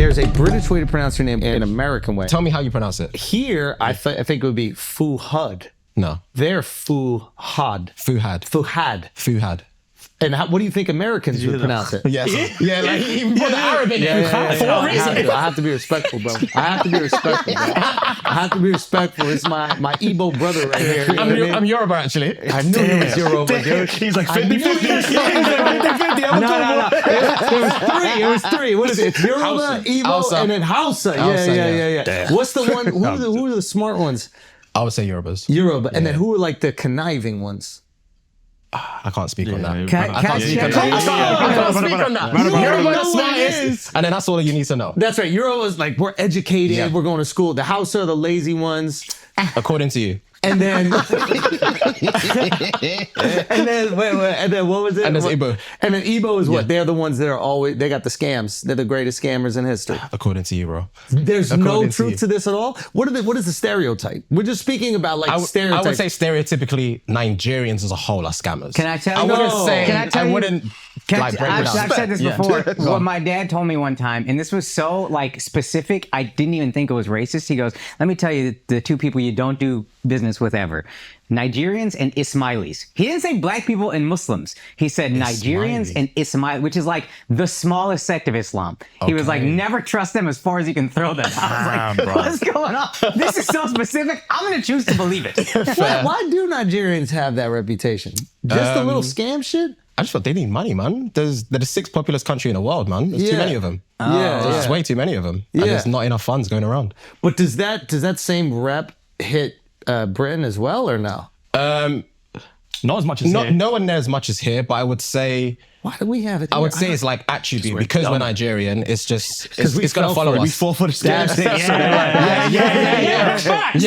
there's a British way to pronounce her name and an American way. Tell me how you pronounce it. Here, I think it would be Fuhad. No. They're Fuhad. Fuhad. Fuhad. Fuhad. And what do you think Americans would pronounce it? Yes. Yeah, like he even put the Arab in it. For what reason? I have to be respectful, bro. I have to be respectful, bro. I have to be respectful. It's my Igbo brother right here. You know what I mean? I'm Yoruba, actually. I knew he was Yoruba, dude. He's like 50-50. No. It was three. What is it? It's Yoruba, Igbo, Hausa. and then Hausa. Yeah. Damn. What's the one? Who are the smart ones? I would say Yorubas. Yoruba. And then who are like the conniving ones? I can't speak on that. I can't speak on that. Yoruba is the smartest. And then that's all you need to know. That's right. Yoruba's like, we're educated, we're going to school. The Hausa are the lazy ones. According to you. And then, wait, and then what was it? And there's Igbo. And then Igbo is what? They're the ones that are always, they got the scams. They're the greatest scammers in history. According to you, bro. There's no truth to this at all? What is the stereotype? We're just speaking about like stereotypes. I would say stereotypically, Nigerians as a whole are scammers. Can I tell you? I've said this before. What my dad told me one time, and this was so like specific, I didn't even think it was racist. He goes, let me tell you the two people you don't do business with ever. Nigerians and Ismailis. He didn't say black people and Muslims. He said Nigerians and Ismail, which is like the smallest sect of Islam. He was like, never trust them as far as you can throw them. I was like, what's going on? This is so specific. I'm going to choose to believe it. Why do Nigerians have that reputation? Just a little scam shit? I just thought they need money, man. They're the sixth populous country in the world, man. There's too many of them. There's way too many of them. And there's not enough funds going around. But does that same rep hit Britain as well or no? Not as much as here. No one there as much as here, but I would say... Why do we have it here? I would say it's like attribute because we're Nigerian. It's just it's going to follow us. We fall for the scams. Yeah,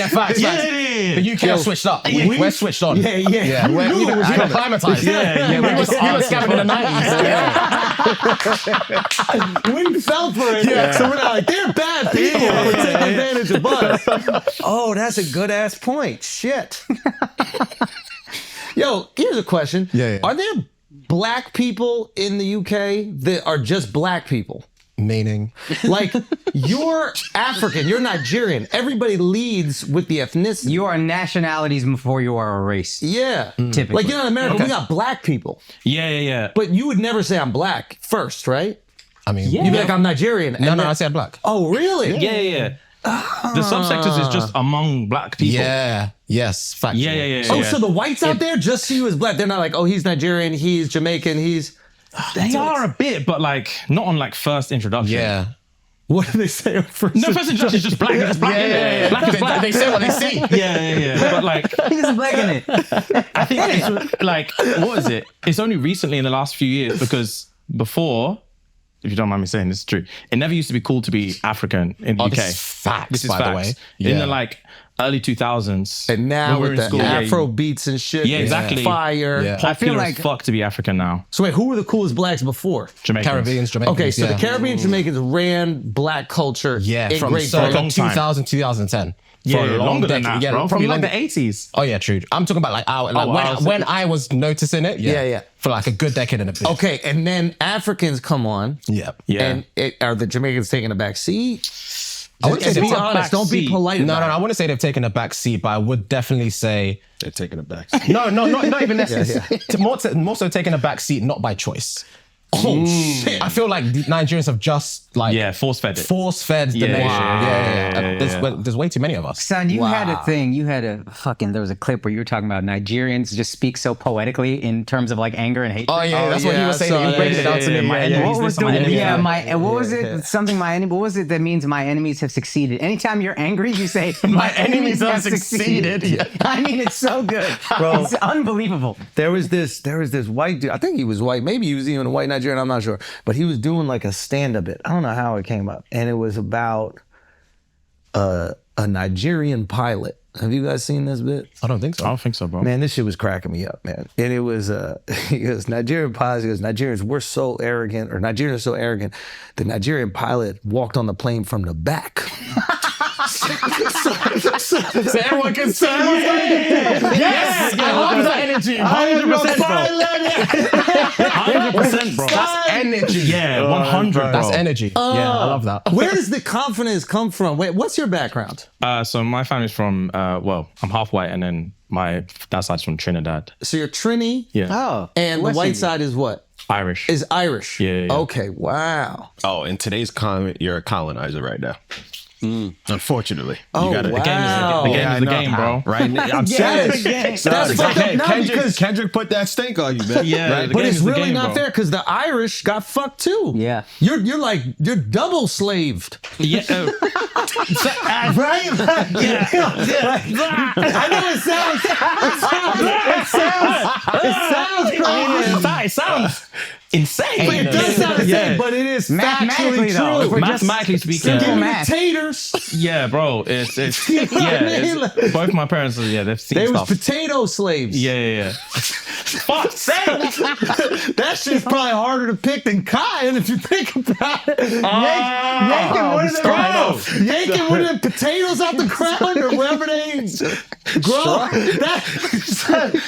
facts. The UK have switched up. We're switched on. Yeah. We're acclimatized. We were scamming in the 90s. We fell for it. So we're not like, they're bad people. We're taking advantage of us. Oh, that's a good ass point. Shit. Yo, here's a question. Are there black people in the UK that are just black people? Meaning? Like, you're African, you're Nigerian. Everybody leads with the ethnicity. You are nationalities before you are a race. Yeah. Typically. Like, you know, in America, we got black people. Yeah. But you would never say I'm black first, right? I mean... You'd be like, I'm Nigerian. No, I said black. Oh, really? Yeah. The subsectors is just among black people. Yeah. Yes. Factual. Yeah. Oh, so the whites out there just see you as black. They're not like, oh, he's Nigerian, he's Jamaican, he's... They are a bit, but like not on like first introduction. Yeah. What do they say first? No, first introduction is just black. It's black. Yeah. Black is black. They say what they see. Yeah. But like, He's black in it. I think it's like, what is it? It's only recently in the last few years because before, if you don't mind me saying this is true, it never used to be cool to be African in the UK. This is facts, This is by facts. the way. In the like early 2000s. And now when we with were in the school, Afro beats and shit. Yeah, exactly. Fire. Yeah. Popular I feel like- as fuck to be African now. So wait, who were the coolest blacks before? Jamaicans. Caribbeans, Jamaicans. Okay, so the Caribbean Jamaicans ran black culture in from Great circa Britain. 2000, 2010. Yeah, For a long longer than decade. that, Yeah, bro. probably From like longer. the 80s. Oh yeah, true. I'm talking about like when I was noticing it. Yeah. For like a good decade and a bit. Okay, and then Africans come on. Yeah. And are the Jamaicans taking a back seat? I wouldn't say And be they've honest, don't be polite No, about it. I wouldn't say they've taken a back seat, but I would definitely say They're taking it back. no, not even necessarily. More so taking a back seat, not by choice. Oh, shit. I feel like the Nigerians have just like force-fed it. Force-fed the nation. Yeah. There's way too many of us. Son, you had a thing. You had there was a clip where you were talking about Nigerians just speak so poetically in terms of like anger and hatred. Oh yeah, that's what he was saying. I saw He breaks it down to me. My enemies, What was this, my enemies. what was it? Something my enemy. What was it that means my enemies have succeeded? Anytime you're angry, you say my enemies have succeeded. Yeah. I mean, it's so good, bro. It's unbelievable. There was this white dude. I think he was white. Maybe he was even a white Nigerian. I'm not sure. But he was doing like a stand-up bit. I don't know how it came up. And it was about a Nigerian pilot. Have you guys seen this bit? I don't think so. I don't think so, bro. Man, this shit was cracking me up, man. And it was, he goes, Nigerian pilots, he goes, Nigerians, we're so arrogant, or Nigerians are so arrogant, the Nigerian pilot walked on the plane from the back. So everyone can say, Yes, I love that energy. 100%, bro. 100%, bro. That's energy. Yeah, 100, bro. That's energy. Yeah, I love that. Where does the confidence come from? Wait, what's your background? So my family's from, well, I'm half white, and then my dad's side's from Trinidad. So you're Trini, Yeah. Oh. and the West white Indian. side is what? Irish. Is Irish. Yeah. Okay, wow. Oh, in today's climate, you're a colonizer right now. Unfortunately, Oh, you gotta. wow. The game is the game, bro. Right? I'm serious. That's fucked up now because... Kendrick put that stink on you, man. Yeah, Right? the But game it's is the really game, not bro. fair because the Irish got fucked too. Yeah. You're double slaved. Yeah. Right? Yeah. I know it sounds crazy. It sounds insane. It does sound insane, but it is Mathematically, factually though, if true. we're just Mathematically speaking, simple Give me math. the taters. yeah, bro. It's know what I mean? it's both my parents. Yeah, they've seen They was stuff. potato slaves. Yeah. Fuck sake. That shit's probably harder to pick than cotton if you think about it. Yanking one of them potatoes out the ground or wherever they grow.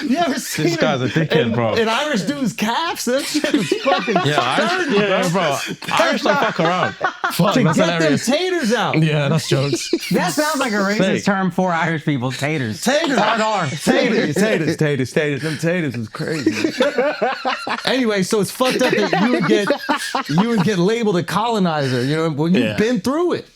You ever seen This guy's a dickhead, bro. an Irish dude's calves? That shit is fucking dirty, bro. Irish don't fuck around. Fuck, To that's get them hilarious. taters out. Yeah, that's jokes. That sounds like a racist Fake. term for Irish people. Taters. Taters. Hard R. Taters. Them taters is crazy. Anyway, so it's fucked up that you would get labeled a colonizer. You know, when you've been through it.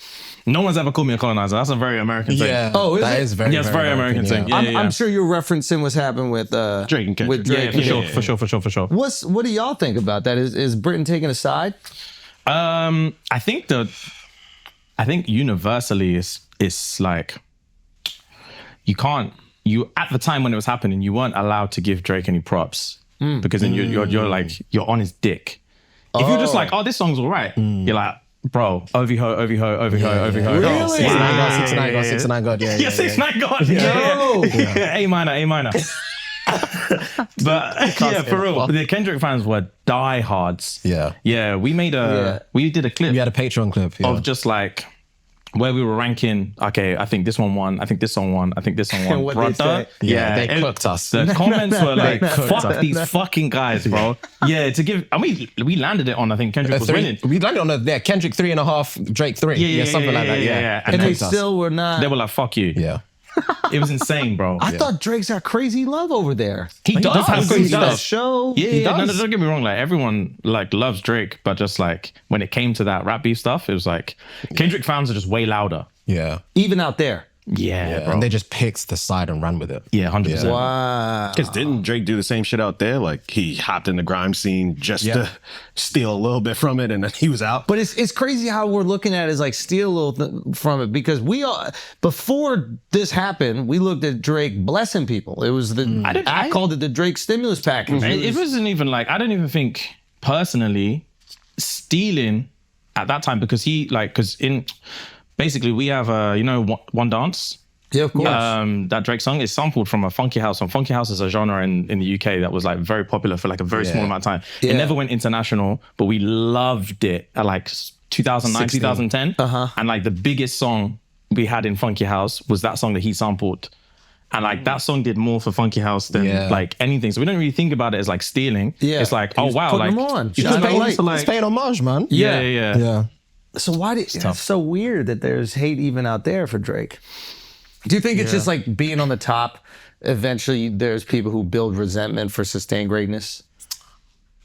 No one's ever called me a colonizer. That's a very American thing. Yeah. Oh, is that it? is very, Yeah, it's very American thing. Yeah, I'm sure you're referencing what's happened with Drake and Kendrick. with Drake. Yeah, for sure. What do y'all think about that? Is Britain taking a side? I think universally it's like you at the time when it was happening, you weren't allowed to give Drake any props because then you're like you're on his dick. If you're just like, oh, this song's all right, you're like, bro, OVHoes. Really? 6ix9ine God, 6ix9ine God. Yeah, 6ix9ine God. Yo. A minor. But yeah, for real, the Kendrick fans were diehards. Yeah. We did a clip We had a Patreon clip. Yeah. of just like where we were ranking. Okay, I think this one won. I think this song won. I think this song won. What they Brother, say? Yeah, they cooked us. The comments were like, cooked "Fuck these fucking guys, bro." Yeah, to give. I mean, we landed it on. I think Kendrick was winning. We landed on Kendrick 3.5, Drake 3. Yeah, something like that. Yeah. And they cooked us. still were not. They were like, "Fuck you." Yeah. It was insane, bro. I thought Drake's got crazy love over there. He does have He's crazy got a love. show. Yeah, no, don't get me wrong. Like everyone like loves Drake, but just like when it came to that rap beef stuff, it was like Kendrick fans are just way louder. Yeah. Even out there. Yeah, bro. And they just picked the side and ran with it. Yeah, 100%. Wow. Because didn't Drake do the same shit out there? Like he hopped in the grime scene just to steal a little bit from it, and then he was out. But it's crazy how we're looking at it as like steal a little from it because we all before this happened, we looked at Drake blessing people. It was I called it the Drake stimulus package. It wasn't even like, I don't even think personally stealing at that time because basically we have One Dance. Yeah, of course. That Drake song is sampled from a funky house. And funky house is a genre in the UK that was like very popular for like a very small amount of time. Yeah. It never went international, but we loved it at like 2009, 2010. And like the biggest song we had in funky house was that song that he sampled. And like that song did more for funky house than like anything. So we don't really think about it as like stealing. Yeah. It's like, He was wow, putting like them on. he's Shining paying light. to, like, It's paying homage, man. yeah. So why did it's so weird that there's hate even out there for Drake? Do you think it's just like being on the top? Eventually, there's people who build resentment for sustained greatness.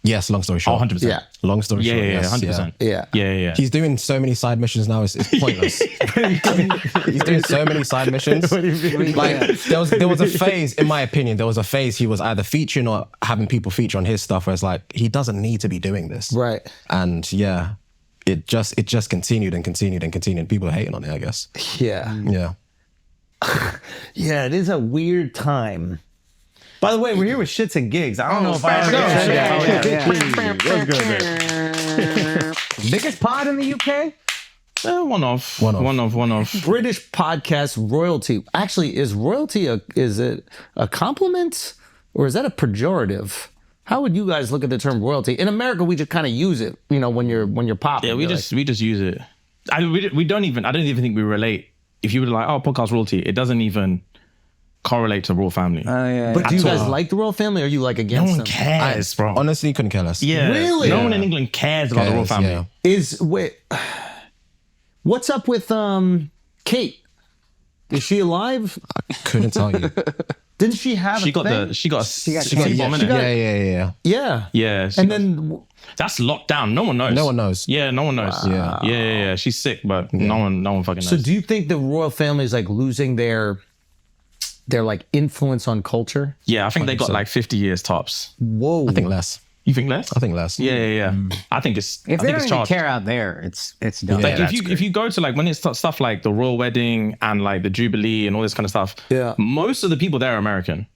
Yes, long story short. 100%. Yeah. Long story short. Yeah, yes, 100%. Yeah. He's doing so many side missions now, it's pointless. He's doing so many side missions. What do you mean? Like there was a phase, in my opinion, he was either featuring or having people feature on his stuff where it's like, he doesn't need to be doing this. Right. And yeah, it just continued and continued and continued. People are hating on it, I guess. Yeah. Yeah. Yeah, it is a weird time. By the way, we're here with ShxtsnGigs. I don't know if I ever said that. Biggest pod in the UK? One off. British podcast royalty. Actually, is royalty is it a compliment or is that a pejorative? How would you guys look at the term royalty? In America, we just kind of use it, when you're popping. Yeah, we just use it. I don't even think we relate if you were like, oh, podcast royalty, it doesn't even correlate to royal family. But do you guys like the royal family, or are you like No against one them? cares, bro. Honestly, couldn't care less. Yeah, Really? No one in England cares about the royal family. Yeah. What's up with Kate? Is she alive? Couldn't tell you. Didn't she have She a got thing? the she got taken. bomb, She innit? got- Yeah. Yeah. Yeah, she And got- then that's locked down. No one knows. No one knows. Yeah, no one knows. Yeah. She's sick, but no one fucking knows. so do you think the royal family is like losing their like influence on culture? Yeah, I think they got like 50 years tops. Whoa. I think less. You think less? I think less. Yeah. I think it's. If I they think don't it's even charged. care out there, it's done. Like Yeah, if you go to like when it's stuff like the royal wedding and like the jubilee and all this kind of stuff, Yeah. most of the people there are American.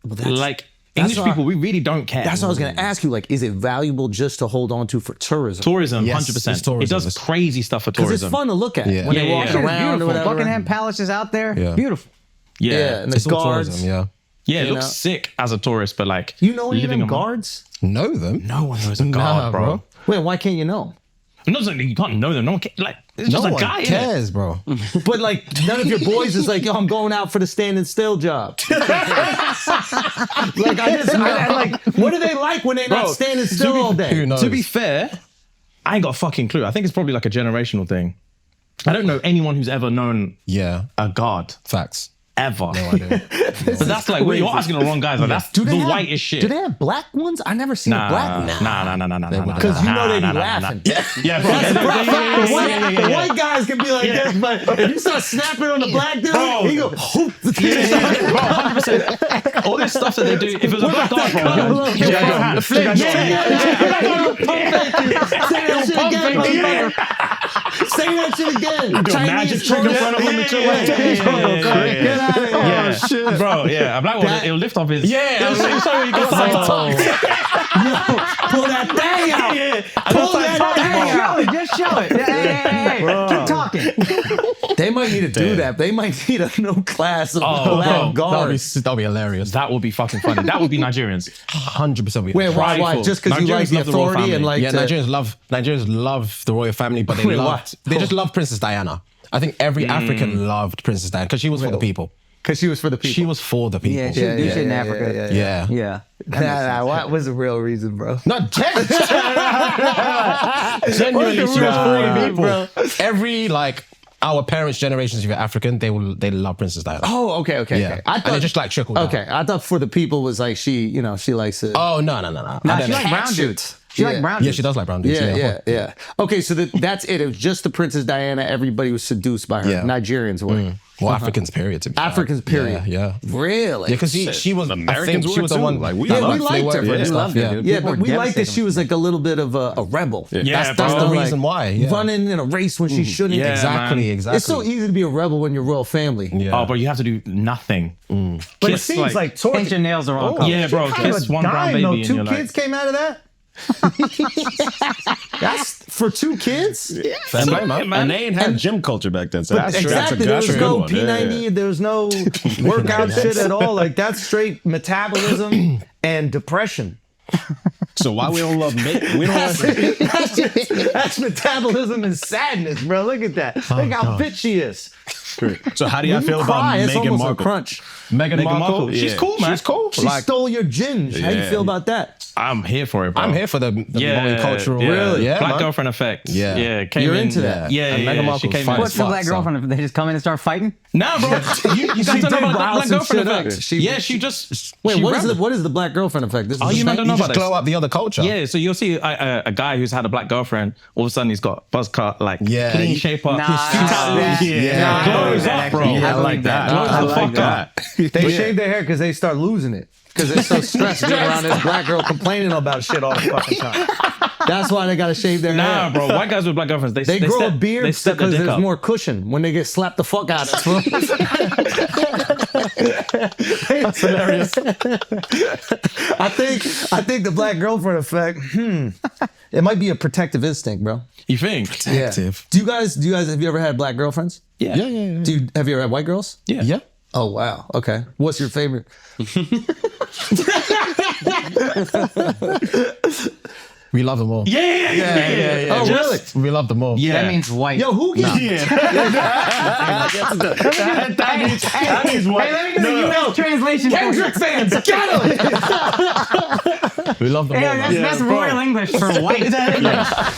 Like English what- people, we really don't care. That's what I was going to ask you. Like, is it valuable just to hold on to for tourism? tourism, Yes, 100%. it's tourism. It does crazy stuff for Because tourism. it's fun to look at Yeah. when Yeah, they're yeah, walking yeah. It's around or beautiful. whatever. Buckingham Palace is out there. Yeah. Beautiful. Yeah, and the It's all guards. tourism, yeah. Yeah, it You looks know? sick as a tourist, but like You know any of them among- guards? Know them? No one knows a guard, bro. Wait, why can't you know? I'm not saying you can't know them. No one like it's No just a one guy. innit? cares, bro. But like, none of your boys is like, yo, I'm going out for the standing still job. Like, I like, what are they like when they're not Bro, standing still all day? Who knows? To be fair, I ain't got a fucking clue. I think it's probably like a generational thing. I don't know anyone who's ever known Yeah. a guard Facts. ever. No idea. But that's like, you're asking the wrong guys. Like, that's the have, whitest shit. Do they have black ones? I never seen a black one. Nah. Because you know they be laughing. Yeah, bro. The white guys can be like this, but if you start snapping on the black dude, Bro. he go, hoop the Bro, 100%. All this stuff that they do, if it was a black guard, bro. Say that shit again. Magic trick in front of him. Yeah, shit. Bro, yeah. A black one, it'll lift off his. Yeah, I'm sorry, you got Pull that thing out. Pull that thing out. Just show it. Hey, keep talking. They might need to do that. They might need a new class of black bro. guards. That'll be hilarious. That would be fucking funny. That would be Nigerians. 100%. Wait, why? prideful. Just because you like Nigerians the love the royal authority and family. like Yeah, to- Nigerians love the royal family, but they Wait, they just love Princess Diana. I think every African loved Princess Diana because she was for the people. Because she was for the people. She was for the people. Yeah, she do shit in Africa. Yeah. Yeah. What was the real reason, bro? Not genuinely, she was for the people. Every our parents' generations, if you're African, they love Princess Diana. Oh, okay. Yeah. And it just trickled down. Okay, I thought for the people was like she likes it. Oh no. Nah, I she don't like know. brown dudes. She like brown dudes. Yeah, she does like brown dudes. Yeah. Okay, so that's it. It was just the Princess Diana. Everybody was seduced by her. Yeah. Nigerians were. Well, Africans, period. To be fair. Africans, period. Yeah. Really? Yeah, because she was. Americans I think she were was the too. one. Like, we Yeah, loved we liked her. and We stuff, loved her, yeah. dude. Yeah, People but were we liked that devastated. she was like a little bit of a rebel. Yeah, That's bro. the like, reason why. Yeah. Running in a race when she shouldn't. Yeah, Exactly. man. Exactly. It's so easy to be a rebel when you're royal family. Yeah. Oh, but you have to do nothing. But it Kiss, seems like torture. Paint your nails the wrong color. Yeah, bro. Kiss one brown baby and Two you're kids like, came out of that. That's for 2 kids. Fair play, man. And they ain't had gym culture back then. So that's Exactly. There That's was a no good one. Yeah, P90. yeah. There was no workout shit at all. Like that's straight metabolism and depression. So why we don't love we don't That's metabolism and sadness, bro. Look at that. Look how fit she is. So how do y'all feel Cry. about It's Meghan almost a Markle? crunch. Meghan Markle. She's Yeah. cool, man. She's cool. She stole your ginge. How you Yeah. feel about that? I'm here for it, bro. I'm here for the multicultural. Really? Yeah, Black man. girlfriend effect. Yeah. Yeah. Came You're in, into that. Yeah, And yeah, Meghan yeah. She Markle's came fine in. What's the black so- girlfriend? If they just come in and start fighting? Nah, bro. You guys don't know did about the rile black some girlfriend shit up. effect. She- She just. Wait, she what is rebelled. the black girlfriend effect? This is Oh, a you thing? don't know You about just this? glow up the other culture. Yeah, so you'll see a guy who's had a black girlfriend. All of a sudden, he's got buzz cut, like Yeah. clean shape up. Nah, his tattoos. Yeah. Glows up, bro. Yeah, I like that. Glows I the like fuck up. that. They shave their hair because they start losing it. Because they're so stressed being around this black girl complaining about shit all the fucking time. That's why they gotta shave their Nah, hair. bro. White guys with black girlfriends, They grow a step- beard They step their because dick there's up. more cushion when they get slapped the fuck out of. That's hilarious. I think the black girlfriend effect. It might be a protective instinct, bro. You think? Protective. Do you guys have you ever had black girlfriends? Yeah. Yeah. Have you ever had white girls? Yeah. Oh wow. Okay. What's your favorite? We love them all. Yeah. Oh, really? We love them all. Yeah. That means white. Yo, who gets That is what. Hey, let me do the U.S. translation. Kendrick fans? Get him! We love them all. Yeah, man. that's Royal English for white.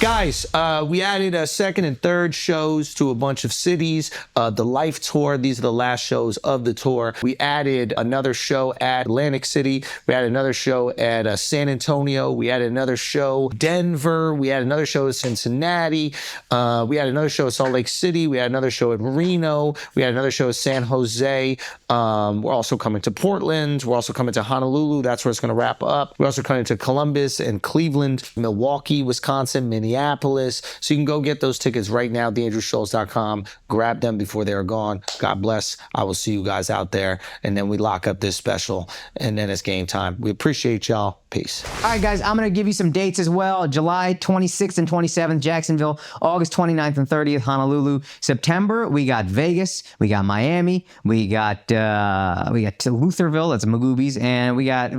Guys, we added a second and third shows to a bunch of cities. The Life Tour, these are the last shows of the tour. We added another show at Atlantic City. We added another show at San Antonio. We added another show Denver. We had another show at Cincinnati. We had another show at Salt Lake City. We had another show at Reno. We had another show at San Jose. We're also coming to Portland. We're also coming to Honolulu. That's where it's going to wrap up. We're also coming to Columbus and Cleveland, Milwaukee, Wisconsin, Minneapolis. So you can go get those tickets right now at theandrewschultz.com. Grab them before they're gone. God bless. I will see you guys out there. And then we lock up this special. And then it's game time. We appreciate y'all. Peace. All right, guys, I'm going to give you some dates as well. July 26th and 27th, Jacksonville. August 29th and 30th, Honolulu. September, we got Vegas. We got Miami. We got Lutherville. That's Magoobies. And we got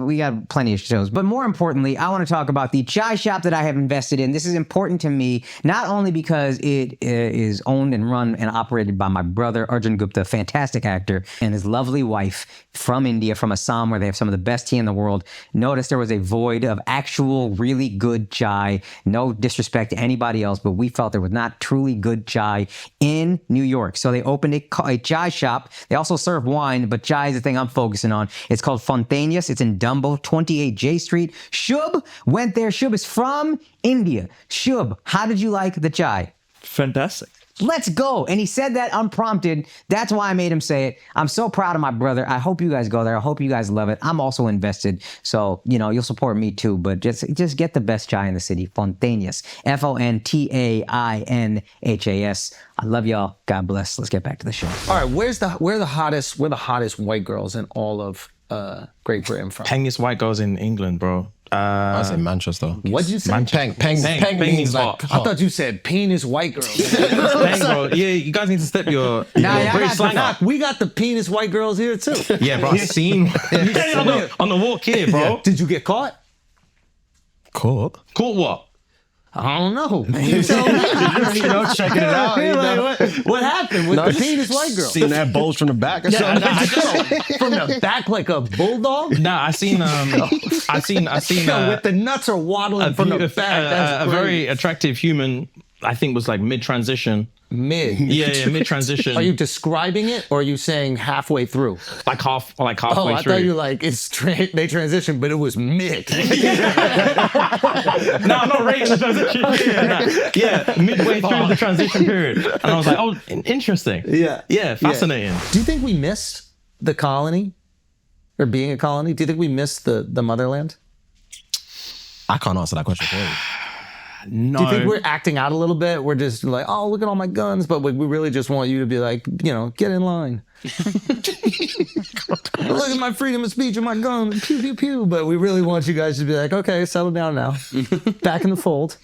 plenty of shows. But more importantly, I want to talk about the chai shop that I have invested in. This is important to me, not only because it is owned and run and operated by my brother, Arjun Gupta, fantastic actor, and his lovely wife from India, from Assam, where they have some of the best tea in the world. Notice there was a void of actual really good chai. No disrespect to anybody else, but we felt there was not truly good chai in New York. So they opened a chai shop. They also serve wine, but chai is the thing I'm focusing on. It's called Fontainhas. It's in Dumbo, 28 J Street. Shub went there. Shub is from India. Shub, how did you like the chai? Fantastic. Let's go. And he said that unprompted. That's why I made him say it. I'm so proud of my brother. I hope you guys go there. I hope you guys love it. I'm also invested. So, you'll support me too, but just get the best chai in the city. Fontainhas. Fontainhas. I love y'all. God bless. Let's get back to the show. All right, where the hottest white girls in all of Great Britain from? Pengest white girls in England, bro. I say Manchester. What'd you say? Peng means like I thought you said penis white girls. Peng, bro. Yeah, you guys need to step your British slang up. We got the penis white girls here too. Yeah, bro. I've seen on the walk here, bro. Yeah. Did you get caught? Caught? Caught what? I don't know. You tell me. Checking it out. What happened with the penis white girl? Seeing that bulge from the back or something? From the back like a bulldog? Nah, I seen with the nuts are waddling from the back. A very attractive human, I think, was like mid-transition. Yeah, mid-transition. Are you describing it, or are you saying halfway through? Like halfway I through. thought you were like they transitioned, but it was mid. No, I'm not rating the transition. Yeah, midway through the transition period, and I was like, oh, interesting. Yeah, fascinating. Yeah. Do you think we missed the colony, or being a colony? Do you think we missed the motherland? I can't answer that question for you. No. Do you think we're acting out a little bit? We're just like, oh, look at all my guns, but we really just want you to be like, get in line. Look at my freedom of speech and my guns, pew, pew, pew. But we really want you guys to be like, okay, settle down now. Back in the fold.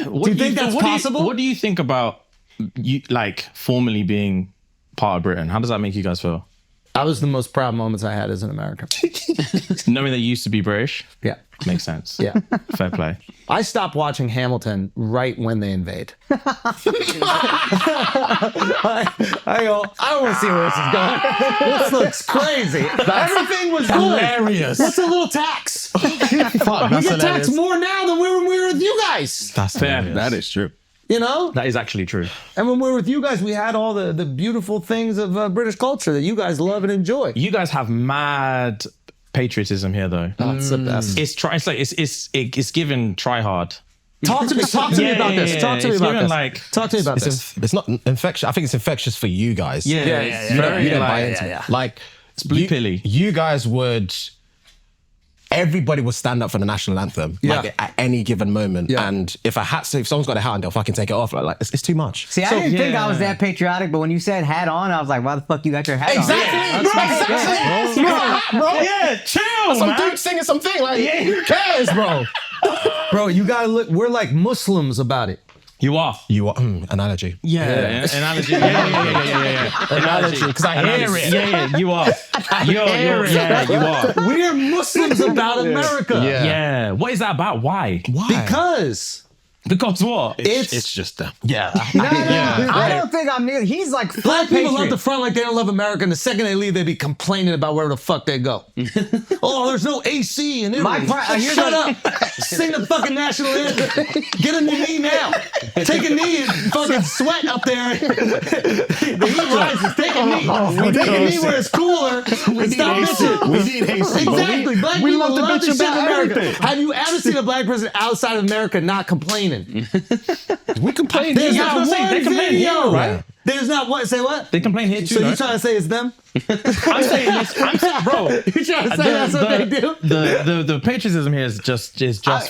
Do you think that's possible? What do you think about you, like, formally being part of Britain? How does that make you guys feel? That was the most proud moments I had as an American. Knowing that you used to be British? Yeah. Makes sense. Yeah. Fair play. I stopped watching Hamilton right when they invade. I go, I don't want to see where this is going. This looks crazy. Everything was hilarious. What's a little tax? We get taxed more now than when we were with you guys. That's fair. That is true. That is actually true. And when we were with you guys, we had all the beautiful things of British culture that you guys love and enjoy. You guys have mad patriotism here, though. That's the best. It's given tryhard. Talk to me about this. Talk to me about this. It's not infectious. I think it's infectious for you guys. Yeah. You don't buy into it. Like, it's blue pilly. You guys would... Everybody would stand up for the national anthem like at any given moment. Yeah. And if someone's got a hat on, they'll fucking take it off. Like it's too much. See, I didn't think I was that patriotic, but when you said hat on, I was like, why the fuck you got your hat on? Exactly. Bro. Yeah, chill, Some man. dude singing something like, who cares, bro? Bro, you gotta look. We're like Muslims about it. You are. You are analogy. Yeah. Analogy. Yeah. Analogy, because I hear it. Yeah. You are. Yeah, you are. We're Muslims about America. Yeah. What is that about? Why? Because what? It's just them. Yeah. I don't think I'm near. He's like black people love the front like they don't love America, and the second they leave, they be complaining about where the fuck they go. Oh, there's no AC in Italy. Shut up. Sing the fucking national anthem. Get on your knee now. Take a knee and fucking sweat up there. The heat rises. Take a knee. Take a knee where it's cooler. And stop bitching. We need AC. Exactly. Black people love to love bitch to shit in about America. everything. Have you ever seen a black person outside of America not complaining? We complain. There's Yeah, not I'm saying one they complain video, here, right? There's not what? Say what? They complain here too. So right? you trying to say it's them? I'm saying this. Bro. You trying to say that's what they do? The patriotism here is just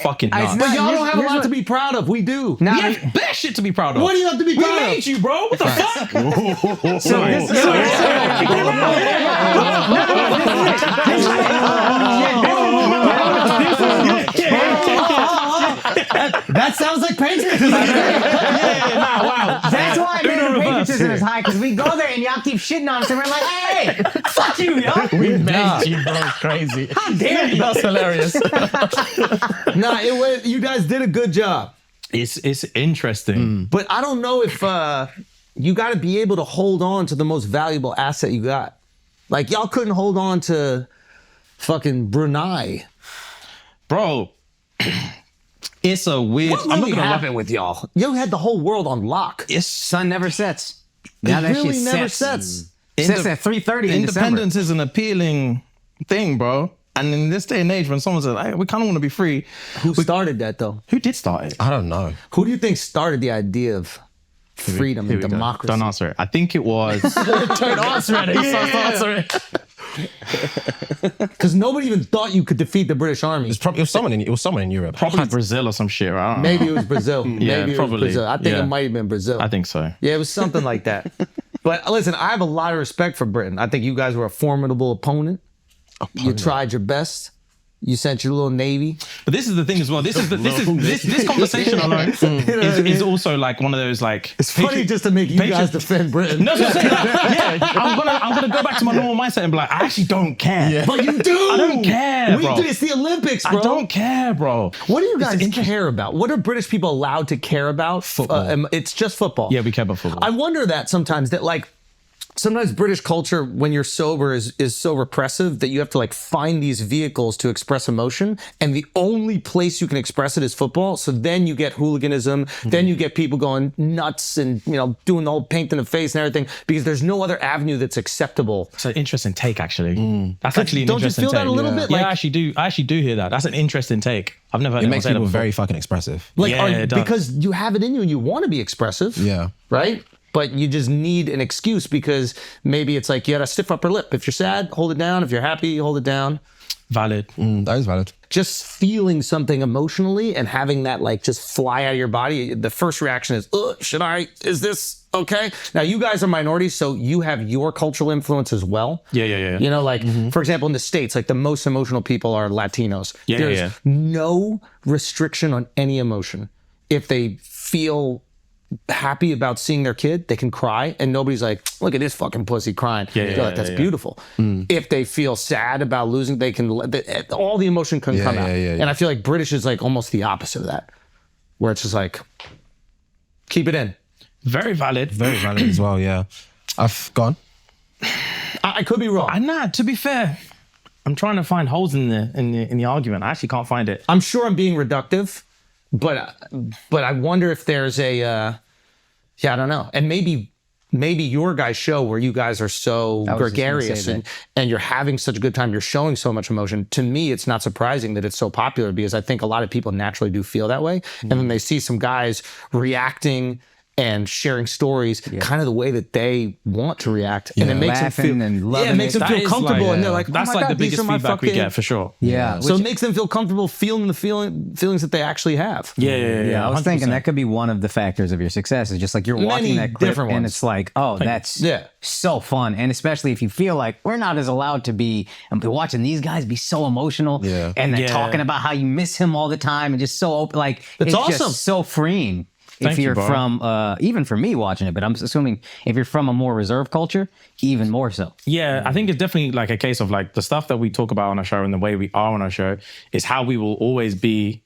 fucking nuts. But y'all don't have a here's lot what- to be proud of. We do. Now, We have bare shit to be proud of. What do you have to be We proud made of? you, bro. What the fuck? That sounds like patriotism. Wow. that's why I made Uno the reverse patriotism here. is high, because we go there and y'all keep shitting on us and we're like, hey, fuck you, yo. We made you, bro. Crazy. How dare you? That's hilarious. You guys did a good job. It's interesting. But I don't know if you got to be able to hold on to the most valuable asset you got. Like, y'all couldn't hold on to fucking Brunei. Bro, it's a weird... What really happened with y'all? You had the whole world on lock. Sun never sets. Now It that really shit never sets. sets. Sets at 3:30 in December. Independence is an appealing thing, bro. And in this day and age, when someone says, hey, we kind of want to be free, Who started that, though? who did start it? I don't know. Who do you think started the idea of freedom and Here we go. democracy? Don't answer it. I think it was... Don't answer it. Answer it. Because nobody even thought you could defeat the British Army. It was someone in Europe. Probably Brazil or some shit, right? I don't know. Maybe it was Brazil. Maybe it was probably. Brazil. I think Yeah. it might have been Brazil. I think so. Yeah, it was something like that. But listen, I have a lot of respect for Britain. I think you guys were a formidable opponent. You tried your best. You sent your little navy. But this is the thing as well. This conversation alone is also like one of those like. It's funny just to make you guys defend Britain. No, so I'm gonna go back to my normal mindset and be like, I actually don't care. Yeah. But you do. I don't care, bro. It's the Olympics, bro. I don't care, bro. What do you guys care about? What are British people allowed to care about? Football. It's just football. Yeah, we care about football. I wonder that sometimes that like sometimes British culture when you're sober is so repressive that you have to like find these vehicles to express emotion, and the only place you can express it is football. So then you get hooliganism, then you get people going nuts and doing the whole paint in the face and everything because there's no other avenue that's acceptable. It's an interesting take, actually. That's actually an Don't you interesting feel take. that a little bit? Yeah, Like- I actually do hear that. That's an interesting take. I've never heard It anyone makes say that people before. very fucking expressive. Like Yeah, it does. because you have it in you and you want to be expressive. Yeah. Right? But you just need an excuse because maybe it's like you had a stiff upper lip. If you're sad, hold it down. If you're happy, hold it down. Valid. That is valid. Just feeling something emotionally and having that like just fly out of your body. The first reaction is, is this okay? Now you guys are minorities, so you have your cultural influence as well. Yeah. For example, in the States, like the most emotional people are Latinos. Yeah, There's yeah. no restriction on any emotion. If they feel happy about seeing their kid, they can cry and nobody's like, look at this fucking pussy crying. They're like, that's beautiful. If they feel sad about losing, they can all the emotion can come out. yeah. And I feel like British is like almost the opposite of that, where it's just like, keep it in. Very valid. Very valid as well, yeah. I've gone. I could be wrong. Nah, to be fair, I'm trying to find holes in the argument. I actually can't find it. I'm sure I'm being reductive, but I wonder if there's a I don't know. And maybe your guys' show where you guys are so I was just gonna gregarious say and you're having such a good time, you're showing so much emotion. To me, it's not surprising that it's so popular because I think a lot of people naturally do feel that way. And then they see some guys reacting and sharing stories kind of the way that they want to react. And it makes them Laughing feel and loving it makes them That feel is comfortable like- and they're like, that's oh my like God, the biggest these are my feedback we fucking... get for sure. Yeah. So it makes them feel comfortable feeling the feelings that they actually have. Yeah. I was thinking 100%. that could be one of the factors of your success. Is just like you're Many watching that clip different and ones. it's like, oh, that's Yeah. so fun. And especially if you feel like we're not as allowed to be and be watching these guys be so emotional Yeah. and then Yeah. talking about how you miss him all the time and just so open. Like it's awesome. just so freeing. if you're bro. from, even for me watching it, but I'm assuming if you're from a more reserved culture, even more so. Yeah, I think it's definitely like a case of like the stuff that we talk about on our show and the way we are on our show is how we will always be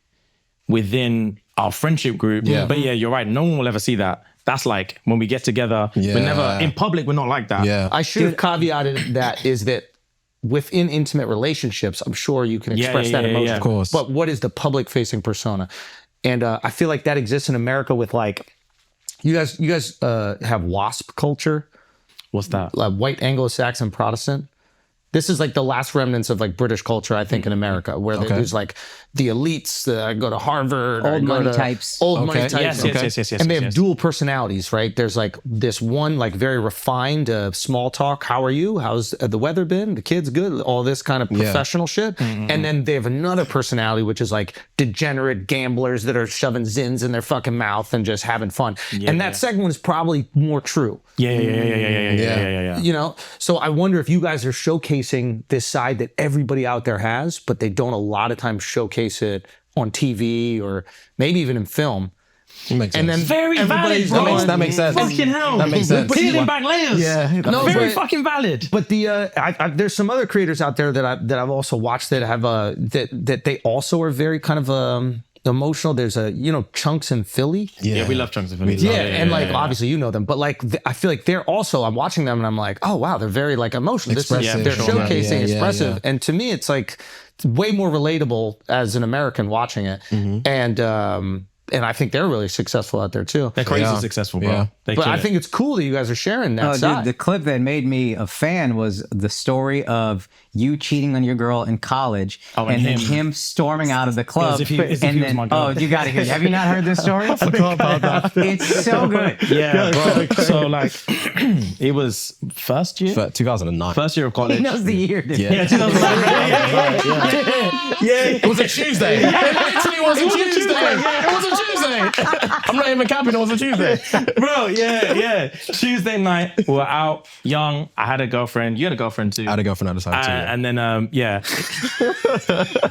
within our friendship group. Yeah. But yeah, you're right. No one will ever see that. That's like when we get together, we're never in public, we're not like that. Yeah. I should have caveated that is that within intimate relationships, I'm sure you can express that emotion. Of course. But what is the public facing persona? And I feel like that exists in America with like, you guys have WASP culture, What's that? like white Anglo-Saxon Protestant. This is like the last remnants of like British culture, I think, in America, where there's like the elites that go to Harvard, Old or go money to types. old money Okay. types, Yes. and they have yes. dual personalities, right? There's like this one, like very refined, small talk. How are you? How's the weather been? The kids good? All this kind of professional shit. Mm-hmm. And then they have another personality, which is like degenerate gamblers that are shoving zins in their fucking mouth and just having fun. And that second one is probably more true. Yeah. You know, so I wonder if you guys are showcasing this side that everybody out there has, but they don't a lot of times showcase it on TV or maybe even in film. Makes And sense. then Very valid, everybody's bro. going, That makes sense. Fucking hell. That makes sense. Peeling back layers. Yeah. No, Very but- fucking valid. But there's some other creators out there that I've also watched that have that they also are very kind of emotional. There's Chunks in Philly. Yeah, we love Chunks of Philly. Yeah, and like obviously you know them, but like I feel like they're also, I'm watching them and I'm like, oh wow, they're very like emotional. Expressive. They're Yeah, for sure. showcasing Yeah, expressive, yeah. and to me it's like it's way more relatable as an American watching it, and I think they're really successful out there too. They're crazy Yeah. successful, bro. Yeah. They But kill I it. think it's cool that you guys are sharing that Oh, side. dude, the clip that made me a fan was the story of you cheating on your girl in college, and then him. him storming out of the club. As if he was my girl. Oh, you got to hear. Have you not heard this story? It's so good. Yeah, bro. So like, it was first year? 2009. First year of He college. knows the year. Dude. Yeah, 2009. It was a Tuesday. It literally was a Tuesday. It was a Tuesday. I'm not even capping. It was a Tuesday. Bro, yeah. Tuesday night, we were out, young. I had a girlfriend. You had a girlfriend too. I had to go for another side too. And then,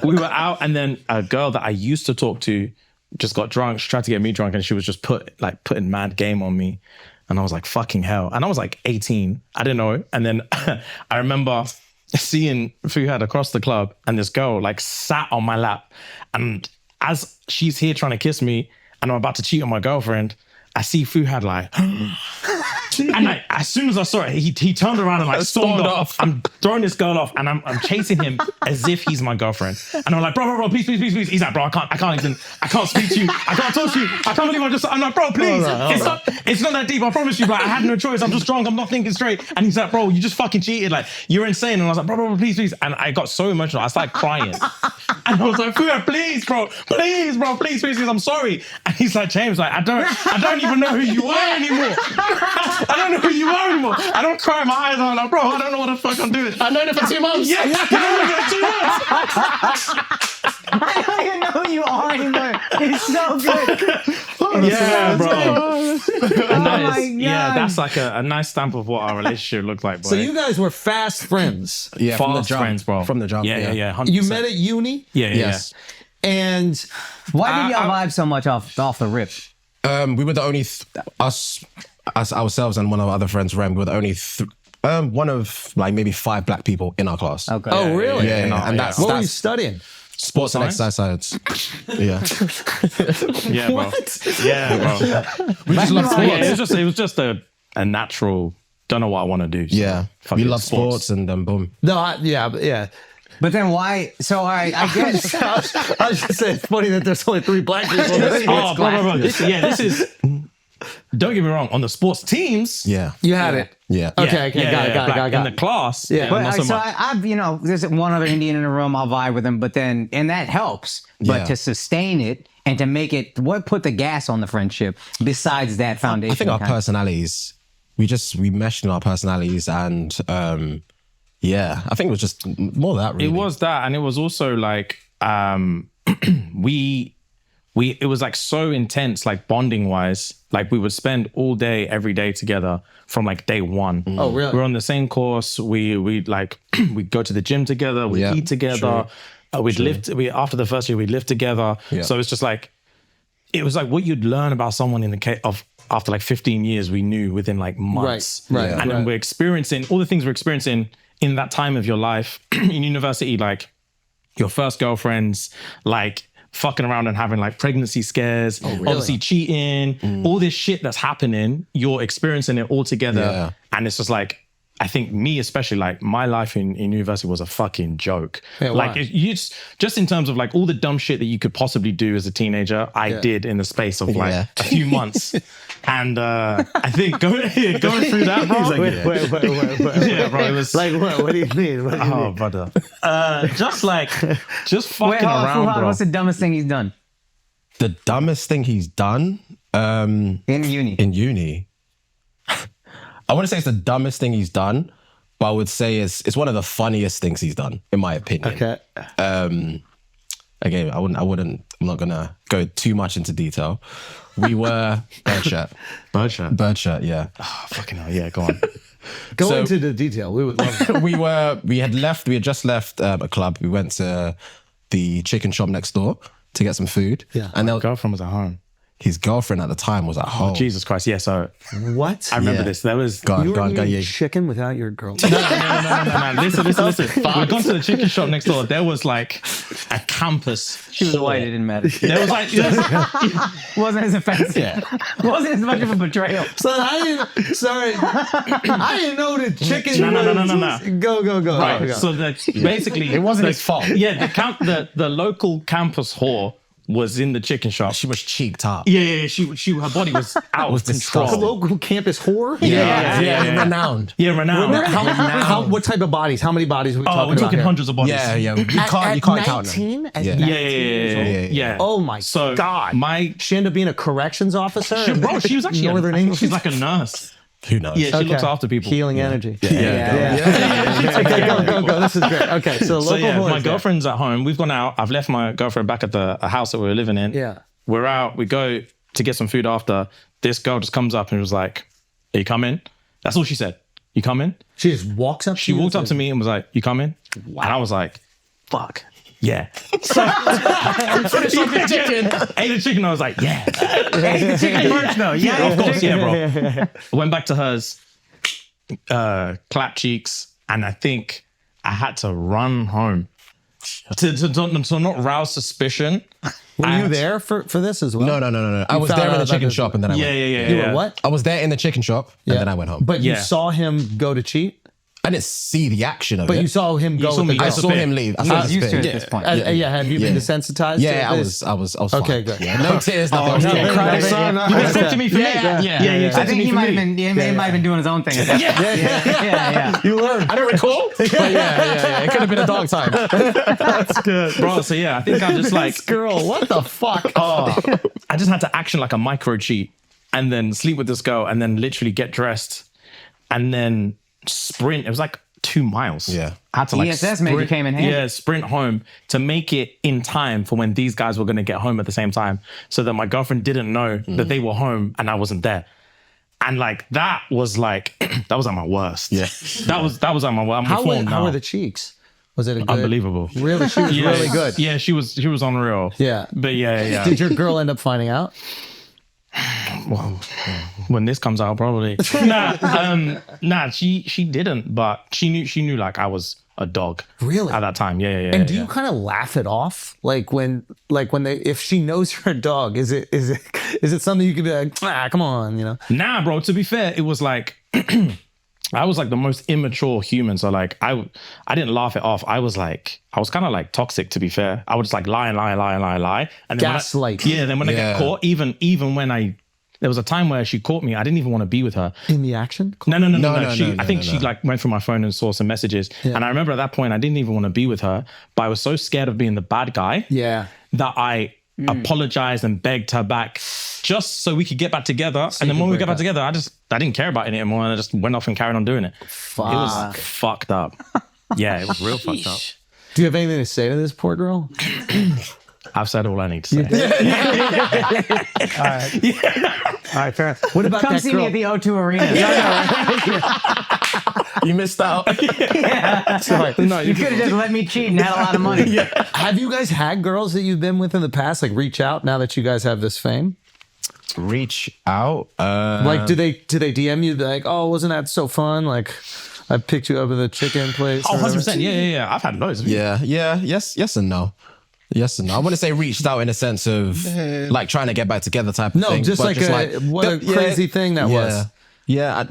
we were out, and then a girl that I used to talk to just got drunk. She tried to get me drunk, and she was just putting mad game on me. And I was like, fucking hell. And I was like 18. I didn't know. And then I remember seeing Fuhad across the club, and this girl like sat on my lap. And as she's here trying to kiss me, and I'm about to cheat on my girlfriend, I see Fuhad like, and like, as soon as I saw it, he turned around and like stormed off. I'm throwing this girl off, and I'm chasing him as if he's my girlfriend. And I'm like, bro, please. He's like, bro, I can't speak to you. I can't talk to you. I can't believe I'm like, bro, please. It's not that deep. I promise you. Like, I had no choice. I'm just drunk. I'm not thinking straight. And he's like, bro, you just fucking cheated. Like, you're insane. And I was like, bro, please. And I got so emotional. I started crying. And I was like, Fuhad, please, bro, please. I'm sorry. And he's like, James, like, I don't even know who you are anymore. I don't know who you are anymore. I don't cry my eyes out. I'm like, bro, I don't know what the fuck I'm doing. I known it for 2 months. Yeah, you know what I'm 2 months. I don't even know who you are anymore. It's so good. Yeah, bro. Oh my God. Yeah, that's like a nice stamp of what our relationship looked like, bro. So you guys were fast friends. Yeah, from the fast jump. friends, bro. From the jump. Yeah. 100%. You met at uni, Yeah. Yes. and Why did y'all vibe so much off the rip? We were the only us ourselves and one of our other friends, Rem. We were the only one of like maybe 5 black people in our class. Okay. oh really? Yeah. And What were you studying? sports and science? exercise science. Yeah. Yeah, bro. Yeah, bro. We just love sports. Yeah, it was just a natural. Don't know what I want to do. So Yeah. fuck We it, love sports and then boom. No, yeah. But then why? So all right, I guess. I was just saying, it's funny that there's only 3 black people in this. Oh, bro. This is. Don't get me wrong. On the sports teams, Yeah. You had it. Yeah. Okay, got black. it. In the class, Yeah. But not so so much. I've there's one other Indian in the room. I'll vibe with him, but then and that helps. But Yeah. to sustain it and to make it, what put the gas on the friendship besides that foundation? I think our kind of- personalities, we meshed in our personalities and yeah, I think it was just more that really. It was that, and it was also like it was like so intense, like bonding wise. Like we would spend all day, every day together from like day one. Oh, really? We're on the same course. We like we'd go to the gym together. We'd Yeah, eat together. We'd lift. After the first year, we'd live together. Yeah. So it's just like it was like what you'd learn about someone in the case of after like 15 years, we knew within like months. Right. And then we're experiencing all the things we're experiencing in that time of your life in university, like your first girlfriends, like fucking around and having like pregnancy scares, obviously cheating, all this shit that's happening, you're experiencing it all together. Yeah. And it's just like, I think me especially, like my life in university was a fucking joke. Yeah, like why? you just in terms of like all the dumb shit that you could possibly do as a teenager, I did in the space of like a few months. And I think going through that, bro. Wait. Yeah, bro. It was Like what? What do you mean? What do you mean? brother. Just fucking Wait, hold on, around, Fuhad, bro. what's the dumbest thing he's done The dumbest thing he's done in uni? in uni. I wouldn't say it's the dumbest thing he's done, but I would say it's one of the funniest things he's done, in my opinion. Okay. Again, I'm not gonna go too much into detail. We were birdshot, yeah. Oh, fucking hell, yeah, go on. Go So- into the detail. We would love that. we had just left a club. We went to the chicken shop next door to get some food. Yeah. And Girlfriend was at home. his girlfriend at the time was at home. Jesus Christ, yeah, so What? I remember Yeah. this. There was Go on, You go were on, go eating yeah. chicken without your girl. No. Listen. We've gone to the chicken shop next door. There was like a campus. She was white, it didn't matter. There was like, Wasn't as offensive. Yeah. Wasn't as much of a betrayal. Son, I didn't know that chicken No. Go. right. Go. So basically, It wasn't his fault. Yeah, the local campus whore was in the chicken shop. She was cheeked up. Yeah. She her body was out Was of control. disgusting. Local campus whore? Yeah. Renowned. Yeah, renowned. What type of bodies? How many bodies are we Oh, talking we're about talking here? hundreds of bodies. Yeah. You can't count them. 19? At Yeah. 19? Yeah. Oh my So God. She ended up being a corrections officer? Bro, she was actually Northern I think English. she's like a nurse. Who knows? Yeah, she looks after people. Healing energy. Yeah. Okay, go. This is great. Okay, so So local yeah, whores, my girlfriend's at home. We've gone out. I've left my girlfriend back at the house that we were living in. Yeah. We're out. We go to get some food after. This girl just comes up and was like, "Are you coming?" That's all she said. "You coming?" She just walks up. She walked up to me and was like, "You coming?" And I was like, "Fuck." Yeah. So ate the chicken. I was like, yeah. Ate the chicken first, though. Yeah, of course, yeah, bro. Went back to hers, clapped cheeks, and I think I had to run home to not rouse suspicion. Were you there for this as well? No. I was found there out in the about chicken this- shop and then I went. Yeah. You were what? I was there in the chicken shop and then I went home. But you Yeah. saw him go to cheat? I didn't see the action of But it. you saw him go saw with me the go. I girl. saw him leave. I He saw was his used to it face. at this point. Yeah, have you been desensitized? Yeah, to I this? was fine. Okay, good. Yeah, no tears, nothing. I was no, fine. no, Crying, no, son. You accepted me for me. Yeah. You I accepted think me he for might me. have been doing his own thing. Yeah. You learned. I don't recall. But yeah. It could have been a dark time. That's good. Bro, so yeah, I think I just like, This girl, what the fuck? I just had to action like a micro cheat and then sleep with this girl and then literally get dressed and then sprint. It was like 2 miles. Yeah. I had to like ESS maybe came in handy. Yeah, sprint home to make it in time for when these guys were going to get home at the same time so that my girlfriend didn't know that they were home and I wasn't there. And like, that was like at my worst. Yeah. That was at my worst. I'm reformed How now. were the cheeks? Was it a good? Unbelievable. Really, she was really good. Yeah, she was unreal. Yeah. But yeah. Did your girl end up finding out? Well, when this comes out, probably. Nah, she didn't, but she knew like I was a dog. Really? At that time. Yeah. And do you kind of laugh it off, like when if she knows you're a dog, is it something you could be like, come on, you know? Nah, bro, to be fair, it was like I was like the most immature human. So like I didn't laugh it off. I was kind of like toxic, to be fair. I would just like lie. And then Gaslight. Then when I get caught, even when there was a time where she caught me, I didn't even want to be with her. In the action? No. I think no. she like went through my phone and saw some messages. Yeah. And I remember at that point, I didn't even want to be with her, but I was so scared of being the bad guy Yeah. that I apologized and begged her back just so we could get back together. And then when we got back together, I didn't care about it anymore. And I just went off and carried on doing it. Fuck. It was fucked up. Yeah, it was real fucked up. Do you have anything to say to this poor girl? I've said all I need to say. All right, fair enough. What about Come that see girl? me at the O2 Arena. You missed out. Yeah. No, you could have just let me cheat and had a lot of money. Have you guys had girls that you've been with in the past like reach out now that you guys have this fame? Reach out. Like, do they DM you like, oh, wasn't that so fun? Like, I picked you up at the chicken place. Oh, or whatever? 100%. Yeah. I've had loads of you. Yeah. Yes and no. Yes and no. I wouldn't say reached out in a sense of like trying to get back together type of No, thing. just but like what a crazy thing that was. Yeah.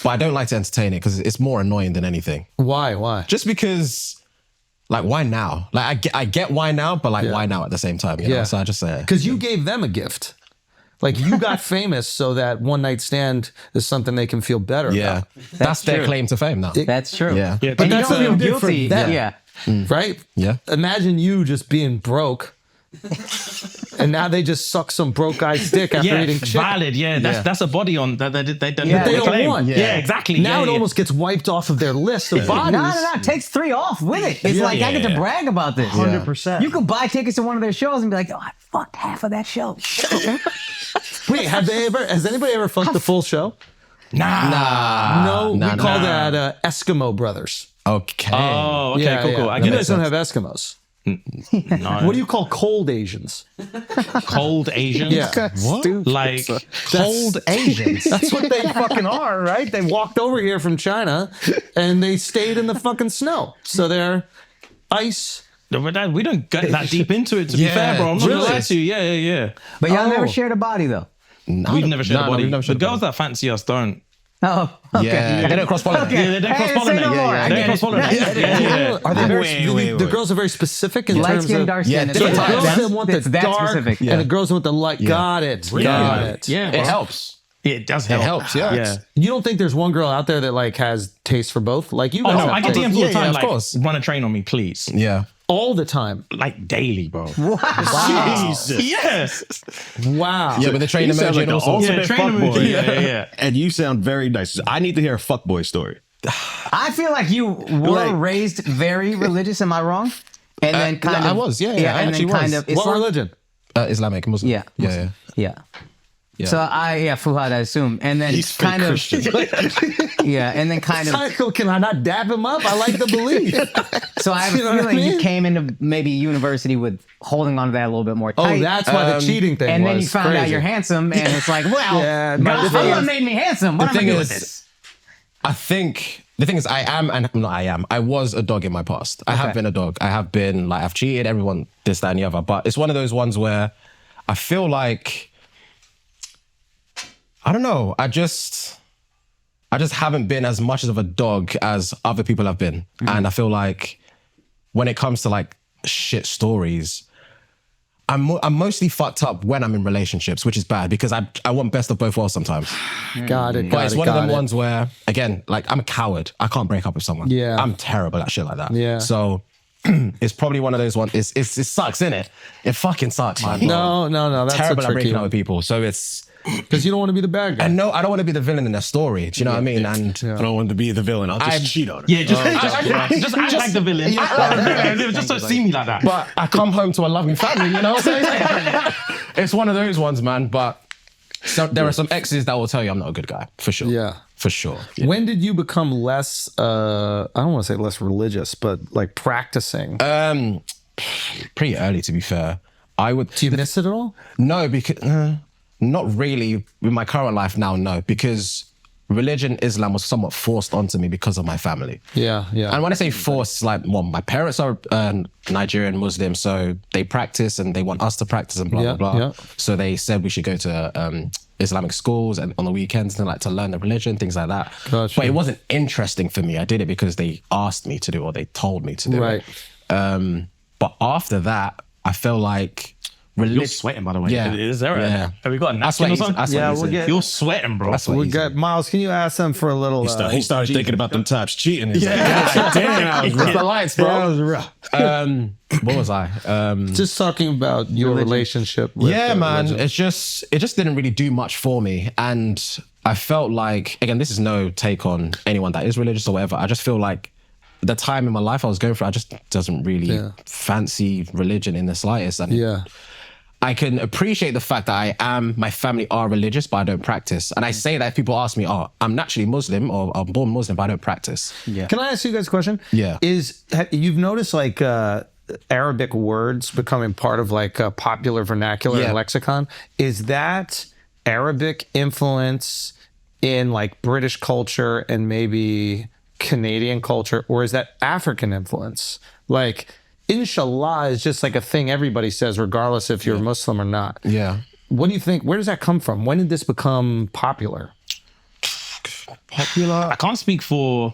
But I don't like to entertain it because it's more annoying than anything. Why? Just because, like, why now? Like, I get why now, but like, why now at the same time? You know? So I just say, because you gave them a gift. Like, you got famous so that one night stand is something they can feel better about. That's their true. claim to fame now. That's true. Yeah. But And that's you don't what feel you did for guilty. them. Yeah. Right? Yeah. Imagine you just being broke. And now they just suck some broke guy's dick after eating chicken. Valid. Yeah, that's a body on that they don't Yeah. They don't claim. want. Yeah, exactly. Now yeah, it almost gets wiped off of their list of bodies. No. It takes 3 off with it. It's like I get to brag about this. 100%. You could buy tickets to one of their shows and be like, oh, I fucked half of that show. Wait, has anybody ever fucked the full show? Nah. No, we call that Eskimo brothers. Okay. Oh, okay, cool. I You get guys it. don't have Eskimos. No. What do you call cold Asians? Cold Asians? Yeah. What? Like Cold Asians. That's what they fucking are, right? They walked over here from China and they stayed in the fucking snow. So they're ice. we don't get that deep into it, to be fair, bro. I'm not gonna lie to you. Yeah. But y'all never shared a body, though. We've never shared a body. we've never The shared a girls that fancy us don't. Oh, okay. Yeah. They don't cross-pollinate. Yeah, they don't cross-pollinate. Say no more. I They get don't it. cross-pollinate. Yeah. Are they very, Wait. the girls are very specific in Light terms skin, of dark skin. Yeah, it's So the different that- girls types. that want the it's that dark specific. and the girls with the light. Got it. Got it. Yeah, It bro. helps. It does help. It helps, yeah. Yeah. You don't think there's one girl out there that like has taste for both? Like you Oh guys no, have I get taste DMs all the Yeah, time. of Like, course. run a train on me, please. Yeah. all the time. Like daily, bro. Jesus. Yes. Wow. Yeah, but the train You sound emoji like and the also. ultimate train fuckboy. emoji. Yeah. And you sound very nice. I need to hear a fuckboy story. I feel like you were Like- raised very religious. Am I wrong? And then kind no, of I was, yeah, I and then actually kind was. of What Islam. religion? Islamic Muslim. Yeah. Yeah. Yeah. Yeah. So Fuhad, I assume, and then He's fake kind of Christian. and then kind of. Can I not dab him up? I like the belief. So I have a You know what I feeling you mean? came into maybe university with holding on to that a little bit more tight. Oh, that's why the cheating thing And was then you found out crazy. you're handsome, and it's like, well, Yeah, but the God thing is- made me handsome. What am I thing doing is- with this? I think the thing is, I was a dog in my past. I have been a dog. I have been like, I've cheated, everyone, this, that, and the other. But it's one of those ones where I feel like, I don't know, I just haven't been as much of a dog as other people have been. And I feel like when it comes to like shit stories, I'm mostly fucked up when I'm in relationships, which is bad because I want best of both worlds sometimes. Got it. But it's one of them ones where, again, like I'm a coward. I can't break up with someone. Yeah. I'm terrible at shit like that. Yeah. So it's probably one of those ones. It sucks, innit? It fucking sucks, man. No, that's Terrible a at tricky breaking up one. with people. So it's, Because you don't want to be the bad guy. and no, I don't want to be the villain in their story. Do you know what I mean? And I don't want to be the villain. I'll just cheat on her. Yeah, just act like the villain. Just don't see me like that. but I come home to a loving family, you know what I'm saying? It's one of those ones, man. But so there are some exes that will tell you I'm not a good guy, for sure. Yeah. For sure. Yeah. When did you become less, I don't want to say less religious, but like practicing? Pretty early, to be fair. Do you miss it at all? No, because not really with my current life now. No, because religion, Islam, was somewhat forced onto me because of my family. Yeah. And when I say forced, it's like, well, my parents are Nigerian Muslims, so they practice and they want us to practice and blah, Yeah, blah, blah. yeah. So they said we should go to Islamic schools and on the weekends and like to learn the religion, things like that. Gotcha. But it wasn't interesting for me. I did it because they asked me to do it or they told me to do Right. it. But after that, I feel like religion. You're sweating, by the way. Yeah. Is there Yeah. Have we got a That's napkin or what something? he's- that's what he's we'll in. get- You're sweating, bro. That's what We he's got Miles. Can you ask them for a little? He started thinking about them types cheating. He's like, God damn, I was It's the rough. lights, bro. That was rough. What was I? Just talking about your relationship with Yeah, man. religion. It just didn't really do much for me. And I felt like, again, this is no take on anyone that is religious or whatever. I just feel like the time in my life I was going through, I just doesn't really fancy religion in the slightest. And Yeah. I can appreciate the fact that my family are religious, but I don't practice. And I say that if people ask me, oh, I'm naturally Muslim or I'm born Muslim, but I don't practice. Yeah. Can I ask you guys a question? Yeah. You've noticed like Arabic words becoming part of like popular vernacular and lexicon? Is that Arabic influence in like British culture and maybe Canadian culture, or is that African influence? Like, inshallah is just like a thing everybody says, regardless if you're Muslim or not. Yeah. What do you think? Where does that come from? When did this become popular? I can't speak for.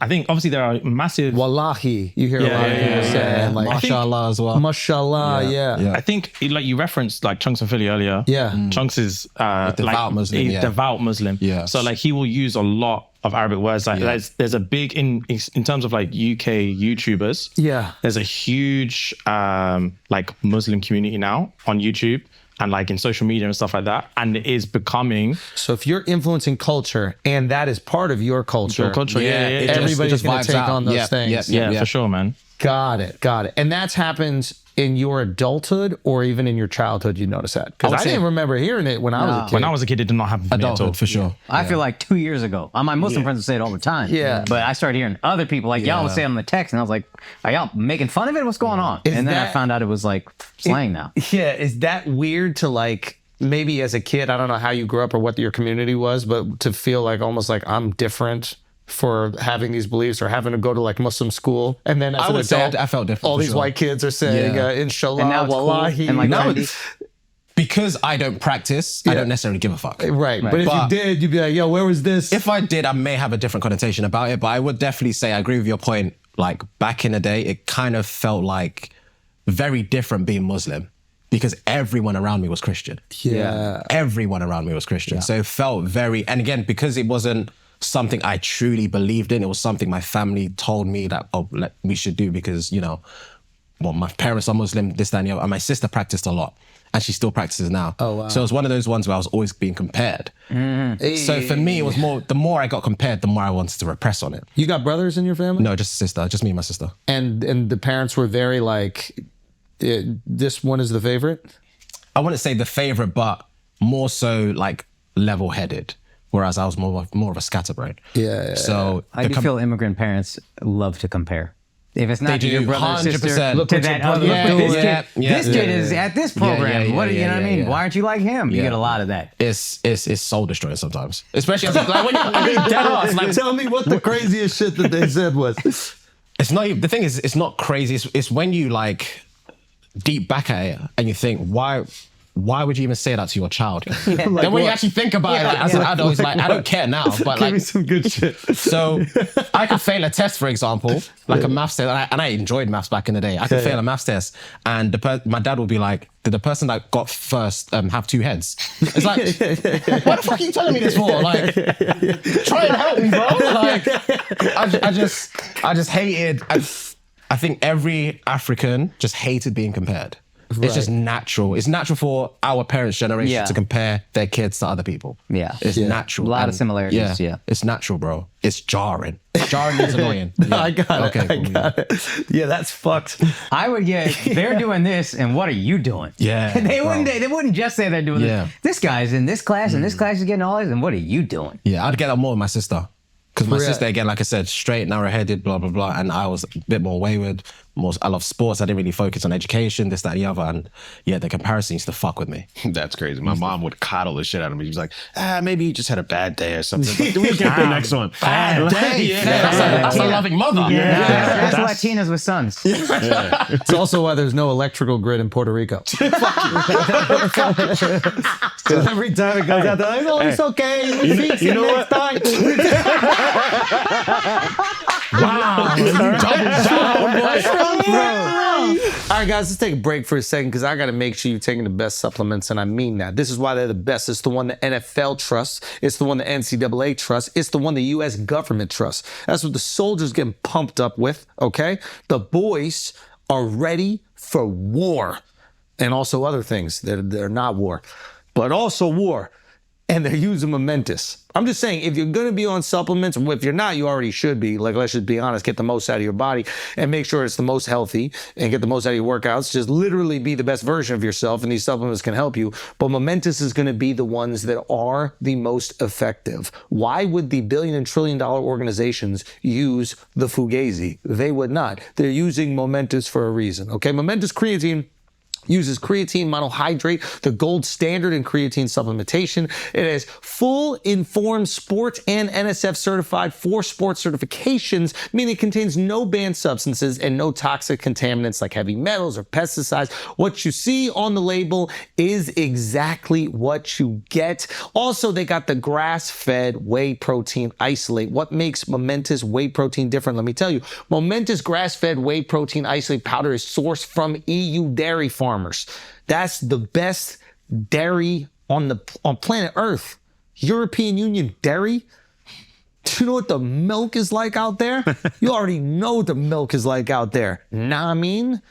I think obviously there are massive. Wallahi, you hear a lot of people saying like Mashallah as well. mashallah, yeah. I think like you referenced like Chunks and Philly earlier. Yeah. Chunks is devout Muslim, He's yeah. devout Muslim. Yeah. So like he will use a lot of Arabic words. Like there's a big in terms of like UK YouTubers. Yeah. There's a huge like Muslim community now on YouTube and like in social media and stuff like that. And it is becoming So if you're influencing culture and that is part of your culture, Yeah. everybody's going to vibes take out. on those Yeah, things. Yeah, for sure, man. Got it. And that's happened in your adulthood or even in your childhood, you notice that? Because I didn't remember hearing it when I was a kid. When I was a kid, it did not happen for me at all. Adulthood, for sure. I feel like 2 years ago, my Muslim friends would say it all the time. Yeah. But I started hearing other people, like y'all would say it on the text, and I was like, are y'all making fun of it? What's going on? And then I found out it was like slang now. Yeah, is that weird to like, maybe as a kid, I don't know how you grew up or what your community was, but to feel like almost like I'm different for having these beliefs or having to go to like Muslim school, and then as I an would say adult, I felt different. all for these sure. white kids are saying inshallah, And now it's cool. wallahi. And like Now trendy. it's because I don't practice, I don't necessarily give a fuck. Right. But if you But- did, you'd be like, yo, where was this? If I did, I may have a different connotation about it, but I would definitely say I agree with your point. Like back in the day, it kind of felt like very different being Muslim because everyone around me was Christian. Yeah. Everyone around me was Christian. So it felt very, and again, because it wasn't something I truly believed in, it was something my family told me that, we should do because, my parents are Muslim, this, that, and the other. And my sister practiced a lot. And she still practices now. Oh, wow. So it was one of those ones where I was always being compared. So for me, it was more, the more I got compared, the more I wanted to repress on it. You got brothers in your family? No, just a sister, just me and my sister. And the parents were very like, this one is the favorite? I wouldn't say the favorite, but more so like level-headed. Whereas I was more of a scatterbrain. Yeah. So I do feel immigrant parents love to compare. If it's not They to your do, brother or sister, 100%. look Look to what that your other brother's look, doing. this kid, Yeah, this yeah, kid yeah. is at this program. yeah, What you know yeah, what I mean? yeah. Why aren't you like him? You Yeah. get a lot of that. it's soul destroying sometimes, especially as like when you're dead ass. Like, Tell me what the craziest shit that they said was. it's not even, the thing is, it's not crazy. It's when you like deep back at it and you think, why would you even say that to your child? Then when you actually think about it, like, as an adult, it's like, I don't care now, but Give like, me some good shit. so I could fail a test, for example, like a maths test, and I enjoyed maths back in the day. I could fail a maths test, and my dad would be like, "Did the person that got first have two heads?" It's like, what the fuck are you telling me this for? Like, try and help me, bro. Like, I just hated. I think every African just hated being compared. It's just natural. It's natural for our parents' generation Yeah. to compare their kids to other people. Yeah. It's Yeah. natural. A lot of And similarities, yeah. It's natural, bro. It's jarring. Jarring is annoying. No, Yeah. I got it. Okay, I cool, got it. Yeah, that's fucked. I would get they're doing this, and what are you doing? Yeah, they bro. wouldn't just say they're doing Yeah. this. This guy's in this class, and this class is getting all this, and what are you doing? Yeah, I'd get that more with my sister. Because my For real? sister, again, like I said, straight, narrow-headed, blah, blah, blah. And I was a bit more wayward. I love sports. I didn't really focus on education, this, that, and the other. And yeah, the comparison used to fuck with me. That's crazy. My mom would coddle the shit out of me. She was like, maybe you just had a bad day or something. But we get the next one. Bad day. Yeah, that's a loving mother. That's Latinas with sons. It's also why there's no electrical grid in Puerto Rico. Because every time it goes out, they're like, oh, it's okay. We'll fix it next time. Wow. Double down, boy. All right, guys, let's take a break for a second because I got to make sure you're taking the best supplements, and I mean that. This is why they're the best. It's the one the NFL trusts. It's the one the NCAA trusts. It's the one the U.S. government trusts. That's what the soldiers getting pumped up with, okay? The boys are ready for war and also other things that are not war, but also war. and they're using momentous. I'm just saying, if you're going to be on supplements, or if you're not, you already should be. Like, let's just be honest, get the most out of your body and make sure it's the most healthy and get the most out of your workouts. Just literally be the best version of yourself, and these supplements can help you. But momentous is going to be the ones that are the most effective. Why would the billion and trillion dollar organizations use the Fugazi? They would not. They're using momentous for a reason. Okay, momentous creatine uses creatine monohydrate, the gold standard in creatine supplementation. It has full informed sports and NSF certified for sports certifications, meaning it contains no banned substances and no toxic contaminants like heavy metals or pesticides. What you see on the label is exactly what you get. Also, they got the grass-fed whey protein isolate. What makes Momentous whey protein different? Let me tell you. Momentous grass-fed whey protein isolate powder is sourced from EU dairy farmers. That's the best dairy on planet Earth. European Union dairy. Do you know what the milk is like out there? You already know what the milk is like out there. Nah, I mean.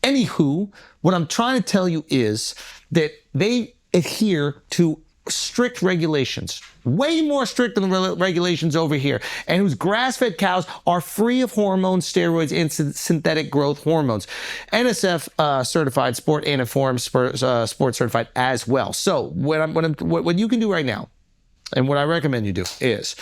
Anywho, what I'm trying to tell you is that they adhere to strict regulations, way more strict than the regulations over here, and whose grass-fed cows are free of hormones, steroids, and synthetic growth hormones. NSF certified, sport and informed sport certified as well. So what you can do right now, and what I recommend you do is,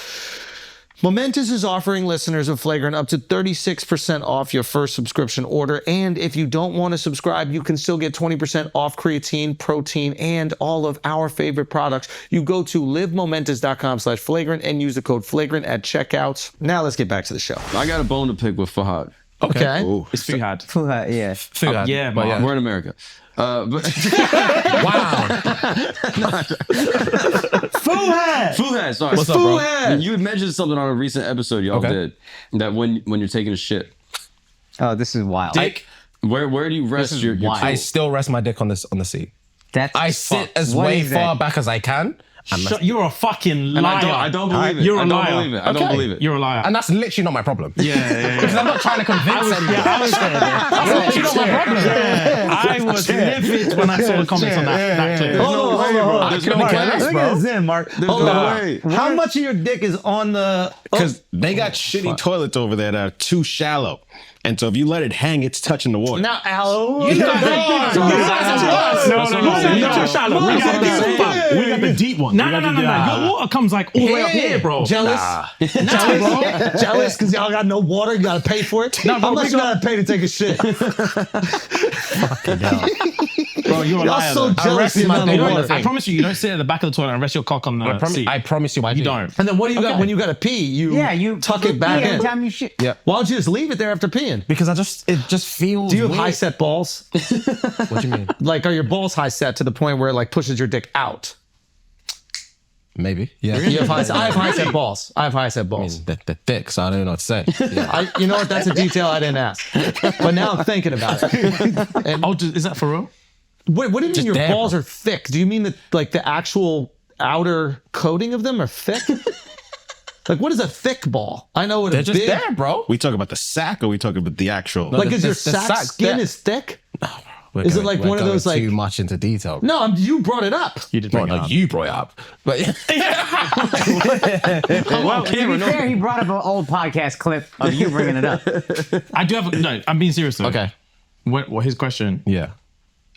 Momentous is offering listeners of Flagrant up to 36% off your first subscription order. And if you don't want to subscribe, you can still get 20% off creatine, protein, and all of our favorite products. You go to livemomentous.com/flagrant and use the code flagrant at checkout. Now let's get back to the show. I got a bone to pick with Fuhad. Okay. Ooh. It's Fuhad. Fuhad, yeah. Fuhad. Yeah, but man. We're in America. But Wow. Fuhad, sorry. What's up, bro? Fuhad! You had mentioned something on a recent episode y'all did, that when you're taking a shit, Oh, this is wild. Dick. where do you rest is your wild. I tool? still rest my dick on the seat. That's I sit as What way is far that? back as I can. You're a fucking And liar. I don't believe it. You're a I don't liar. believe it. I don't Okay. believe it. You're a liar. And that's literally not my problem. Yeah. Because I'm not trying to convince anyone. I was That's literally not my problem. I was livid when I saw the comments on that clip. Hold on. There's Mark, no way. let me get this in, Mark. Hold no on. way. How much of your dick is on the... Because they got shitty toilets over there that are too shallow. And so if you let it hang, it's touching the water. Now, Al... No, shallow. We got the deep one. No. Your water comes like all the way up here, bro. Jealous? Jealous because y'all got no water? You got to pay for it? No, bro, How much we you got- got to pay to take a shit? Bro, you're a Y'all liar. so though. jealous reckon of my the dick water on the I promise you don't sit at the back of the toilet and rest your cock on the seat. I promise you I do. You don't. And then what do you got when you got to pee? You tuck it back every in. time you shit. Yeah. Why don't you just leave it there after peeing? Because it just feels Do you have weird. high set balls? What do you mean? Like, are your balls high set to the point where it like pushes your dick out? Maybe. Yeah. You have I have high set balls. I have high set balls. They're thick, so I don't know what to say. Yeah. You know what? That's a detail I didn't ask. But now I'm thinking about it. And Is that for real? what do you mean Just your there, balls bro. are thick? Do you mean that like the actual outer coating of them are thick? Like, what is a thick ball? I know what They're a just big... there, bro. We talk about the sack or we talk about the actual... Like, the- is your the sack sack's skin there. is thick? We're Is it like we're one of going those, like- too much into detail? No, you brought it up. You did Well, bring it no, up. you brought it up. But Well, To be fair, he brought up an old podcast clip of you bringing it up. I do have... No, I'm being serious though. okay. What his question? Yeah.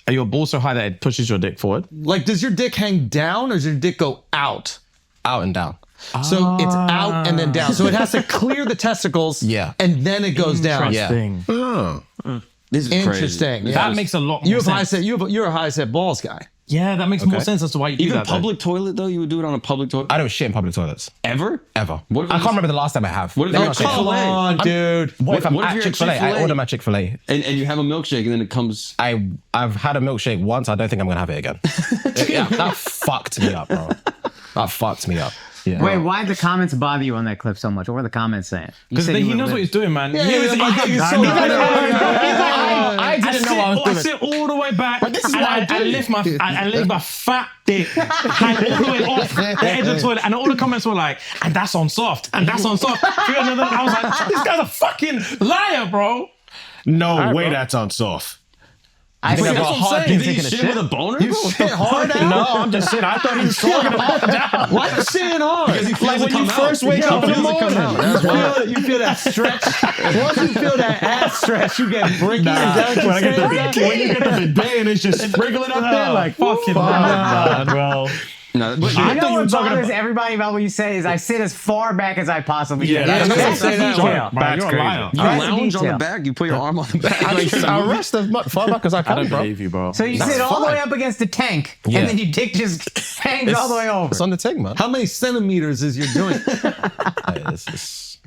Are your balls so high that it pushes your dick forward? Like, does your dick hang down or does your dick go out? Out and down. So it's out and then down. So it has to clear the testicles. Yeah. And then it goes down. Yeah. Interesting. This is Interesting. crazy. Yeah. That makes a lot You more have high sense. set. You're a high set balls guy. Yeah, that makes more sense as to why you do Even that. public toilet though, you would do it on a public toilet I don't shit in public toilets. ever? Ever. What if I it's- can't remember the last time I have. What if Let me you're not say that. Chick-fil-A? Come on, dude. What if I'm what if at you're at Chick-fil-A? I Chick-fil-A? order my Chick-fil-A. And you have a milkshake and then it comes. I've had a milkshake once. I don't think I'm gonna have it again. Yeah, that fucked me up, bro. That fucked me up. Yeah. Wait, why did the comments bother you on that clip so much? What were the comments saying? Because he knows what he's doing, man. Yeah, He was- my dick is I so know. high. I didn't know what I was doing. I sit all the way back. But this is and what I do. lift my fat dick hang all the way off the edge of the toilet, and all the comments were like, "And that's on soft, and that's on soft." I was like, "This guy's a fucking liar, bro." No way that's on soft. I think think I've got a hard thing taking a shit shit. with a boner? You shit hard No, out? I'm just saying. I thought he was talking about Why you shitting hard? like when you first wake up in the morning. You feel that stretch. Once you feel that ass stretch, you get bricky. When you get to the day and it's just sprinkling up there, like Fucking bro. No, but You know what bothers everybody about what you say is I sit as far back as I possibly can. that's That's crazy. the detail. Bro, you're a liar. you That's the lounge on the detail. back, you put your arm on the back. I rest as much far back as I I can, don't bro. believe you, bro. So you sit all the way up against the tank, Yeah. and then your dick just hangs all the way over. It's on the thing, man. How many centimeters is your joint? Hey, this is...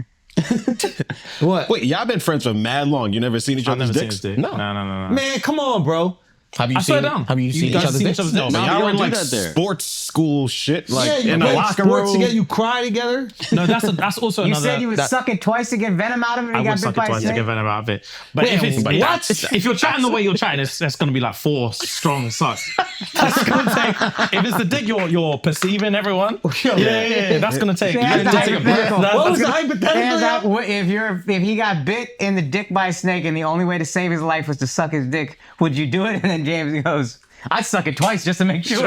What? Wait, y'all been friends for mad long. You never seen each I've other's never seen dicks? this dick. No. No. Man, come on, bro. Have you I swear seen? down. Have you seen each guys other's seen dicks? each other's No, dicks? but No, y'all we were in don't like do that there. sports school shit, like Yeah, you in a play locker sports room. together, you cry together. No, that's also You another. said you would suck it twice to get venom out of it and I you would got suck bit it by a twice to snake? get venom out of it. But if it's if you're chatting the way you're chatting, that's going to be like 4 strong sucks. That's going to take. If it's the dick you're perceiving, everyone. Yeah. That's going to take. Yeah, you're that's gonna take a hypothetical. breath. What was the And hypothetical? that, if he got bit in the dick by a snake and the only way to save his life was to suck his dick, would you do it? And then James goes, I'd suck it twice just to make sure.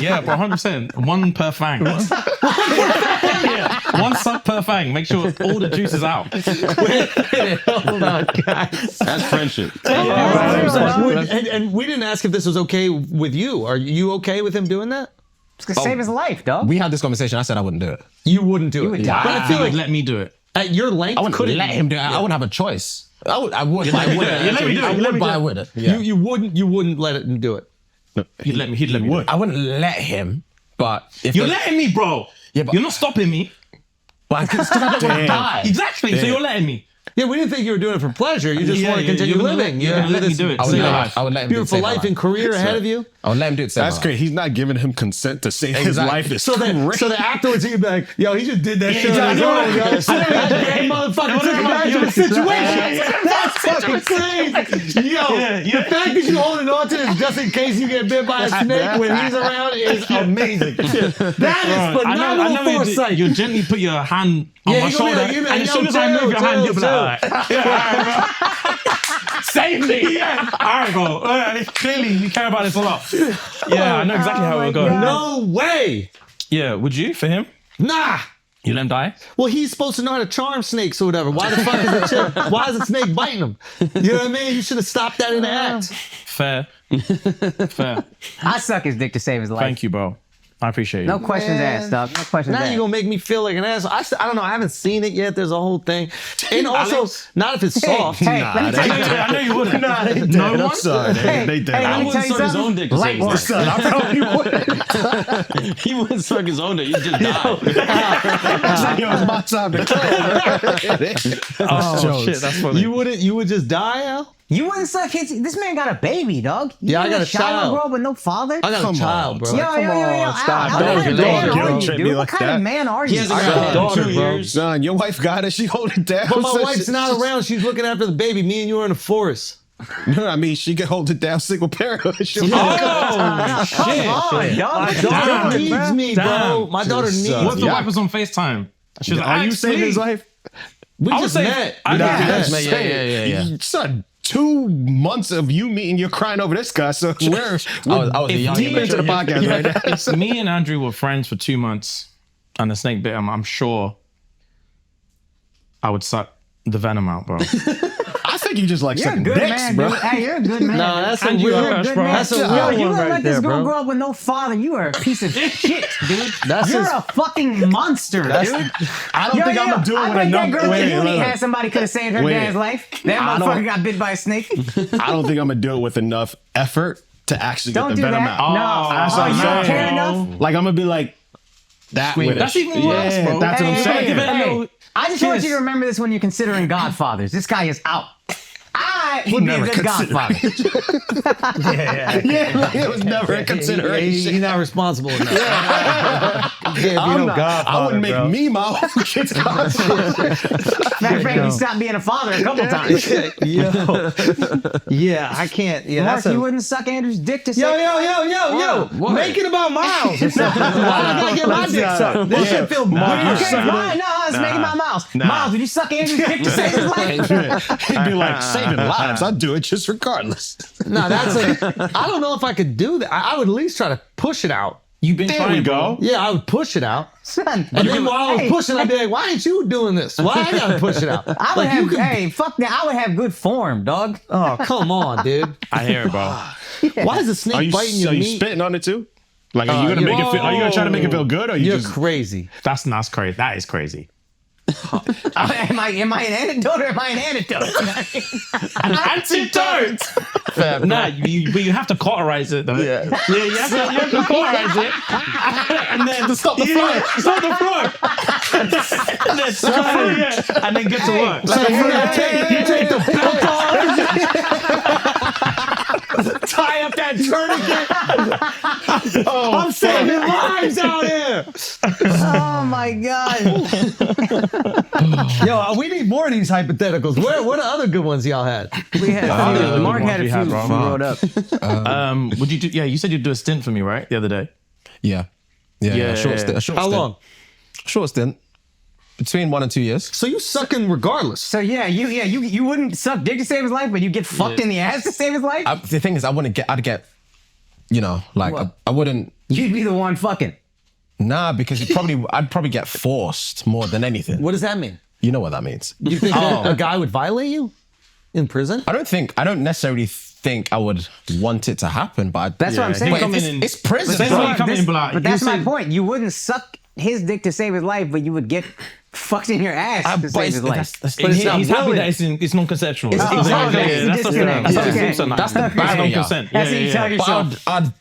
Yeah, bro, 100%. One per fang. Yeah, one suck per fang. Make sure all the juice is out. Hold on, guys. That's friendship. And we didn't ask if this was okay with you. Are you okay with him doing that? It's gonna save his life, dog. We had this conversation. I said I wouldn't do it. You wouldn't do it. would die. But I feel You like would let me do it. at your length, I wouldn't couldn't let him do it. I wouldn't have a choice. I would, but I wouldn't. let me do it. I would, but I wouldn't. Yeah. You wouldn't let him do it. He'd let me do it. I wouldn't let him, but if You're letting me, bro. Yeah, but- You're not stopping me. but I don't want to die. Exactly. So you're letting me. Yeah, we didn't think you were doing it for pleasure. You just Yeah, want to yeah, continue you're gonna living. let- You you're have gonna let me this do it. I would, Save my let, life. I would let him do it. beautiful Save my life and career ahead of you. I would let him do it. Save That's my great. life. He's not giving him consent to save his Exactly. life. Is So then afterwards he could be like, yo, he just did that shit on his exactly. own, yo. So then motherfucker took advantage of the situation. That's fucking crazy. Yo, the fact that you holding on to this just in case you get bit by a snake when he's around is amazing. That is phenomenal foresight. You gently put your hand on Yeah, my you gonna be shoulder, like, you be like, and as yo, soon as I chill, move your hand, chill, you'll be like, all right. Yeah, all right, bro. Save me. Yeah. All right, bro. All right. Clearly, you care about this a lot. Yeah, I know exactly how it will go. No way. Yeah, would you for him? Nah. You let him die? Well, he's supposed to know how to charm snakes or whatever. Why the fuck why is the snake biting him? You know what I mean? You should have stopped that in the act. Fair. Fair. I suck his dick to save his life. Thank you, bro. I appreciate you. No questions asked, dog. No questions Now asked. you're gonna make me feel like an asshole. I don't know. I haven't seen it yet. There's a whole thing, and also Alex? not if it's soft. Hey, let me tell you I know you wouldn't. No one? I'm sorry. They did. Hey, let I me tell wouldn't you suck his own something. dick to save Light his work. life. I probably wouldn't. He wouldn't suck his own dick. You just die. It was my time to kill. Oh, shit, that's funny. You would just die, Al? You wouldn't suck his. This man got a baby, dog. Yeah, I got a child. Bro, with no father. I got Come a child, on, bro. Yo, stop. Al, Don't what kind of guilt man are you, trip me dude? What like kind that. of man are you? He hasn't I got got a in daughter, 2 bro. years. Son, your wife got it. She hold it down. But my So wife's she- not around. She's looking after the baby. Me and you are in the forest. No, I mean, she can hold it down single parent. She'll Oh, Come shit. on, dog. My What you daughter doing, needs bro? me, bro. Damn. My daughter needs What if the me. wife was on FaceTime? She was like, Are you "Alex, saving his please." life? We I would just say- met. I We know. just met. Yeah. Son, 2 months of you meeting, you're crying over this guy. So we're I was a young deep into the podcast right now. If me and Andrew were friends for 2 months and the snake bit him, I'm sure I would suck the venom out, bro. I think you just like You're a sucking good dicks, man, bro. dude. Hey, you're a good man. No, that's a And you real, are, good bro. man. That's a Yo, real you one wouldn't right let this there, girl bro. grow up with no father. You are a piece of shit, dude. That's You're his- a fucking monster, dude. I don't think I'm gonna do it I with bet enough. that girl Wait, in uni wait, had somebody could have saved her Wait. dad's life. That I motherfucker don't- got bit by a snake. I don't think I'm gonna do it with enough effort to actually Don't get the do venom that. out. No, That's what you I'm don't saying. care enough. Like I'm gonna be like that with That's it. even worse, Yeah, bro. that's what I'm Hey, saying. give it a Hey, little I just want kiss. you to remember this when you're considering Godfathers. This guy is out. I would be a never good Godfather. Yeah, it was never a He's consideration. not responsible enough. Can't be no godfather, I wouldn't make bro. me my own kid's godfather. Matter of fact, you stopped being a father a couple times. Yo. Yeah, I can't. Yeah, Mark, that's a, you wouldn't suck Andrew's dick to say What? Make it about Miles. Why I gotta get my dick sucked? This shit feel weird. Okay, fine. No, let's make it about Miles. Miles, would you suck Andrew's dick to save his life? He'd be like, saving lives. times. I'd do it just regardless. No, I don't know if I could do that. I would at least try to push it out. You've been There trying, we go. Yeah, I would push it out. Son, And then while I was hey, pushing, I'd be like, why ain't you doing this? Why I gotta push it out? I would Like, have, could- hey, fuck that. I would have good form, dog. Oh, come on, dude. I hear it, bro. Why is the snake Are you, biting your are you meat? spitting on it too? Like, are you gonna make it feel? Are you gonna try to make it feel good, or you You're just? crazy. That's crazy. That is crazy. Am I an antidote or am I an antidote? An antidote. Nah, but you have to cauterize it though. Yeah, you have to cauterize it, and then stop the flow. Stop the flow. And then and then get to work. You take the belt off, tie up that tourniquet. I'm saving lives out here. Oh my god. Yo, we need more of these hypotheticals. What are the other good ones y'all had? We had a few. Mark had a few. bro. We wrote up. Would you do? Yeah, you said you'd do a stint for me, right? The other day. Yeah. A short stint. How long? Short stint. Between 1 and 2 years. So you sucking regardless. So you wouldn't suck dick to save his life, but you get fucked in the ass to save his life. The thing is, I'd get, you know, like, What? I wouldn't, You'd be the one fucking. nah, because I'd probably get forced more than anything. What does that mean? You know what that means. You think that a guy would violate you in prison? I don't necessarily think I would want it to happen, but That's what I'm saying. he come in it's prison. Same bro. way you come in, but But that's you my say- point. You wouldn't suck his dick to save his life, but you would get fucked in your ass to but save his life. that's- But it's not he's happy willing. that it's non-consensual. It's That's exactly- yeah, that's the disconnect. That's Okay. the Simpson. That's the It's barrier. non-consent. That's what you tell But yourself. I'd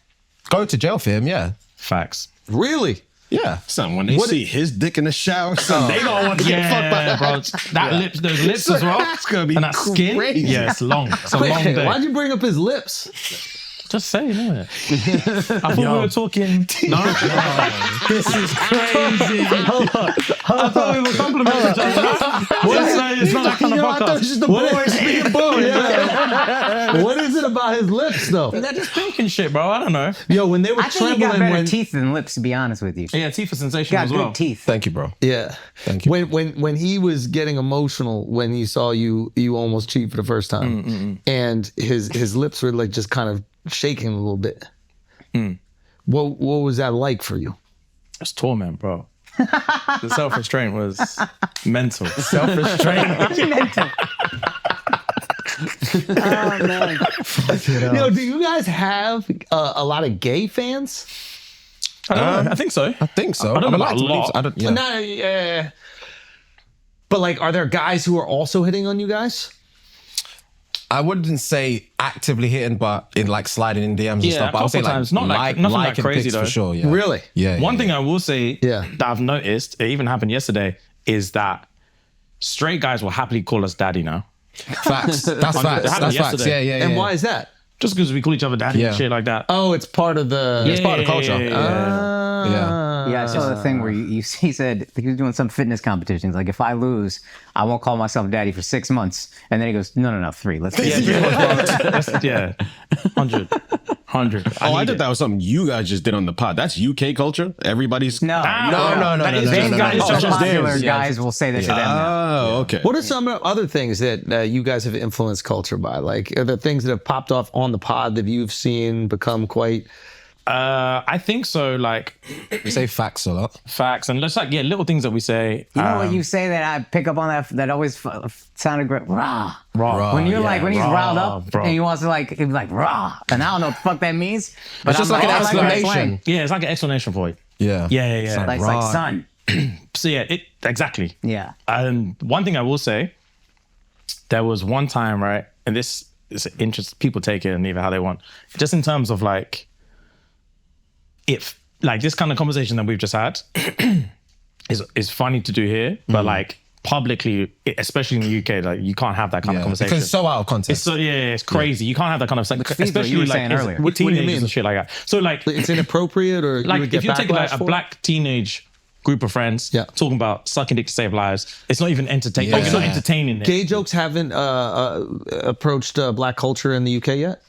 go to jail for him, yeah. Facts. Really? Yeah. Son, when they see his dick in the shower, son, they don't want to get fucked by Yeah, that. bro. That lips, those lips as well. That's gonna be and that skin. crazy. Yeah, it's long. It's a long Wait, day. why'd you bring up his lips? Just say it. I thought we were talking. No, this is crazy. I thought we were complimenting each other. It's not that kind of I thought it was podcast. just the boys being boys. What is it about his lips, though? They're just thinking shit, bro. I don't know. Yo, when they were I think he got trembling, better when teeth than lips, to be honest with you. Yeah, teeth are sensational Got as good well. teeth. Thank you, bro. yeah, Thank you. when he was getting emotional when he saw you almost cheat for the first time, and his lips were like just kind of shaking a little bit. What was that like for you? It's torment, bro. The self-restraint was mental. Self-restraint. Oh man. Yo, do you guys have a lot of gay fans? I don't know. I think so. I think so. I don't know like about to a believe lot. so. I don't, yeah. No, yeah. But like, are there guys who are also hitting on you guys? I wouldn't say actively hitting, but in like sliding in DMs and Yeah, stuff. a But I would say couple like, times. Not like- nothing like liking crazy, pics though. for sure. Yeah. Really? Yeah. One thing I will say Yeah. that I've noticed, it even happened yesterday, is that straight guys will happily call us daddy now. Facts. That's facts. happened That's facts. yesterday. Yeah. And why is that? Just because we call each other daddy Yeah. and shit like that. Oh, it's part of the. It's part of the culture. Yeah. Yeah, I saw the thing where he said he was doing some fitness competitions. Like, if I lose, I won't call myself daddy for 6 months. And then he goes, no, 3. Let's Yeah, yeah. 100. Oh, I thought that was something you guys just did on the pod. That's UK culture. Everybody's No. That is Same just- guys, it's so just popular theirs. guys will say that to them now. Oh, okay. What are some other things that you guys have influenced culture by? Like, are there things that have popped off on the pod that you've seen become quite? I think so. Like We say facts a lot. facts and just like little things that we say. You know what you say that I pick up on that always sounded great? Rah. Raw. When you're Yeah, like, when he's raw, riled up bro. and he wants to like, he'd be like, rah. And I don't know what the fuck that means. But It's just like an I that exclamation. slang. Yeah, it's like an explanation point. Yeah. Yeah. Like, it's like, son. So yeah, exactly. Yeah. And one thing I will say, there was one time, right, and this is interesting. People take it and leave it how they want. Just in terms of like, if like this kind of conversation that we've just had is funny to do here, but like publicly, especially in the UK, like you can't have that kind of conversation. Because it's so out of context. It's so it's crazy. You can't have that kind of feeds what especially you were like saying earlier. with What do you teenagers mean? and shit like that. So like It's inappropriate, or you would like get if you're taking like backlash a for it? black teenage group of friends Yeah. talking about sucking dick to save lives, it's not even entertaining. Yeah. It's not entertaining. It. Gay jokes haven't approached black culture in the UK yet.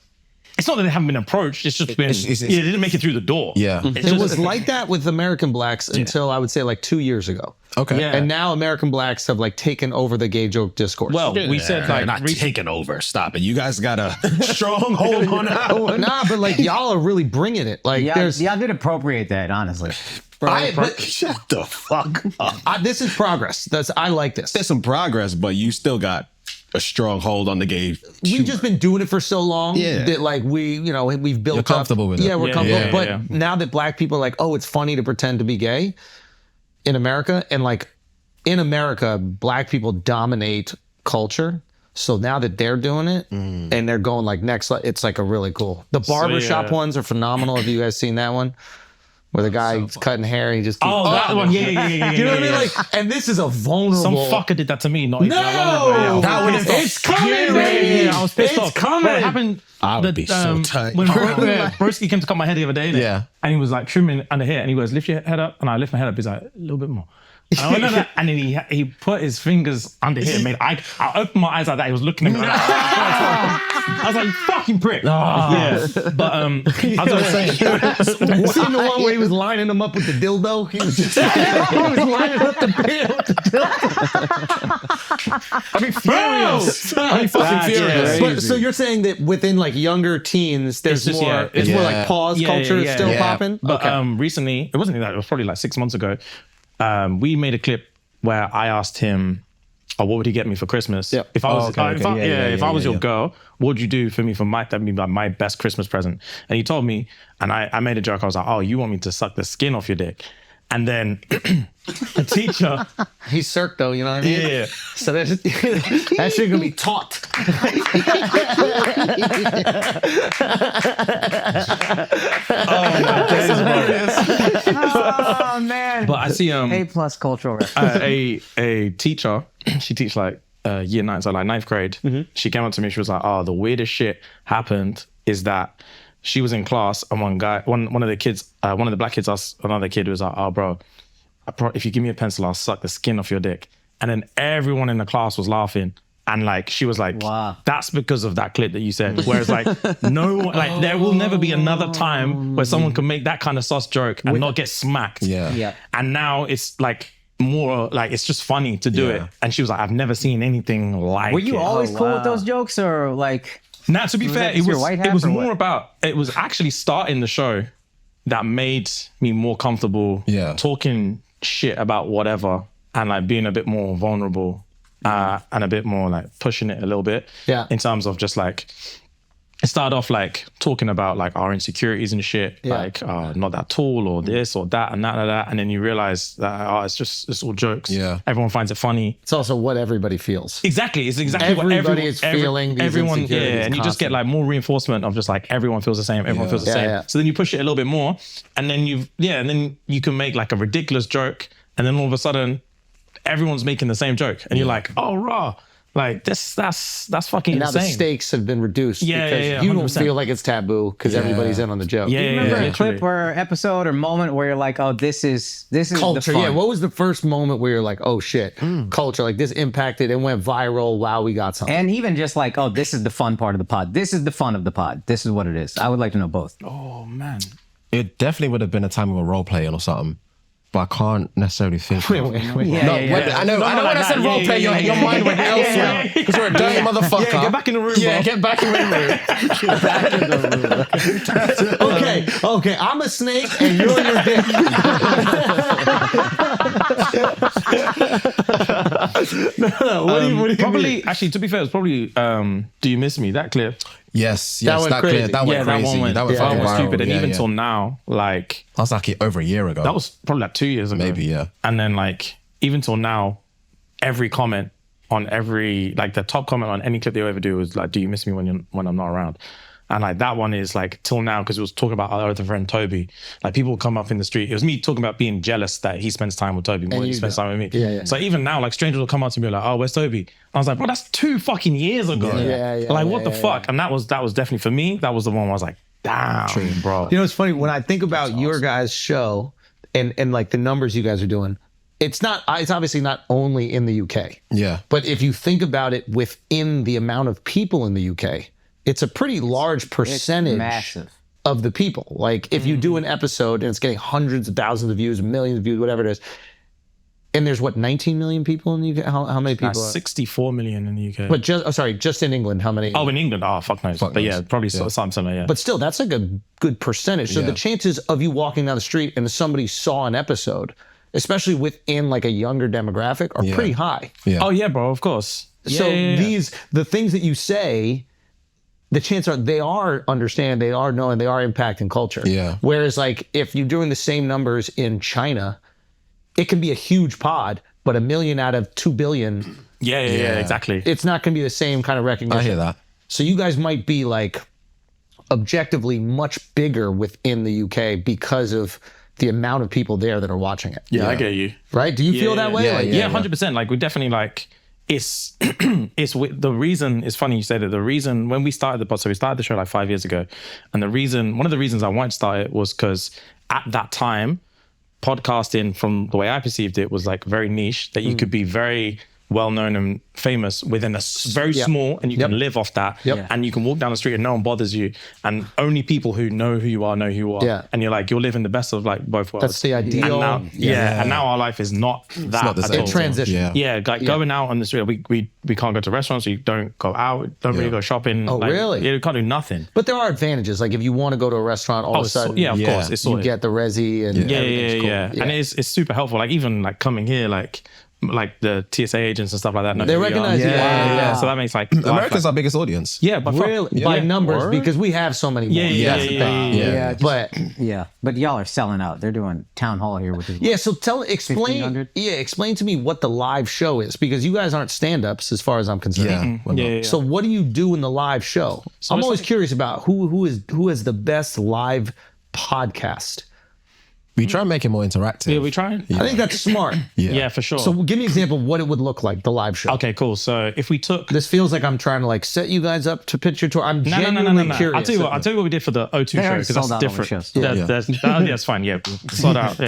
It's not that they haven't been approached. It's just been they didn't make it through the door. Yeah. It's It just- was like that with American blacks until I would say like 2 years ago. Okay. Yeah. And now American blacks have like taken over the gay joke discourse. well, we said like not taking over. Stop it. You guys got a strong hold on that one. nah, but like y'all are really bringing it. Like there's, y'all did appropriate that, honestly. Shut the fuck up. this is progress. I like this. There's some progress, but you still got a strong hold on the gay. We've just been doing it for so long that like we've built You're comfortable up. with it. Yeah, we're Yeah, comfortable. yeah, but yeah. now that black people are like, oh, it's funny to pretend to be gay in America, and like in America, black people dominate culture. So now that they're doing it and they're going like next, it's like a really cool. The barbershop ones are phenomenal. Have you guys seen that one? Where the guy's cutting hair and he just keeps, oh, that one. Yeah. you know what I mean? Like, and this is a vulnerable. Some fucker did that to me. Not even that long ago. No, That was it's coming, baby. Yeah, I was pissed It's off. coming. Well, it happened. I would be so tight. When Broski came to cut my hair the other day, innit? Yeah. and he was like trimming under here, and he goes, "Lift your head up," and I lift my head up. He's like, "A little bit more." And I went like that, and then he put his fingers under here. And made I opened my eyes like that. He was looking at me like that. I was like, "You fucking prick." Yeah, but as I was saying, Seen the one where he was lining them up with the dildo? He was just he was lining up the bill with the dildo. I mean, furious. I mean, fucking furious. But, so you're saying that within like younger teens, there's It's just, more, yeah, it's more like yeah. pause culture is still yeah. popping? But recently, it wasn't that. It was probably like 6 months ago. We made a clip where I asked him, "Oh, what would he get me for Christmas? Yeah. If I was, okay, if okay. I, if I was your yeah. girl, what would you do for me for that'd be like my best Christmas present?" And he told me, and I made a joke. I was like, "Oh, you want me to suck the skin off your dick?" And then a teacher, He's Cirque though, you know what I mean? yeah, So that shit gonna be taught. Oh man. but I see A+ cultural reference. a teacher. She teach like year 9, so like 9th grade. She came up to me. She was like, "Oh, the weirdest shit happened is that she was in class and one of the kids, one of the black kids asked another kid who was like, 'Oh, bro, if you give me a pencil, I'll suck the skin off your dick.' And then everyone in the class was laughing. And like, she was like, Wow. "That's because of that clip that you said." Whereas like, no one, like there will never be another time where someone can make that kind of sus joke and not get smacked. Yeah. Yeah. And now it's like more like, it's just funny to do it. And she was like, "I've never seen anything like Were you it." always cool with those jokes, or like? Now, to be fair, that just your white hat it was or more what? about, it was actually starting the show that made me more comfortable talking shit about whatever and like being a bit more vulnerable and a bit more like pushing it a little bit. Yeah. In terms of just like, it started off like talking about like our insecurities and shit, like not that tall or this or that and that. And then you realize that it's all jokes. Yeah. Everyone finds it funny. It's also what everybody feels. Exactly. It's exactly what Everybody is feeling these everyone, insecurities and you just get constantly. like more reinforcement of just like everyone feels the same. Everyone feels the same. Yeah. So then you push it a little bit more, and then and then you can make like a ridiculous joke, and then all of a sudden, everyone's making the same joke, and you're like, "Oh, raw." Like that's fucking And now the insane. stakes have been reduced Yeah, because yeah, you don't 100%. feel like it's taboo because everybody's in on the joke. Yeah, yeah, Remember yeah, a literally. clip or episode or moment where you're like, "Oh, this is Culture, the fun." yeah. What was the first moment where you're like, oh shit, culture, like this impacted and went viral? Wow, we got something. And even just like, "Oh, this is the fun part of the pod. This is the fun of the pod. This is what it is." I would like to know both. Oh man. It definitely would have been a time of a role playing or something, but I can't necessarily think. of- Wait. No, I know. No, I know when I said yeah, role play, yeah, your mind went elsewhere because you're a dirty motherfucker. Yeah, get back in the room, Yeah, bro. get back in the room. Okay, I'm a snake and you're your dick. What do you Probably, mean? actually, to be fair, it's probably "Do You Miss Me?" That clip. Yes, That went that crazy. clear. That went Yeah, crazy. that one went, That went that fucking one was viral. stupid. And Yeah, even yeah. till now, like, That was like over a year ago. that was probably like 2 years ago. Maybe, yeah. And then like, even till now, every comment on every, like the top comment on any clip they ever do is like, "Do you miss me when I'm not around?" And like that one is like till now, because it was talking about our other friend Toby. Like people would come up in the street. It was me talking about being jealous that he spends time with Toby more than he you spends go. time with me. Yeah. So even now, like strangers will come up to me like, "Oh, where's Toby?" I was like, "Bro, that's 2 fucking years ago." Yeah, Like what the fuck? And that was definitely for me. That was the one where I was like, "Damn, bro." You know, it's funny when I think about your guys' show and like the numbers you guys are doing. It's obviously not only in the UK. Yeah. But if you think about it within the amount of people in the UK, it's a pretty large percentage massive. of the people. Like if you do an episode and it's getting hundreds of thousands of views, millions of views, whatever it is, and there's what, 19 million people in the UK? How many people? 64 million in the UK. But just in England, how many? Oh, in England, fuck knows. But yeah, probably something similar. Yeah. But still, that's like a good percentage. So the chances of you walking down the street and somebody saw an episode, especially within like a younger demographic, are pretty high. Yeah. Oh yeah, bro. Of course. So the things that you say, the chances are they are understand, they are knowing, they are impacting culture. Yeah. Whereas like if you're doing the same numbers in China, it can be a huge pod, but 1 million out of 2 billion. Yeah, exactly. It's not going to be the same kind of recognition. I hear that. So you guys might be like objectively much bigger within the UK because of the amount of people there that are watching it. Yeah, I get you. Right? Do you feel that way? Yeah, Like, 100%. Like we definitely like it's the reason. It's funny you said it. The reason when we started the pod, so we started the show like 5 years ago, and one of the reasons I wanted to start it was because at that time, podcasting, from the way I perceived it, was like very niche, that you could be very well known and famous within a very small, and you can live off that, and you can walk down the street and no one bothers you, and only people who know who you are know who you are, and you're living the best of like both worlds. That's the ideal. And now, and now our life is not that not the at same. all. Transition. Like going out on the street, we can't go to restaurants, you don't go out, don't really go shopping. Oh, like, really? Yeah, you can't do nothing. But there are advantages. Like if you want to go to a restaurant, all of a sudden, of course, it's you sorted. get the resi and everything's cool. And it's super helpful. Like even like coming here, like the TSA agents and stuff like that. know They who we are. recognize you. Yeah. So that makes like America's our biggest audience. Yeah, but Really? By numbers, because we have so many more. Yeah. But y'all are selling out. They're doing town hall here, which is So explain 1,500? explain to me what the live show is, because you guys aren't stand-ups as far as I'm concerned. Yeah. So what do you do in the live show? I'm always curious about who is the best live podcast. We try and make it more interactive. Yeah, we try. I think that's smart. Yeah, for sure. So give me an example of what it would look like, the live show. Okay, cool. So if we took This feels like I'm trying to like set you guys up to pitch your tour. I'm genuinely curious. I'll tell you what we did for the O2 show, already because sold that's out all the different. shows. That's fine. Yeah, sold out.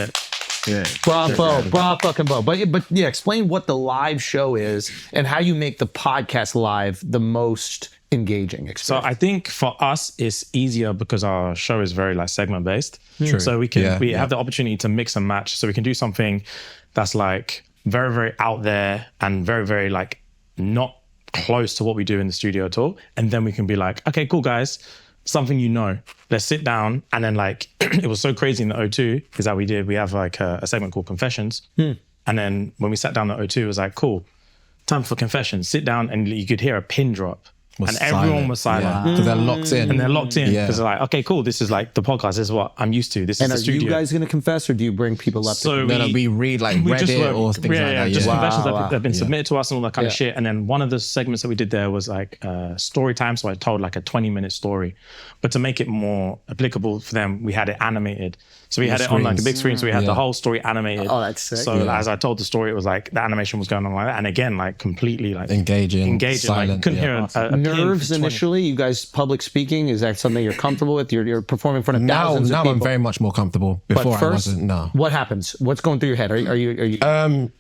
Yeah. Bravo, fucking bo. But explain what the live show is and how you make the podcast live the most engaging So experience. I think for us, it's easier because our show is very like segment based. True. So we can Yeah, have the opportunity to mix and match. So we can do something that's like very, very out there and very, very like not close to what we do in the studio at all. And then we can be like, okay, cool guys, something let's sit down. And then like, it was so crazy in the O2 is that we have like a segment called Confessions. And then when we sat down at O2, it was like, cool, time for confessions. Sit down and you could hear a pin drop. And everyone was silent. Because they're locked in. And they're locked in Yeah. because they're like, okay, cool. This is like the podcast. This is what I'm used to. This and is are the studio. you guys going to confess, or do you bring people up? So We read like Reddit or things like that. just Yeah. confessions that Wow. have been submitted to us and all that kind of Yeah. shit. And then one of the segments that we did there was like story time. So I told like a 20-minute story, but to make it more applicable for them, we had it animated. So we had it on like a big screen. So we had the whole story animated. Oh, that's sick. So as I told the story, it was like the animation was going on like that. And again, like completely like Engaging, silent, Like couldn't hear a pin for Nerves 20. initially? You guys public speaking? Is that something you're comfortable with? You're performing in front of Now thousands of people. I'm very much more comfortable. But Before I first, wasn't. No. what happens? What's going through your head? Are you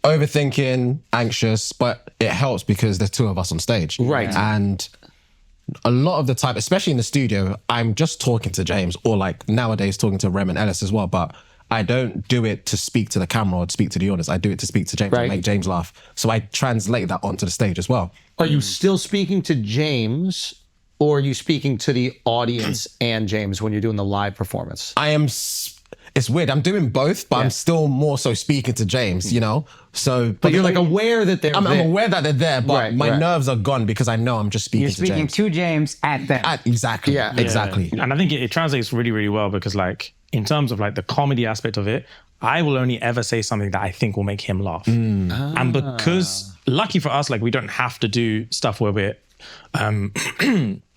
Overthinking, anxious, but it helps because there's two of us on stage. Right. And a lot of the time, especially in the studio, I'm just talking to James, or like nowadays talking to Rem and Ellis as well, but I don't do it to speak to the camera or to speak to the audience. I do it to speak to James Right. and make James laugh. So I translate that onto the stage as well. Are you still speaking to James, or are you speaking to the audience and James when you're doing the live performance? It's weird. I'm doing both, but I'm still more so speaking to James, you know? So, But you're like aware that they're I'm there. aware that they're there, but Right, my right. nerves are gone because I know I'm just speaking You're to speaking James. to James at them. Exactly. Yeah. Exactly. And I think it translates really, really well because like in terms of like the comedy aspect of it, I will only ever say something that I think will make him laugh. And because lucky for us, like we don't have to do stuff where we're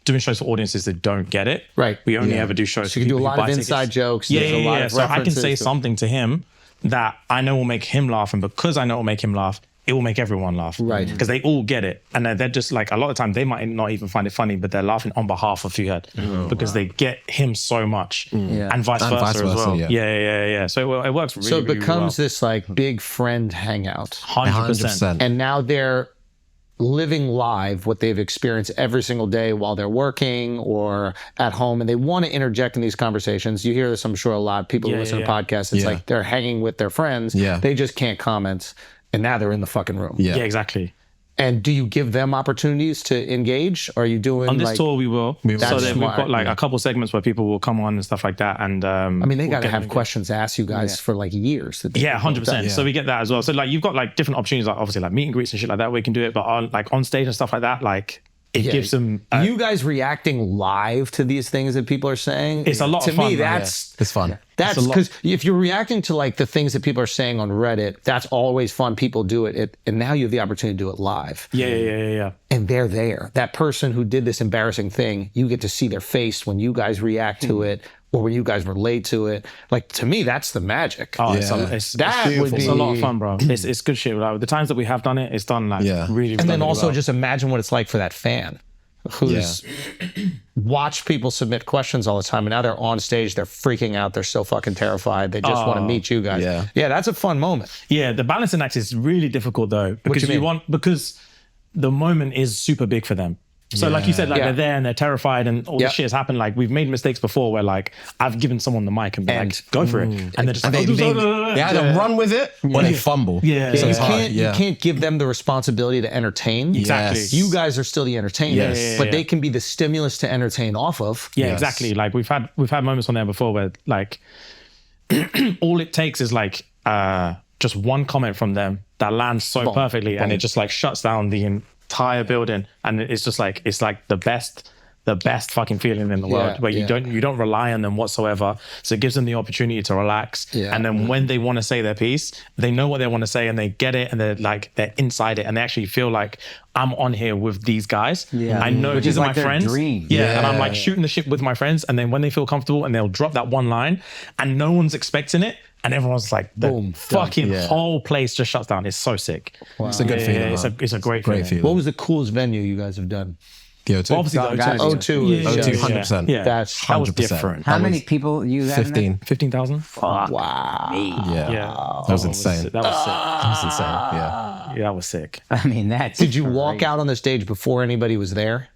doing shows for audiences that don't get it. Right. We only ever do shows So you can do a for lot people of who buy inside tickets. jokes. Yeah, There's a lot of So I can references say to- something to him that I know will make him laugh. And because I know it will make him laugh, it will make everyone laugh. Right. Because they all get it. And they're just like, a lot of time they might not even find it funny, but they're laughing on behalf of Fuhad because they get him so much. And vice versa as well. yeah. Yeah. So it works really, So it really, becomes really this like big friend hangout. well. 100%. 100%. And now they're living live what they've experienced every single day while they're working or at home, and they want to interject in these conversations. You hear this, I'm sure, a lot. People who listen to podcasts, it's like they're hanging with their friends. Yeah. They just can't comment, and now they're in the fucking room. Yeah. Yeah, exactly. And do you give them opportunities to engage? Are you doing on this like, tour? We will. So That's then we've smart, got like a couple segments where people will come on and stuff like that. And I mean, they we'll got to get have them questions asked you guys for like years. That they- Yeah, 100%. So we get that as well. So like you've got like different opportunities, like obviously like meet and greets and shit like that. We can do it, but on stage and stuff like that, like it gives them. You guys reacting live to these things that people are saying. It's a lot to of fun. me, man. that's It's fun. That's because if you're reacting to like the things that people are saying on Reddit, that's always fun. People do it, and now you have the opportunity to do it live. Yeah. And they're there. That person who did this embarrassing thing, you get to see their face when you guys react to it or when you guys relate to it. Like, to me, that's the magic. Oh, Yeah. it's would be it's a lot of fun, bro. It's good shit. Like the times that we have done it, it's done like really. And then really also well. just imagine what it's like for that fan who's watched people submit questions all the time, and now they're on stage, they're freaking out, they're so fucking terrified, they just want to meet you guys. Yeah, that's a fun moment. Yeah, the balancing act is really difficult though, because because the moment is super big for them. So like you said, like they're there and they're terrified and all this shit has happened. Like we've made mistakes before where like I've given someone the mic and been like, go for it. And they're just like, They either run with it or they fumble. Yeah. So You it's hard. can't, you can't give them the responsibility to entertain. Exactly. Yes. You guys are still the entertainers, Yes. but they can be the stimulus to entertain off of. Yeah, exactly. Like we've had moments on there before where like all it takes is like just one comment from them that lands so perfectly and it just like shuts down the entire building, and it's just like the best fucking feeling in the world where you don't rely on them whatsoever. So it gives them the opportunity to relax. And then when they want to say their piece, they know what they want to say and they get it, and they're inside it, and they actually feel like I'm on here with these guys. I know Which these is are like my their friends. dream. And I'm like shooting the shit with my friends, and then when they feel comfortable and they'll drop that one line and no one's expecting it, and everyone's like, the fucking whole place just shuts down. It's so sick. It's a good feeling. It's a great feeling. What was the coolest venue you guys have done? The O2. Well, obviously the O2 O2 is O2, 100%. Yeah, That's that was 100%. different. How many people you had? 15. 15,000? Fuck. wow. Yeah. Yeah. That was insane. That was sick. That was insane. Yeah. Yeah, that was sick. I mean, that's. Did you walk out on the stage before anybody was there?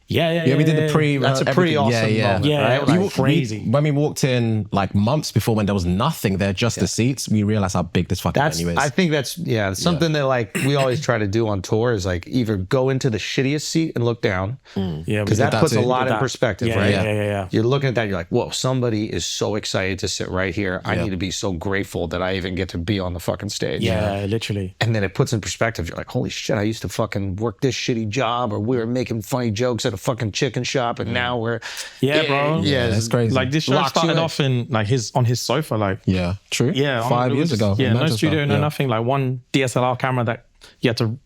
Yeah, We did the pre. That's a pretty everything. awesome moment, Yeah, right? it was Like, crazy. When we walked in like months before, when there was nothing there, just the seats, we realized how big this fucking venue is. I think that's something that like we always try to do on tour is like either go into the shittiest seat and look down, Yeah, because that puts a lot in that. perspective, Yeah, right? yeah. You're looking at that, you're like, whoa, somebody is so excited to sit right here. I need to be so grateful that I even get to be on the fucking stage. Yeah, literally. And then it puts in perspective. You're like, holy shit, I used to fucking work this shitty job, or we were making funny jokes at a fucking chicken shop, and now we're Bro. Yeah, that's crazy. Like this show Locks you started in. off in like on his sofa, like Yeah, true. yeah, 5 years ago. Yeah, in no Manchester. studio, no Yeah. nothing. Like one DSLR camera that you had to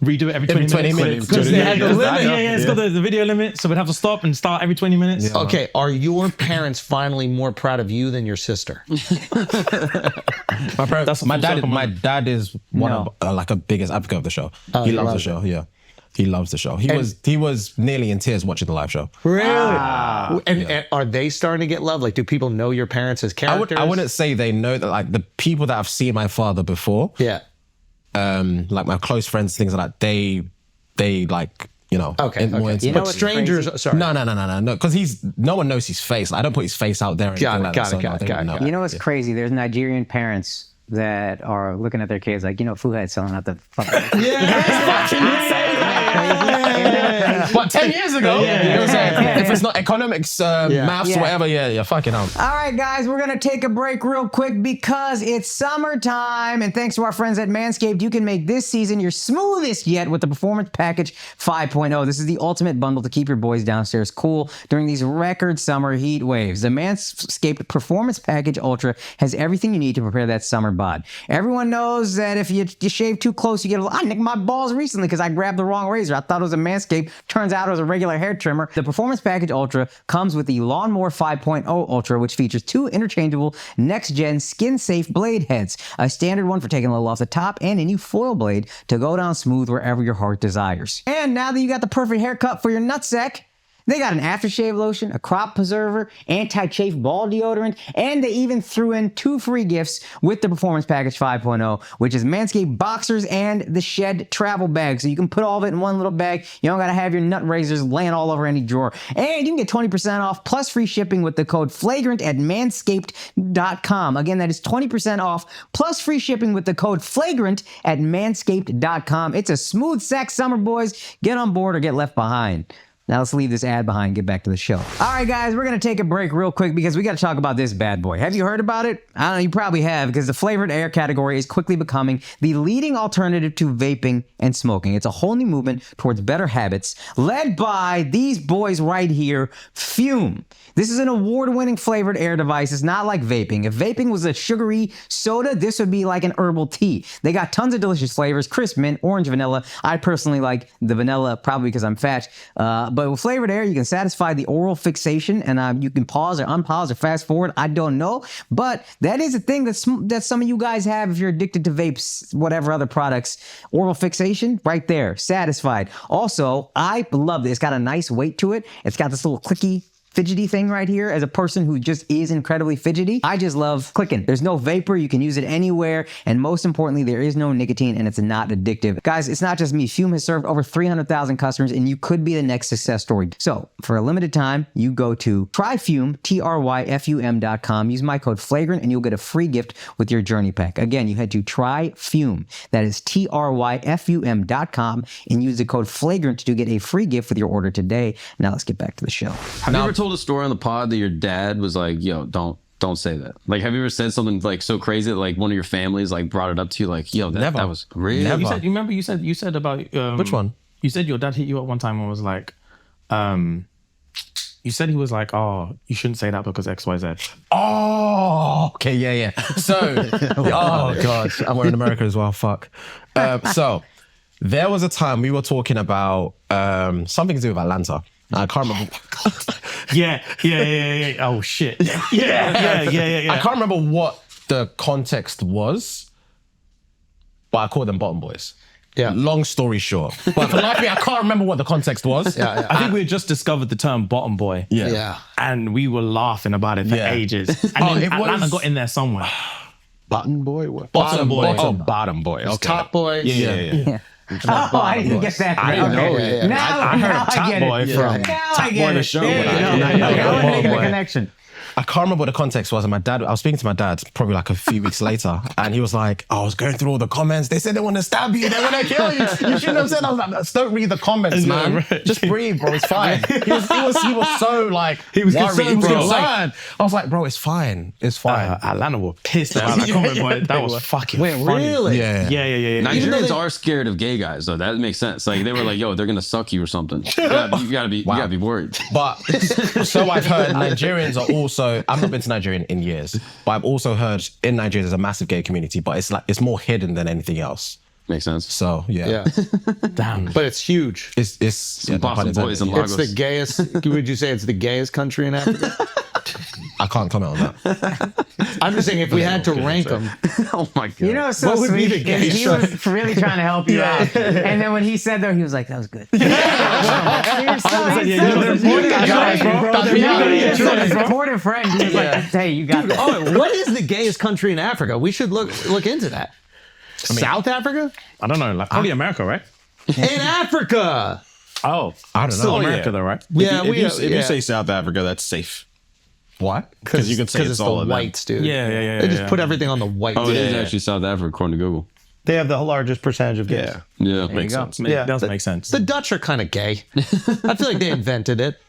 redo it every 20 20 minutes. minutes. Because they had the limit. Yeah, it's got the video limit, so we'd have to stop and start every 20 minutes. Okay, are your parents finally more proud of you than your sister? My parents, That's a my full dad. circle My moment. dad is one of like a biggest advocate of the show. He loves the show. Yeah, he loves the show. He was nearly in tears watching the live show. Really? And are they starting to get love? Like, do people know your parents as characters? I wouldn't say they know that. Like the people that have seen my father before, Yeah. like my close friends, things like that. They like, you know. Okay. more okay. into- You know But what's strangers, crazy? sorry. No. Because no one knows his face. I don't put his face out there. Or anything like that, so no, they don't know. You know what's crazy? There's Nigerian parents that are looking at their kids like, you know, Fuhad selling out the fucking. But 10 years ago, you know what I'm saying? If it's not economics, maths, Yeah. whatever, yeah, fucking hell. All right, guys, we're going to take a break real quick because it's summertime. And thanks to our friends at Manscaped, you can make this season your smoothest yet with the Performance Package 5.0. This is the ultimate bundle to keep your boys downstairs cool during these record summer heat waves. The Manscaped Performance Package Ultra has everything you need to prepare that summer bod. Everyone knows that if you shave too close, you get I nicked my balls recently because I grabbed the wrong razor. I thought it was a Manscaped. Turns out it was a regular hair trimmer. The Performance Package Ultra comes with the Lawnmower 5.0 Ultra, which features 2 interchangeable next-gen skin-safe blade heads, a standard one for taking a little off the top, and a new foil blade to go down smooth wherever your heart desires. And now that you got the perfect haircut for your nutsack, They got an aftershave lotion, a crop preserver, anti-chafe ball deodorant, and they even threw in 2 free gifts with the Performance Package 5.0, which is Manscaped Boxers and the Shed Travel Bag. So you can put all of it in one little bag. You don't got to have your nut razors laying all over any drawer. And you can get 20% off plus free shipping with the code FLAGRANT at manscaped.com. Again, that is 20% off plus free shipping with the code FLAGRANT at manscaped.com. It's a smooth sack summer, boys. Get on board or get left behind. Now let's leave this ad behind and get back to the show. All right, guys, we're going to take a break real quick because we got to talk about this bad boy. Have you heard about it? I don't know, you probably have, because the flavored air category is quickly becoming the leading alternative to vaping and smoking. It's a whole new movement towards better habits led by these boys right here, Fume. This is an award-winning flavored air device. It's not like vaping. If vaping was a sugary soda, this would be like an herbal tea. They got tons of delicious flavors, crisp mint, orange vanilla. I personally like the vanilla, probably because I'm fat. But with flavored air, you can satisfy the oral fixation, and you can pause or unpause or fast forward. I don't know. But that is a thing that some of you guys have if you're addicted to vapes, whatever other products. Oral fixation, right there, satisfied. Also, I love it. It's got a nice weight to it. It's got this little clicky, fidgety thing right here. As a person who just is incredibly fidgety, I just love clicking. There's no vapor. You can use it anywhere. And most importantly, there is no nicotine and it's not addictive. Guys, it's not just me. Fume has served over 300,000 customers and you could be the next success story. So for a limited time, you go to tryfume, tryfum.com, use my code FLAGRANT and you'll get a free gift with your journey pack. Again, you head to tryfume, that is tryfum.com, and use the code FLAGRANT to get a free gift with your order today. Now let's get back to the show. Have you ever told a story on the pod that your dad was like, yo, don't say that? Like, have you ever said something like so crazy that like one of your families like brought it up to you like, yo, that was real? Never. You said about which one? You said your dad hit you up one time and was like, you said he was like, oh, you shouldn't say that because XYZ. Oh, okay, yeah. So, oh god, and we're in America as well. Fuck. So, there was a time we were talking about something to do with Atlanta. I can't remember. Yeah. Oh shit. Yeah. I can't remember what the context was, but I called them bottom boys. Yeah. Long story short. But for life, I can't remember what the context was. Yeah. I think we had just discovered the term bottom boy. Yeah. And we were laughing about it for ages. And then Atlanta got in there somewhere. Bottom boy? What? Bottom boy. Oh, bottom boy. Okay. Top boy. Yeah. Oh, I didn't get that. I didn't know it. Yeah. I heard Top Boy from Top Boy the show. There you go. I was making the connection. I can't remember what the context was. And I was speaking to my dad probably like a few weeks later. And he was like, I was going through all the comments. They said they want to stab you. They want to kill you. You shouldn't have said. I was like, just don't read the comments, man. Right. Just breathe, bro. It's fine. He was so like, he was worried. He was concerned. I was like, bro, it's fine. It's fine. Atlanta were pissed about that comment, boy. That was fucking funny. Really? Yeah. Nigerians are scared of gay guys, though. That makes sense. Like they were like, yo, they're gonna suck you or something. You gotta be worried. But so I've heard Nigerians are also, I've not been to Nigeria in years, but I've also heard in Nigeria there's a massive gay community, but it's more hidden than anything else. Makes sense. So Yeah. Damn. But it's huge. It's Boston boys and It's Lagos. the gayest. Would you say it's the gayest country in Africa? I can't comment on that. I'm just saying if we had to rank them. Oh my god. You know, so What would be sweet. the gayest He was really trying to help you out. And then when he said that, he was like, that was good. He's a supportive friend. He was like, hey, you got that. Oh, what is the gayest country in Africa? We should look into that. South Africa? I don't know. Like probably America, right? In Africa. Oh, I don't know. Still America, though, right? Yeah, If you say South Africa, that's safe. What? Because you can say it's all the of them. whites, dude. Yeah. They just put everything on the whites. Oh, it is actually South Africa according to Google. They have the largest percentage of gays. Yeah, There you go. It does make sense. The Dutch are kind of gay. I feel like they invented it.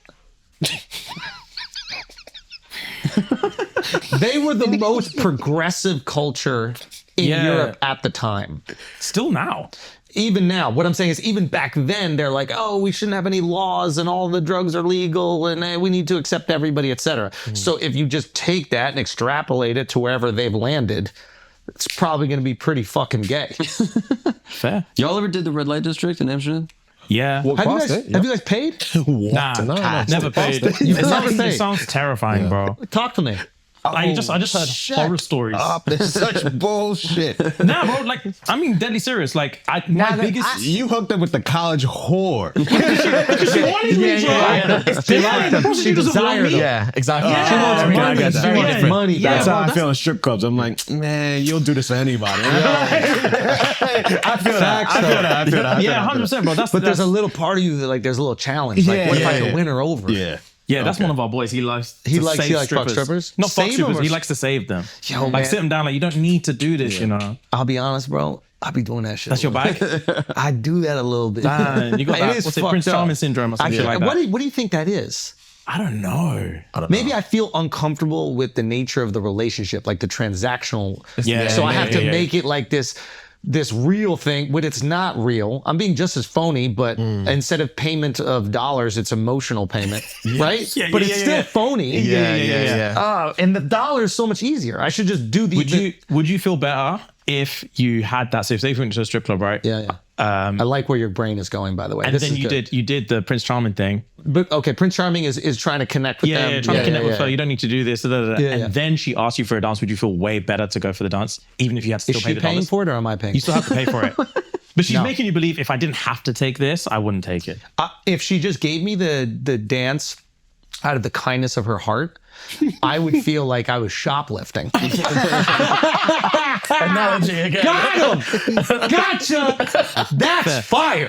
They were the most progressive culture in Europe at the time. Still now. Even now, what I'm saying is even back then, they're like, oh, we shouldn't have any laws and all the drugs are legal and we need to accept everybody, etc. So if you just take that and extrapolate it to wherever they've landed, it's probably going to be pretty fucking gay. Fair. Y'all ever did the red light district in Amsterdam? Yeah. Have you guys paid? Nah, No. never paid. You've never paid. It sounds terrifying, bro. Talk to me. I just heard shut horror stories. It's such bullshit. Nah, bro. Like, I mean, deadly serious. Like, my biggest. You hooked up with the college whore. She wanted me, bro. She desired them. Yeah, exactly. Yeah. She wants I mean, money. I get Very that. different. Money. Yeah, That's bro, how I feel in strip clubs. I'm like, man, you'll do this for anybody. I feel that. Yeah, 100%, bro. But there's a little part of you that like there's a little challenge. Like, what if I Yeah. could win her over? Yeah. Yeah, that's one of our boys. He likes to He likes save fuck strippers? Not fuck Save strippers. them or- He likes to save them. Yo, like man. sit them down. Like, you don't need to do this. You know. I'll be honest, bro. I'll be doing that shit. That's your bag. I do that a little bit. Man, you got It that. is What's it? fucked Prince up. Charming syndrome or something like that. What do you think that is? I don't know. Maybe I feel uncomfortable with the nature of the relationship, like the transactional. Yeah, So I have to yeah. make it like this real thing, but it's not real. I'm being just as phony, but instead of payment of dollars, it's emotional payment, right? Yeah, but yeah, it's yeah, still yeah. phony. Yeah. And the dollar is so much easier. I should just do the. Would you feel better if you had that? So if they went to a strip club, right? Yeah. I like where your brain is going, by the way. And This then is good. you did the Prince Charming thing. But okay, Prince Charming is trying to connect with them. Trying to connect with her. You don't need to do this. And yeah. then she asked you for a dance. Would you feel way better to go for the dance, even if you had to still Is pay she the paying dollars? for it or am I paying? You still have to pay for it. But she's making you believe if I didn't have to take this, I wouldn't take it. If she just gave me the dance out of the kindness of her heart, I would feel like I was shoplifting. Analogy again. Got him! Gotcha! That's fire!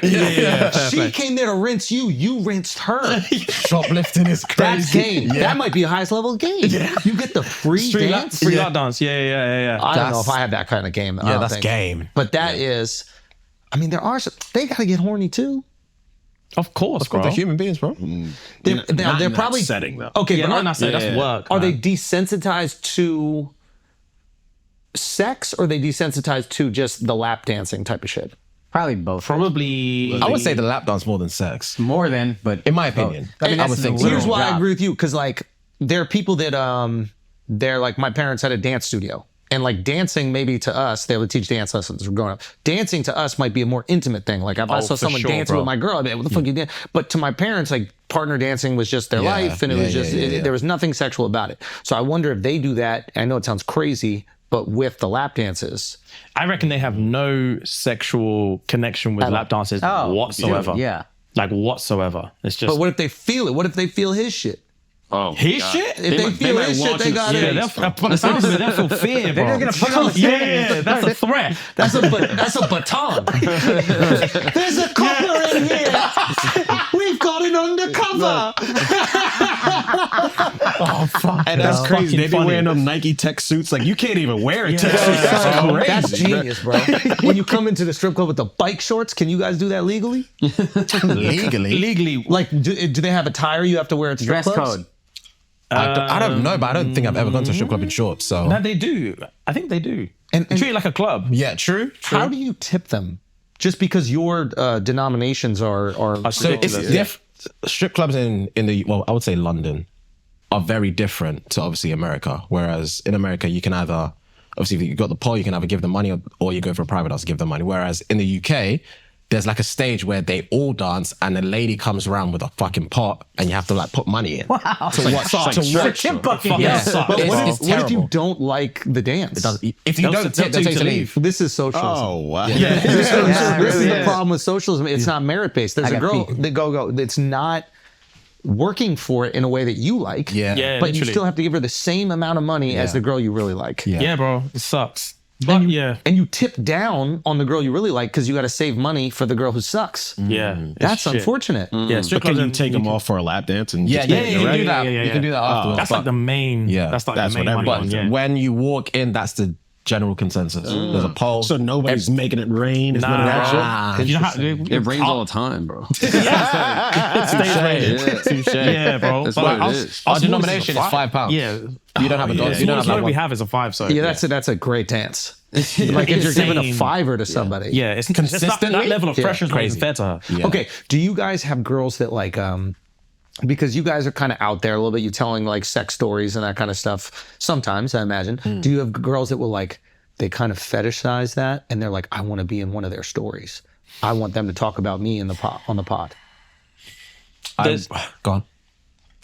She came there to rinse you, you rinsed her. Shoplifting is That's crazy. game. That might be the highest level of game. You get the free dance. Free lap dance. Yeah. I don't know if I have that kind of game. I Yeah, don't that's think. game. But that is, I mean, there are some, they got to get horny too. Of course, bro. They're human beings, bro. They're probably setting though. okay. Yeah, but that's work. Are man. they desensitized to sex or are they desensitized to just the lap dancing type of shit? Probably both. Probably? I would say the lap dance more than sex, More than, but in my opinion. I would that's think the so. Here's why I job. agree with you, because like there are people that they're like, my parents had a dance studio. And like dancing, maybe to us, they would teach dance lessons growing up. Dancing to us might be a more intimate thing. Like if I saw for someone sure, dancing bro. with my girl, I'd be like, what the fuck you doing? But to my parents, like partner dancing was just their life, and it was just there was nothing sexual about it. So I wonder if they do that. I know it sounds crazy, but with the lap dances, I reckon they have no sexual connection with lap dances whatsoever. dude, yeah. Like whatsoever. It's just. but what if they feel it? What if they feel his shit? Oh, his God. shit? If they feel might his shit, want they you- got Yeah, it. from the sounds of it, they'll feel fear, bro. They're just gonna put on the Yeah, that's a threat. That's a baton. There's a coupler in here. We've got it undercover. And that's crazy. fucking They be funny. wearing them Nike tech suits. Like you can't even wear a tech Yeah. suit. That's So, crazy. that's genius, bro. When you come into the strip club with the bike shorts, can you guys do that legally? Legally, Like, do they have a tire you have to wear at strip dress clubs? code. I don't know, but I don't think I've ever gone to a strip club in shorts. So no, they do. I think they do. And- They treat it like a club. yeah, true. How do you tip them? Just because your denominations are So it's strip clubs in the I would say London are very different to obviously America. Whereas in America, you can either obviously if you got the pole, you can either give them money or you go for a private dance, give them money. Whereas in the UK, there's like a stage where they all dance and the lady comes around with a fucking pot and you have to like put money in. Wow. To watch. Chip bucket. Fucking Yeah. sucks, But bro. what if you terrible. don't like the dance? If you don't tip, they'll tell you to leave. This is socialism. Oh wow. This is really the is. problem with socialism. It's not merit based. There's I a got girl pee. that go. It's not working for it in a way that you like. Yeah. Yeah, But you literally. still have to give her the same amount of money as the girl you really like. Yeah, bro. It sucks. But yeah. And you tip down on the girl you really like because you got to save money for the girl who sucks. Yeah. it's That's shit. unfortunate. Yeah, strip But can clubs you and- take them off for a lap dance and Yeah, just yeah, get you can direct? do that. Yeah. You can do that afterwards. That's like the main. Yeah. That's like That's the main what money everybody- one. Yeah. When you walk in, that's the general consensus. There's a poll. So nobody's making it rain. It's none of that shit. You know how, It rains all the time, bro. yeah, bro. That's But what our- it is. Our our denomination is smallest £5. Yeah. You don't have a dollar. You don't have What like we one. have is a 5. So Yeah, that's a great dance. Like if you're giving a Insane. fiver to somebody. yeah, it's consistent. That level of pressure is Crazy. fair to her. Yeah. Okay. Do you guys have girls that like because you guys are kind of out there a little bit, you telling like sex stories and that kind of stuff sometimes, I imagine. Do you have girls that will like they kind of fetishize that and they're like, I want to be in one of their stories. I want them to talk about me in the on the pod. There's- Go on.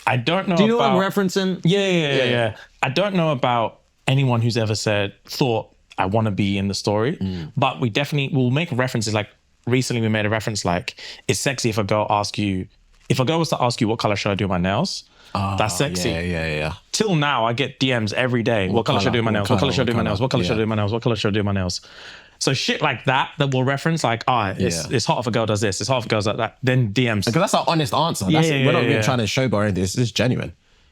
I don't know. Do you know about, what I'm referencing? Yeah. I don't know about anyone who's ever thought I want to be in the story, but we definitely will make references. Like recently, we made a reference like it's sexy if a girl was to ask you what color should I do my nails. That's sexy. Yeah. Till now, I get DMs every day. What color should I do my nails? What color should I do my nails? What color should I do my nails? What color should I do my nails? So shit like that we'll reference like, it's hot if a girl does this. It's hot if a girl does that. Then DMs. Because that's our honest answer. We're not really trying to showboat or anything. It's just genuine.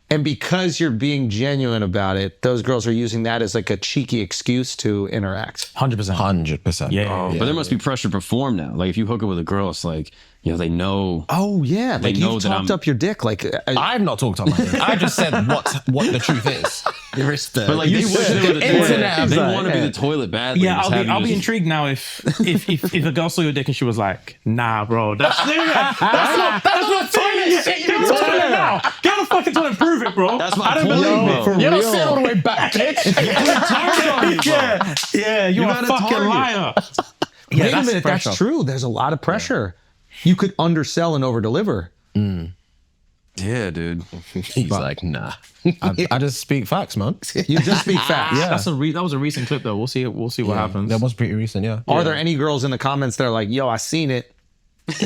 And because you're being genuine about it, those girls are using that as like a cheeky excuse to interact. 100%. 100%. Yeah. But there must be pressure to perform now. Like if you hook up with a girl, it's like, they know. Oh yeah, like know you've that talked I'm- up your dick. Like I've not talked on my dick. I just said what the truth is. Respect. But like they wish they were the internet toilet. They outside, want to be the toilet badly. Yeah, Just have you I'll be just- intrigued now if a girl saw your dick and she was like, nah, bro, that's not toilet shit. Get on the toilet now. Get on the fucking toilet and prove it, bro. That's my I don't point, believe bro. it. You don't sit all the way back, bitch. Yeah, you're a gotta fucking target. liar. wait a that's minute, pressure. that's true. There's a lot of pressure. You could undersell and overdeliver. Yeah, dude. He's like, nah. I just speak facts, man. You just speak facts. Yeah. That was a recent clip though. We'll see what happens. That was pretty recent, yeah. Are there any girls in the comments that are like, "Yo, I seen it"?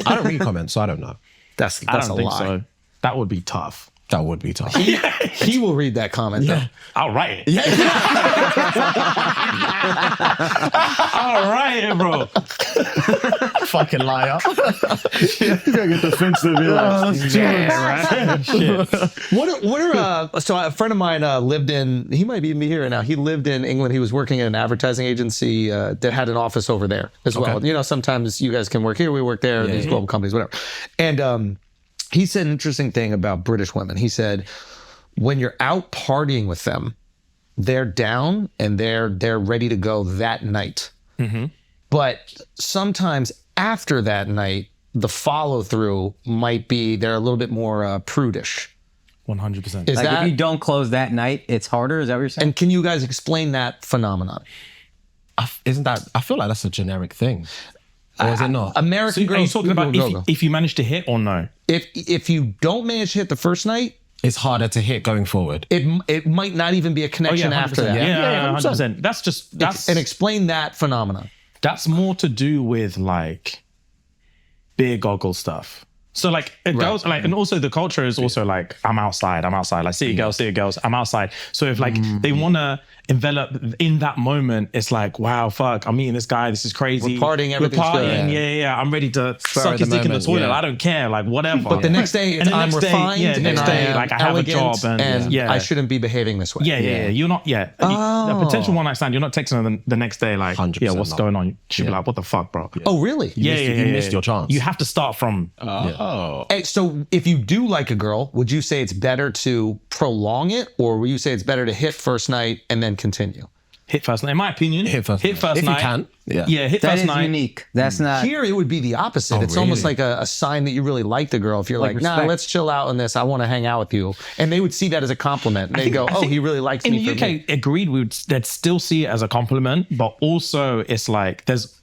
I don't read comments, so I don't know. That's I a don't think lie. so. That would be tough. That would be tough. He will read that comment though. I'll write it. I'll write it, bro. Fucking liar. You gotta get defensive. So a friend of mine lived in, he might even be here now. He lived in England. He was working at an advertising agency that had an office over there as well. Okay. You know, sometimes you guys can work here, we work there, these global companies, whatever. And he said an interesting thing about British women. He said, when you're out partying with them, they're down and they're ready to go that night. But sometimes after that night, the follow through might be they're a little bit more prudish. 100%. Is Like that? if you don't close that night, it's harder. Is that what you're saying? And can you guys explain that phenomenon? I feel like that's a generic thing. Or is it not? American Are you girls. talking about go. if you manage to hit or no? If you don't manage to hit the first night, It's harder to hit going forward. it might not even be a connection 100%. after that. Yeah, 100%. That's And explain that phenomenon. that's more to do with like beer goggle stuff. So like girls like, and also the culture is also like I'm outside. Like city girls, I'm outside. So if like they want to envelop in that moment, it's like wow, fuck, I'm meeting this guy. This is crazy. We're partying, everything's good. Yeah. I'm ready to suck his the dick in the moment, toilet. yeah. I don't care. Like whatever. But the next day, And the I'm next day, refined. yeah, the next and day, I am like I have a elegant, job and yeah. I shouldn't be behaving this way. Yeah. You're not. Yeah. A potential one night stand. You're not texting them the next day. Like, 100% yeah, what's not. going on? She'll be like, what the fuck, bro? Oh, really? You missed your chance. You have to start from. Hey, so if you do like a girl, would you say it's better to prolong it, or would you say it's better to hit first night and then continue? Hit first night. In my opinion, Hit first night. night. If you can, yeah. Yeah, hit That first is night. unique. That's not. Here, it would be the opposite. It's almost like a sign that you really like the girl. If you're like, nah, respect. let's chill out on this. I want to hang out with you. And they would see that as a compliment. And they go, oh, he really likes In me. the for UK, me. agreed, they'd still see it as a compliment, but also it's like there's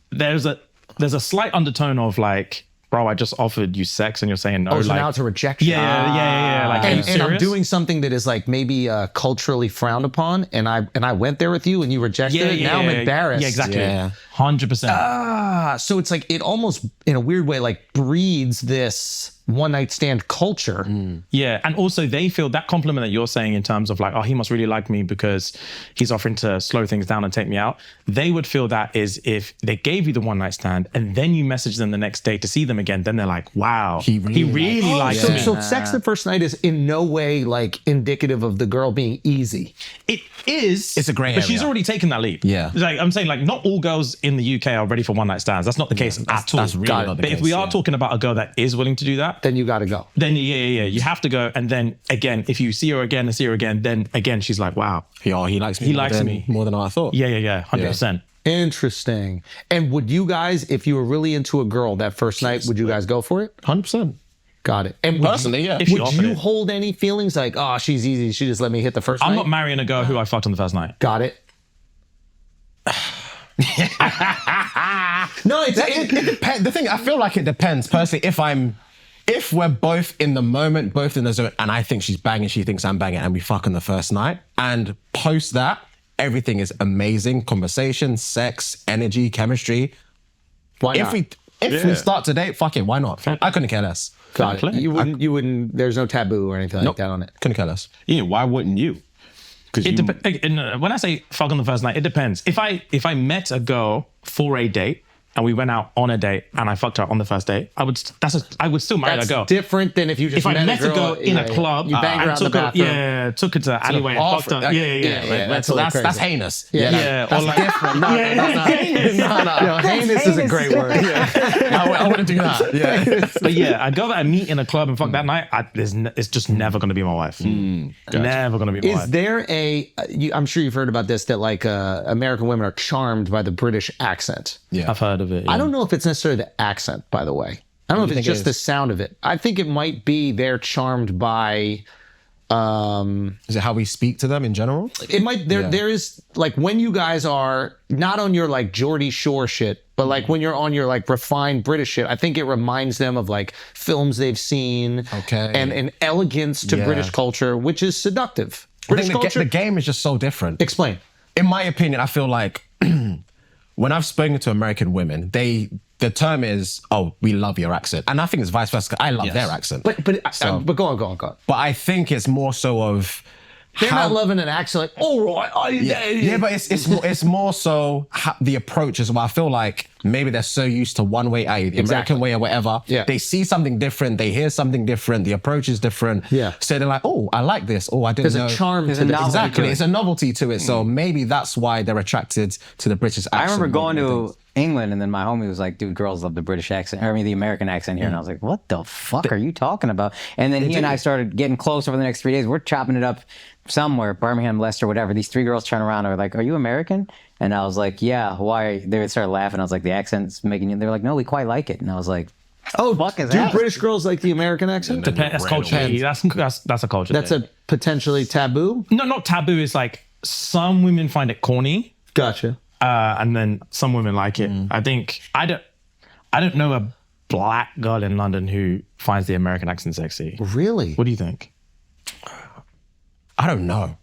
a slight undertone of like, bro, I just offered you sex and you're saying no. Oh, so like, now it's a rejection. yeah. Like, are you And I'm serious? doing something that is like maybe culturally frowned upon, and I went there with you and you rejected it. Now I'm embarrassed. Yeah, exactly. Yeah. 100%. So it's like it almost, in a weird way, like breeds this one night stand culture. Yeah, and also they feel that compliment that you're saying in terms of like, oh, he must really like me because he's offering to slow things down and take me out. They would feel that is if they gave you the one night stand and then you message them the next day to see them again, then they're like, wow, he really likes me. So sex the first night is in no way like indicative of the girl being easy. It is. It's a grey But she's area. already taken that leap. Yeah. Like I'm saying, like not all girls in the UK are ready for one night stands. That's not the case at all. that's really not the But if case, we are yeah. talking about a girl that is willing to do that, Then you got to go. then yeah, you have to go. And then again, if you see her again and see her again, then again she's like, wow, he likes me. He more likes than- me. more than I thought. yeah, 100%. Interesting. And would you guys, if you were really into a girl that first night, would you guys go for it? 100%. Got it. And would Personally, yeah. If she would offered you it. hold any feelings like, oh, she's easy, she just let me hit the first I'm night? not marrying a girl who I fucked on the first night. Got it. No, It depends. The thing, I feel like it depends. Personally, if I'm if we're both in the moment, both in the zone, and I think she's banging, she thinks I'm banging, and we fuck on the first night, and post that, everything is amazing. Conversation, sex, energy, chemistry. Why not? If we start to date, fuck it, why not? I couldn't care less. Got it. You wouldn't. There's no taboo or anything like that on it. Couldn't care less. Yeah, why wouldn't you? Because when I say fuck on the first night, it depends. If I met a girl for a date and we went out on a date and I fucked her on the first date, I would still marry that girl. Different than if you just If I met a girl in a club, you banged her out in the bathroom. Took her to the alleyway and fucked her. That's heinous. Yeah, that's or like, different. No, heinous is a great word. I wouldn't do that. Yeah. But yeah, a girl that I meet in a club and fuck that night, it's just never going to be my wife. Never going to be my wife. Is there I'm sure you've heard about this, that like American women are charmed by the British accent. Yeah. I've heard of it. I don't know if it's necessarily the accent, by the way. I don't know if it's just the sound of it. I think it might be they're charmed by... is it how we speak to them in general? It might. There is like when you guys are not on your like Geordie Shore shit, but like when you're on your like refined British shit, I think it reminds them of like films they've seen. Okay. And an elegance to British culture, which is seductive. I British think culture. the game is just so different. Explain. In my opinion, I feel like when I've spoken to American women, the term is, oh, we love your accent. And I think it's vice versa. I love their accent. But go on. But I think it's more so of They're not loving an accent like, all right. Yeah, but it's more so the approach as well. I feel like maybe they're so used to one way, the American way or whatever. Yeah. They see something different, they hear something different, the approach is different. Yeah. So they're like, oh, I like this. Oh, I didn't know. There's a charm to a it. novelty Exactly. to it. It's a novelty to it. So maybe that's why they're attracted to the British accent. I remember going more than to things. England and then my homie was like, dude, girls love the British accent, the American accent here. And I was like, what the fuck are you talking about? And then he and I started getting close over the next 3 days. We're chopping it up somewhere, Birmingham, Leicester, whatever. These three girls turn around and are like, are you American? And I was like, yeah, why? They started laughing. I was like, the accent's making you, they were like, no, we quite like it. And I was like, Oh, fuck is do that? British girls like the American accent? That's culture. That's a culture. That's a potentially taboo? no, not taboo. It's like some women find it corny. Gotcha. And then some women like it. I think I don't know a black girl in London who finds the American accent sexy. Really? What do you think? I don't know.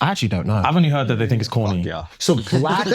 I actually don't know. I've only heard that they think it's corny. yeah. So black.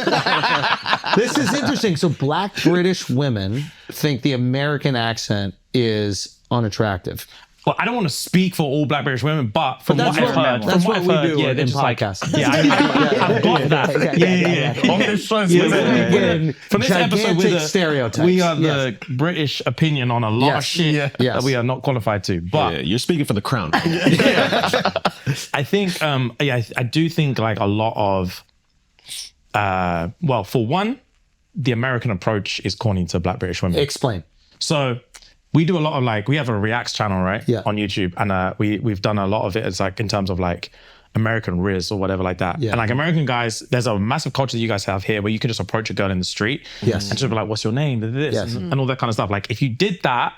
This is interesting. So black British women think the American accent is unattractive. Well, I don't want to speak for all black British women, but from what I've heard, that's what we do they're in just like, podcasting. yeah, I've got that. Yeah. On this show, From this episode, Gigantic stereotypes. we are the British opinion on a lot of shit that we are not qualified to. But Yeah, you're speaking for the crown. I think, I do think like a lot of, well, for one, the American approach is corny to black British women. Explain. So we do a lot of like, we have a reacts channel, right? Yeah. On YouTube. And we've done a lot of it as like in terms of like American Riz or whatever like that. Yeah. And like American guys, there's a massive culture that you guys have here where you can just approach a girl in the street Yes. and just be like, what's your name? This Yes. and all that kind of stuff. Like if you did that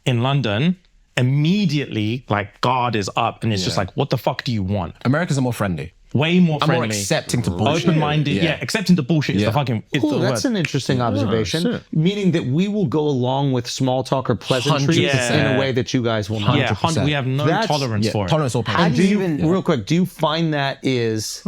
in London, immediately like guard is up and it's just like, what the fuck do you want? Americans are more friendly. Way more I'm friendly. more accepting to bullshit. Open-minded. Yeah. Accepting the bullshit is the fucking, it's Cool, the that's word. an interesting observation. shit. Meaning that we will go along with small talk or pleasantries 100%. in a way that you guys will not. Yeah, 100%. we have no That's- tolerance for it. Tolerance or And do you, even- real quick, do you find that is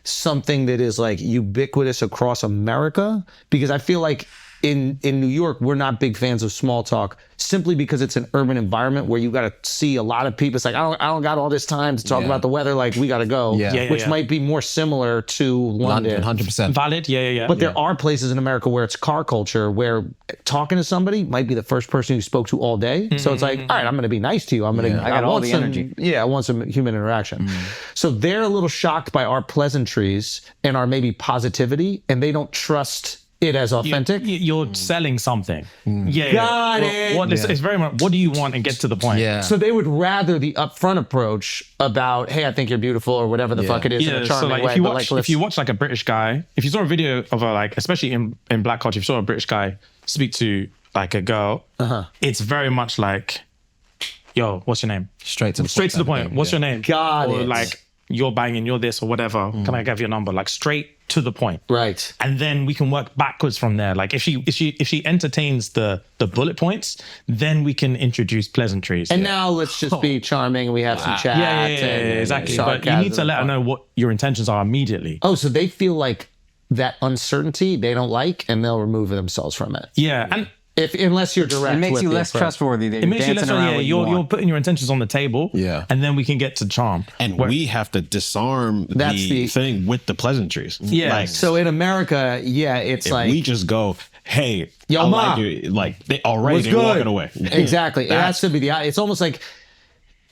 something that is like ubiquitous across America? Because I feel like in New York, we're not big fans of small talk simply because it's an urban environment where you got to see a lot of people. It's like, I don't got all this time to talk about the weather. Like, we got to go. Yeah. Which might be more similar to London. 100%. Valid, yeah. But there are places in America where it's car culture, where talking to somebody might be the first person you spoke to all day. So it's like, all right, I'm going to be nice to you. I'm going to. I got all want the some, energy. Yeah, I want some human interaction. So they're a little shocked by our pleasantries and our maybe positivity, and they don't trust it as authentic. You're selling something. Yeah. Got it. It's very much, what do you want and get to the point. Yeah. So they would rather the upfront approach about, hey, I think you're beautiful or whatever the fuck it is in a Yeah, charming so like way. if you but watch like, if you watch like a British guy, if you saw a video of a like, especially in black culture, if you saw a British guy speak to like a girl, it's very much like, yo, what's your name? Straight to the Point. What's your name? Got or it. like, you're banging, you're this or whatever. Can I give you a number? Like straight to the point. Right. And then we can work backwards from there. Like if she entertains the bullet points, then we can introduce pleasantries. And now let's just be charming. We have some chat. yeah, exactly. But you need to let her know what your intentions are immediately. Oh, so they feel like that uncertainty they don't like, and they'll remove themselves from it. Yeah, and Unless you're direct. It makes with you the less approach. trustworthy. That it makes you less. Yeah, you're want. putting your intentions on the table. Yeah. And then we can get to charm. And we have to disarm That's the the- thing with the pleasantries. Yeah. Like, So in America, yeah, it's if like we just go, hey, Yo, I Ma. like you, like they already what's they're good. walking away. Exactly. It has to be it's almost like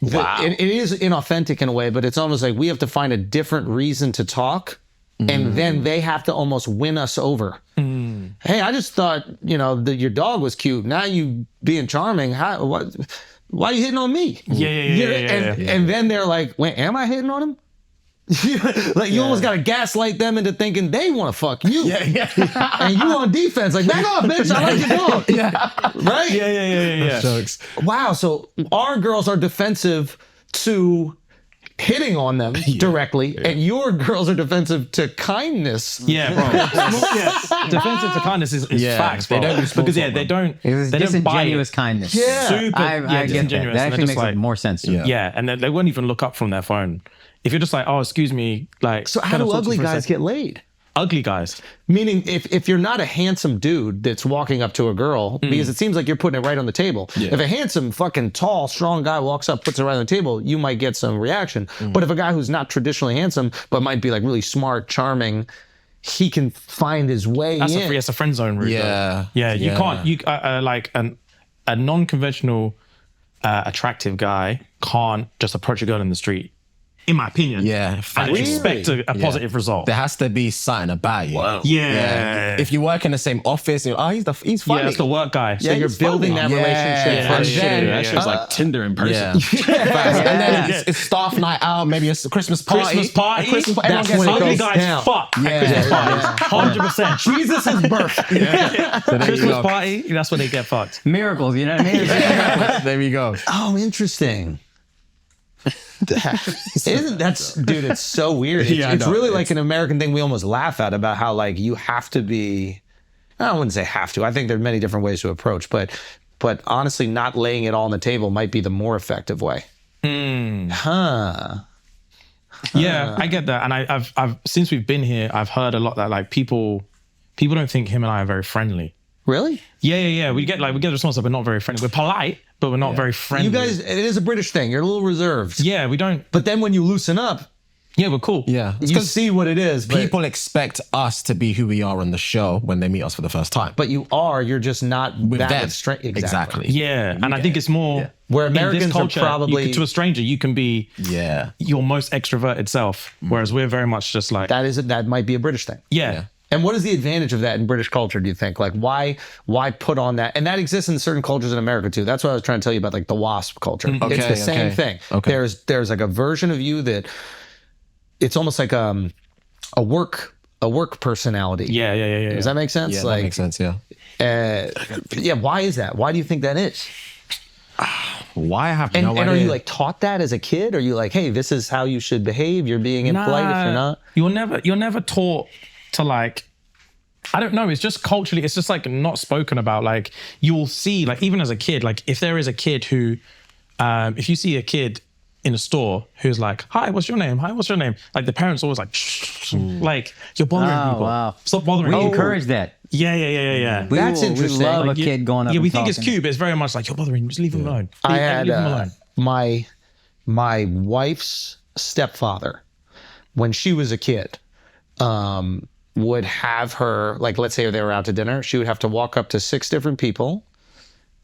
it is inauthentic in a way, but it's almost like we have to find a different reason to talk, and then they have to almost win us over. Hey, I just thought that your dog was cute. Now you being charming. Why are you hitting on me? And then they're like, wait, am I hitting on him? Like you almost got to gaslight them into thinking they want to fuck you. And you on defense, like back off, bitch. I like your dog. Right? Yeah. Jokes. Wow. So our girls are defensive to hitting on them directly, and your girls are defensive to kindness. Yeah, bro. Defensive to kindness is facts, bro. They don't do small because talk, they don't. It was they don't buy disingenuous it. kindness. Yeah. Super. I get that. disingenuous. That And actually they're makes just more sense to me. Yeah, and then they won't even look up from their phone. If you're just like, oh, excuse me, like. So how can I do talk to ugly you for a guys second? get laid? Ugly guys. Meaning, if you're not a handsome dude that's walking up to a girl, because it seems like you're putting it right on the table. If a handsome, fucking tall, strong guy walks up, puts it right on the table, you might get some reaction. But if a guy who's not traditionally handsome, but might be like really smart, charming, he can find his way That's in. a friend zone route. Yeah. though. Yeah. You Yeah. can't. You like a non-conventional, attractive guy can't just approach a girl in the street. In my opinion. Yeah. And expect a positive result. There has to be something about you. Wow. Yeah. If you work in the same office, you're, he's funny. Yeah, that's the work guy. So you're building that relationship Yeah. first. And then- That shit's like Tinder in person. Yeah. Facts. And then it's staff night out, maybe it's a Christmas party. Christmas party. A Christmas party. That's Everyone when it gets goes Ugly hungry. guys down. fuck at Christmas parties. 100%. Jesus' birth. So there you Christmas go. party, that's where they get fucked. Miracles, you know what I mean? There we go. Oh, interesting. Isn't that's dude? It's so weird. Yeah, I It's know. really like an American thing we almost laugh at about how like you have to be. I wouldn't say have to. I think there are many different ways to approach, but honestly, not laying it all on the table might be the more effective way. Huh. Yeah, I get that. And I've since we've been here, I've heard a lot that like people don't think him and I are very friendly. Really? Yeah. We get the response that we're not very friendly. We're polite, but we're not very friendly. You guys, it is a British thing. You're a little reserved. Yeah, we don't. But then when you loosen up, Yeah, we're cool. Yeah. It's you 'cause see what it is. But, people expect us to be who we are on the show when they meet us for the first time. but you are. You're just not with that them. straight. Exactly. Yeah, and I think it's more Where in this Americans are culture, probably- to a stranger, you can be Yeah. your most extroverted self, whereas we're very much just like That might be a British thing. yeah. And what is the advantage of that in British culture, do you think? Like, why put on that? And that exists in certain cultures in America, too. That's what I was trying to tell you about, like, the WASP culture. It's Okay, the same okay. thing. Okay. There's like a version of you that it's almost like a work personality. Yeah. Does that make sense? Yeah, like, that makes sense, yeah. yeah, why is that? Why do you think that is? Why I have And, no and idea. are you like taught that as a kid? Are you like, hey, this is how you should behave? You're being impolite if you're not? You're never taught to like. I don't know. It's just culturally. It's just like not spoken about. Like you'll see, like even as a kid, like if there is a kid who, if you see a kid in a store who's like, "Hi, what's your name? Hi, what's your name?" Like the parents always like, shh, like you're bothering Oh, people. wow. Stop bothering We people. encourage that. Yeah. That's interesting. We love Like, a kid going up Yeah, we and think it's talking. cute, but it's very much like you're bothering him. Just leave him alone. I had leave him alone. my wife's stepfather, when she was a kid, would have her, like, let's say they were out to dinner, she would have to walk up to 6 different people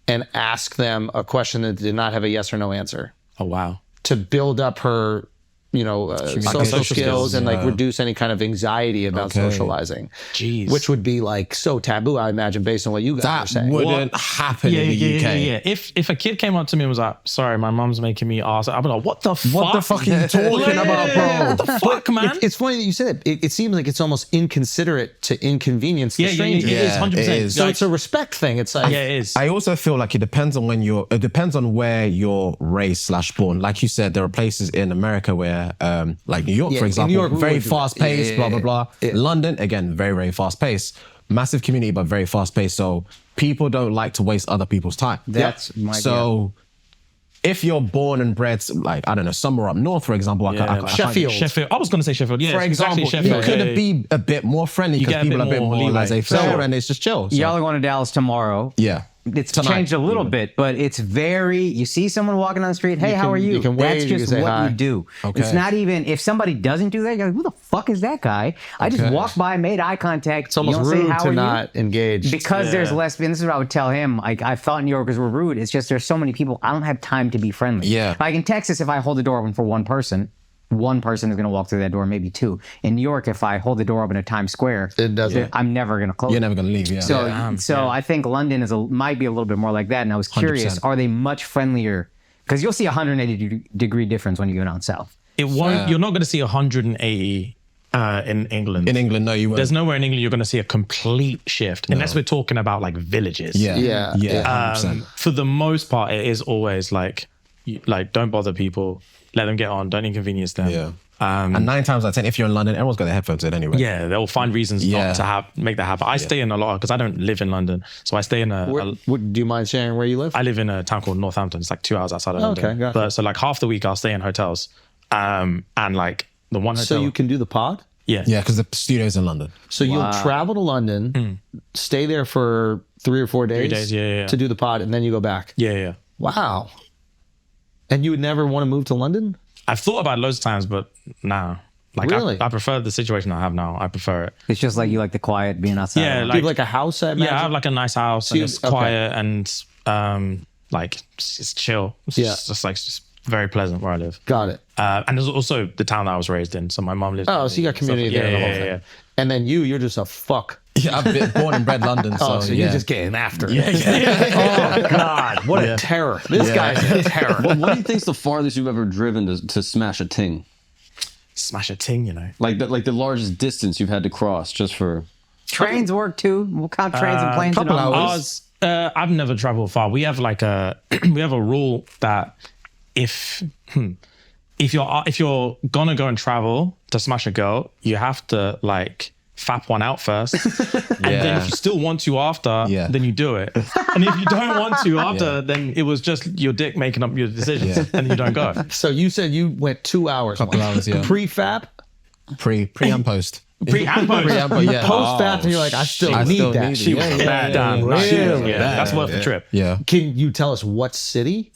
and ask them a question that did not have a yes or no answer Oh wow. to build up her, social social skills skills, and like reduce any kind of anxiety about socializing. Jeez. Which would be like so taboo, I imagine, based on what you guys are that saying. wouldn't happen in the UK. Yeah. If a kid came up to me and was like, "Sorry, my mom's making me ask," I'd be like, "What the fuck? What the fuck are you talking about, bro? What the fuck, man?" It's funny that you said it. It seems like it's almost inconsiderate to inconvenience the Yeah, stranger. it is 100%. it is. So it's a respect thing. It's like, Yeah, it is. I also feel like it depends on where you're raised / born. Like you said, there are places in America where where, like New York, Yeah, for in example, New York, we very would do that. fast paced, Yeah, blah, blah, yeah, blah. yeah. London, again, very, very fast paced. Massive community, but very fast paced. So people don't like to waste other people's time. That's my So if you're born and bred, like, I don't know, somewhere up north, for example, I can't- Sheffield. Sheffield. I was going to say Sheffield. Yeah, for example, exactly you Sheffield. could be a bit more friendly You because get a bit people are a bit more more leeway. laissez-faire So- and it's just chill. So, Y'all are going to Dallas tomorrow. yeah. It's Tonight, changed a little even. bit, but it's very, you see someone walking down the street, hey, how can- are you? you can That's wave, you just can say what hi. you do. Okay. It's not even, if somebody doesn't do that, you're like, who the fuck is that guy? I just Okay. walked by, made eye contact. It's almost you don't say, rude how to are not you? engage. Because there's Yeah. less, and this is what I would tell him. Like, I thought New Yorkers were rude. It's just there's so many people, I don't have time to be friendly. Yeah. Like in Texas, if I hold the door open for one person is going to walk through that door, maybe two. In New York, if I hold the door open at Times Square, It doesn't. I'm never going to close You're it. never going to leave, yeah. So I think London might be a little bit more like that. And I was curious, 100%. are they much friendlier? Because you'll see a 180-degree difference when you go down south. It won't. You're not going to see 180 in England. In England, no, you won't. There's nowhere in England you're going to see a complete shift, unless we're talking about like villages. Yeah. Yeah. Yeah. 100%. For the most part, it is always like don't bother people, let them get on, don't inconvenience them. Yeah. And 9 times out of 10, if you're in London, everyone's got their headphones in anyway. Yeah, they'll find reasons Yeah. not to make that happen. I stay in a lot because I don't live in London, so I stay in Do you mind sharing where you live? I live in a town called Northampton. It's like 2 hours outside of London. Okay, gotcha. But so like half the week I'll stay in hotels, and like the one hotel. So you can do the pod? yeah. Yeah, because the studio's in London. So you'll travel to London, stay there for 3 or 4 days, days, yeah. to do the pod, and then you go back. Yeah. Wow. And you would never want to move to London? I've thought about it loads of times, but nah. Like Really? I prefer the situation I have now. I prefer it. It's just like you like the quiet, being outside. Yeah, Do you like have like a house, I imagine? yeah, I have like a nice house and you- it's okay. quiet and like it's chill. It's Yeah. just very pleasant where I live. Got it. And there's also the town that I was raised in. So my mom lives. Oh, so you got community there. Yeah, and the whole yeah, thing. yeah. And then you're just a fuck. Yeah, I've been born and bred London, so, Oh, so yeah. you're just getting after it. Oh, God. What a terror. This guy's a terror. What do you think's the farthest you've ever driven to smash a ting? Smash a ting, you know. Like the largest distance you've had to cross just for. Trains work too. We'll count trains and planes. couple and all. hours. I've never traveled far. We have like we have a rule that if you're gonna go and travel to smash a girl, you have to like fap one out first, and then if you still want to after, Yeah. then you do it. And if you don't want to after, then it was just your dick making up your decisions, Yeah. and you don't go. So you said you went 2 hours. Couple hours, yeah. Pre-fap? Pre and post. Pre and post. Pre and post, yeah. Post-fap, and you're like, I still need that. She was bad down. Really? Yeah, that's worth the trip. Yeah. Can you tell us what city?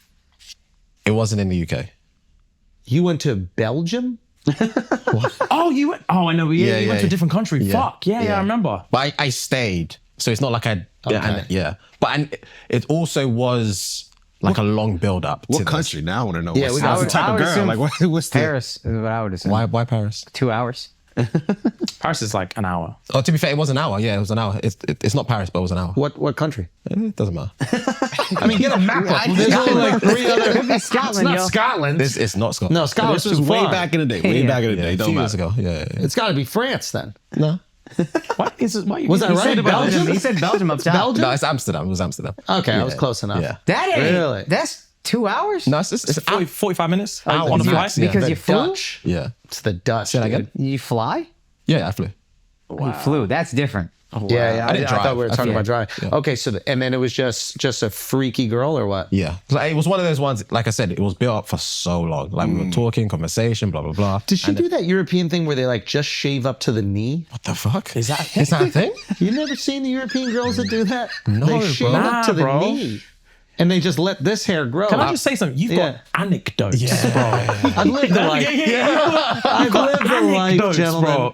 It wasn't in the UK. You went to Belgium? Oh, you went? Oh, I know. Yeah, you yeah, went to a yeah. different country. Yeah. Fuck. Yeah, I remember. But I stayed. So it's not like I... Okay. Yeah. But it also was like a long build up. What country? Now I want to know. Yeah, we got- what's the type of girl? assume Like, what's the Paris is what I would assume. Why Paris? 2 hours. Paris is like an hour. Oh, to be fair, it was an hour. Yeah, it was an hour. It's not Paris, but it was an hour. What country? It doesn't matter. I mean, get a map up. There's only like 3 other... Could be It's Scotland, not yo. Scotland. It's not Scotland. No, Scotland's This was too way far. back in the day. Way Yeah. back in the day. A Don't few years matter. ago. Yeah. It's got to be France then. No. What is it? Was I right? Belgium? He said Belgium up top. Belgium? No, it's Amsterdam. It was Amsterdam. Okay, I Yeah. was close enough. Yeah. That ain't. Really? That's 2 hours? No, it's 45 minutes Hour on a max, flight. yeah. Because The you flew? Dutch. Yeah. It's the Dutch. Say that dude. again? You fly? Yeah, I flew. You flew. That's different. Yeah, I didn't I drive. thought we were talking Yeah. about driving. Okay, so and then it was just a freaky girl or what? Yeah. Like, it was one of those ones, like I said, it was built up for so long. Like we were talking, conversation, blah, blah, blah. Did she do that European thing where they like just shave up to the knee? What the fuck? Is that- Is that a thing? You never seen the European girls that do that? No, they shave bro. up to the Nah, bro. knee, and they just let this hair grow. Can I just say something? You've Yeah. got anecdotes, bro. I've lived the life. I've lived the life, Anecdotes, gentlemen. bro.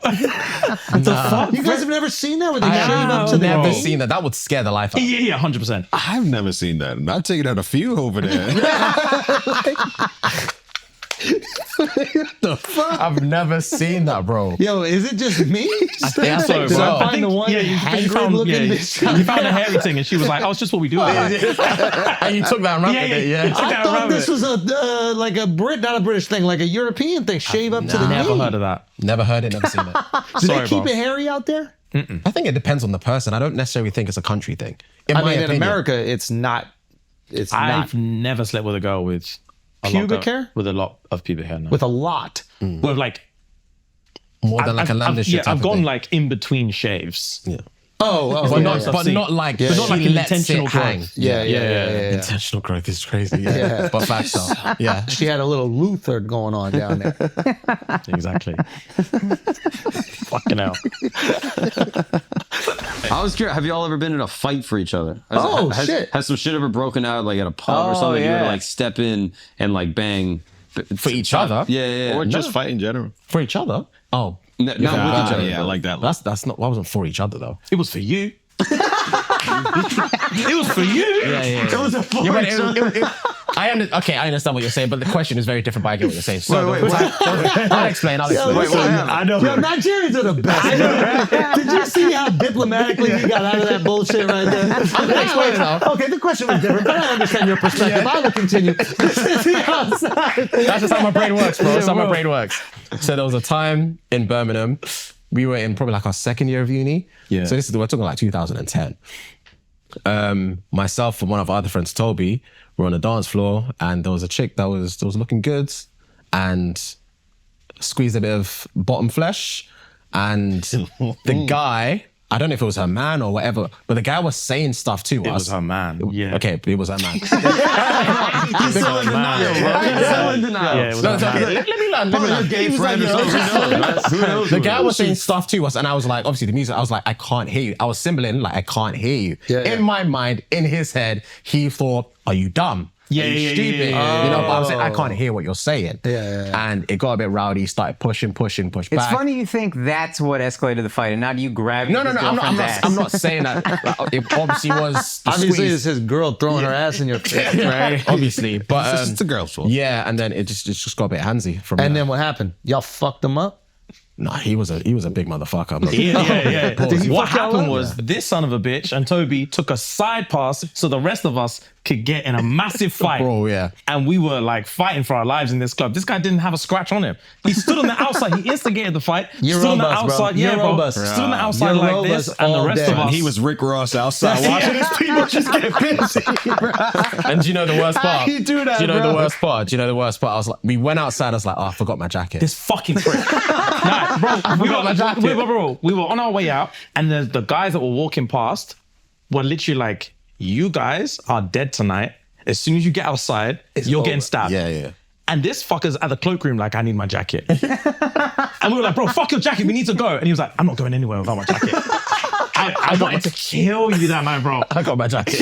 What the fuck? You guys have never seen that where they shave up to I've the never knee? seen that. That would scare the life out of me. Yeah, 100%. I've never seen that. I've taken out a few over there. I've never seen that, bro. Yo, is it just me? I think so, Did bro. I find the one you hybrid found, looking yeah, bitch? you found a hairy thing, and she was like, "Oh, it's just what we do." And you took that and ran with it, yeah. I thought this was a like a not a British thing, like a European thing. Shave up to the Never knee. heard of that. Never heard it, never seen it. Do Sorry, they keep bro. it hairy out there? I think it depends on the person. I don't necessarily think it's a country thing. In I my mean, in opinion. America, it's not. It's I've not. never slept with a girl with pubic hair? With a lot of pubic hair. No. With a lot. With like More than like a landed shit. I've gone like in between shaves. Yeah. Oh, But yeah, not, yeah. but not like, But not like he lets intentional it hang. growth. Yeah. Intentional growth is crazy. Yeah. But facts though. Yeah. She had a little Luther going on down there. Exactly. Fucking hell. I was curious. Have y'all ever been in a fight for each other? Shit. Has some shit ever broken out like at a pub or something? You would yeah. like step in and like bang For each other? Yeah. Or just fight in general. For each other? Oh. Not with each other. Yeah, I like that. That's not, I wasn't for each other though. It was for you. It was for you. Yeah. It was a fight. Yeah, but I understand what you're saying, but the question is very different, but I get what you're saying. So I'll explain. I know. Yo, Nigerians are the best. Did you see how diplomatically he got out of that bullshit right there? I'm gonna explain it now. Okay, the question was different, but I understand your perspective. I will continue. That's just how my brain works, bro. That's how my brain works. So there was a time in Birmingham, we were in probably like our second year of uni. Yeah. So we're talking like 2010. Myself and one of our other friends, Toby, were on the dance floor, and there was a chick that was looking good, and squeezed a bit of bottom flesh, and the guy, I don't know if it was her man or whatever, but the guy was saying stuff to us. It was her man. Yeah. Okay, it was her man. It was her man. Yeah, it was her man. Let me learn. Gay friend or something. Who knows? The guy was saying stuff to us, and I was like, obviously the music, I was like, I can't hear you. I was symboling like, I can't hear you. In my mind, in his head, he thought, are you dumb? Yeah, Are you yeah, stupid? yeah. You know, but I was like, I can't hear what you're saying. Yeah. And it got a bit rowdy, started push It's back. funny you think that's what escalated the fight and not you grabbing No, his I'm girlfriend's ass. not saying that. Like, it obviously was the Obviously, squeeze. it's his girl throwing her ass in your face. Right? Obviously. But It's the girl's fault. yeah, and then it just got a bit handsy from And there. then what happened? Y'all fucked him up? Nah, he was a big motherfucker. I'm not Yeah. Did he What fuck y'all happened up? was this son of a bitch and Toby took a side pass so the rest of us could get in a massive fight. Bro, yeah. And we were like fighting for our lives in this club. This guy didn't have a scratch on him. He stood on the outside. He instigated the fight. You're stood on the robust, bro. outside. You're Yeah, bro. robust. Stood on the outside You're like this, robust and the all rest day. of us. He was Rick Ross outside watching his people just get busy. And do you know the worst part? you do that, Do you know bro? the worst part? Do you know the worst part? I was like, we went outside. I was like, oh, I forgot my jacket. This fucking prick. Nah, bro, we were on our way out, and the guys that were walking past were literally like, you guys are dead tonight. As soon as you get outside, you're getting stabbed. Yeah. And this fucker's at the cloakroom like, I need my jacket. And we were like, bro, fuck your jacket, we need to go. And he was like, I'm not going anywhere without my jacket. I wanted to kill you that night, bro. I got my jacket.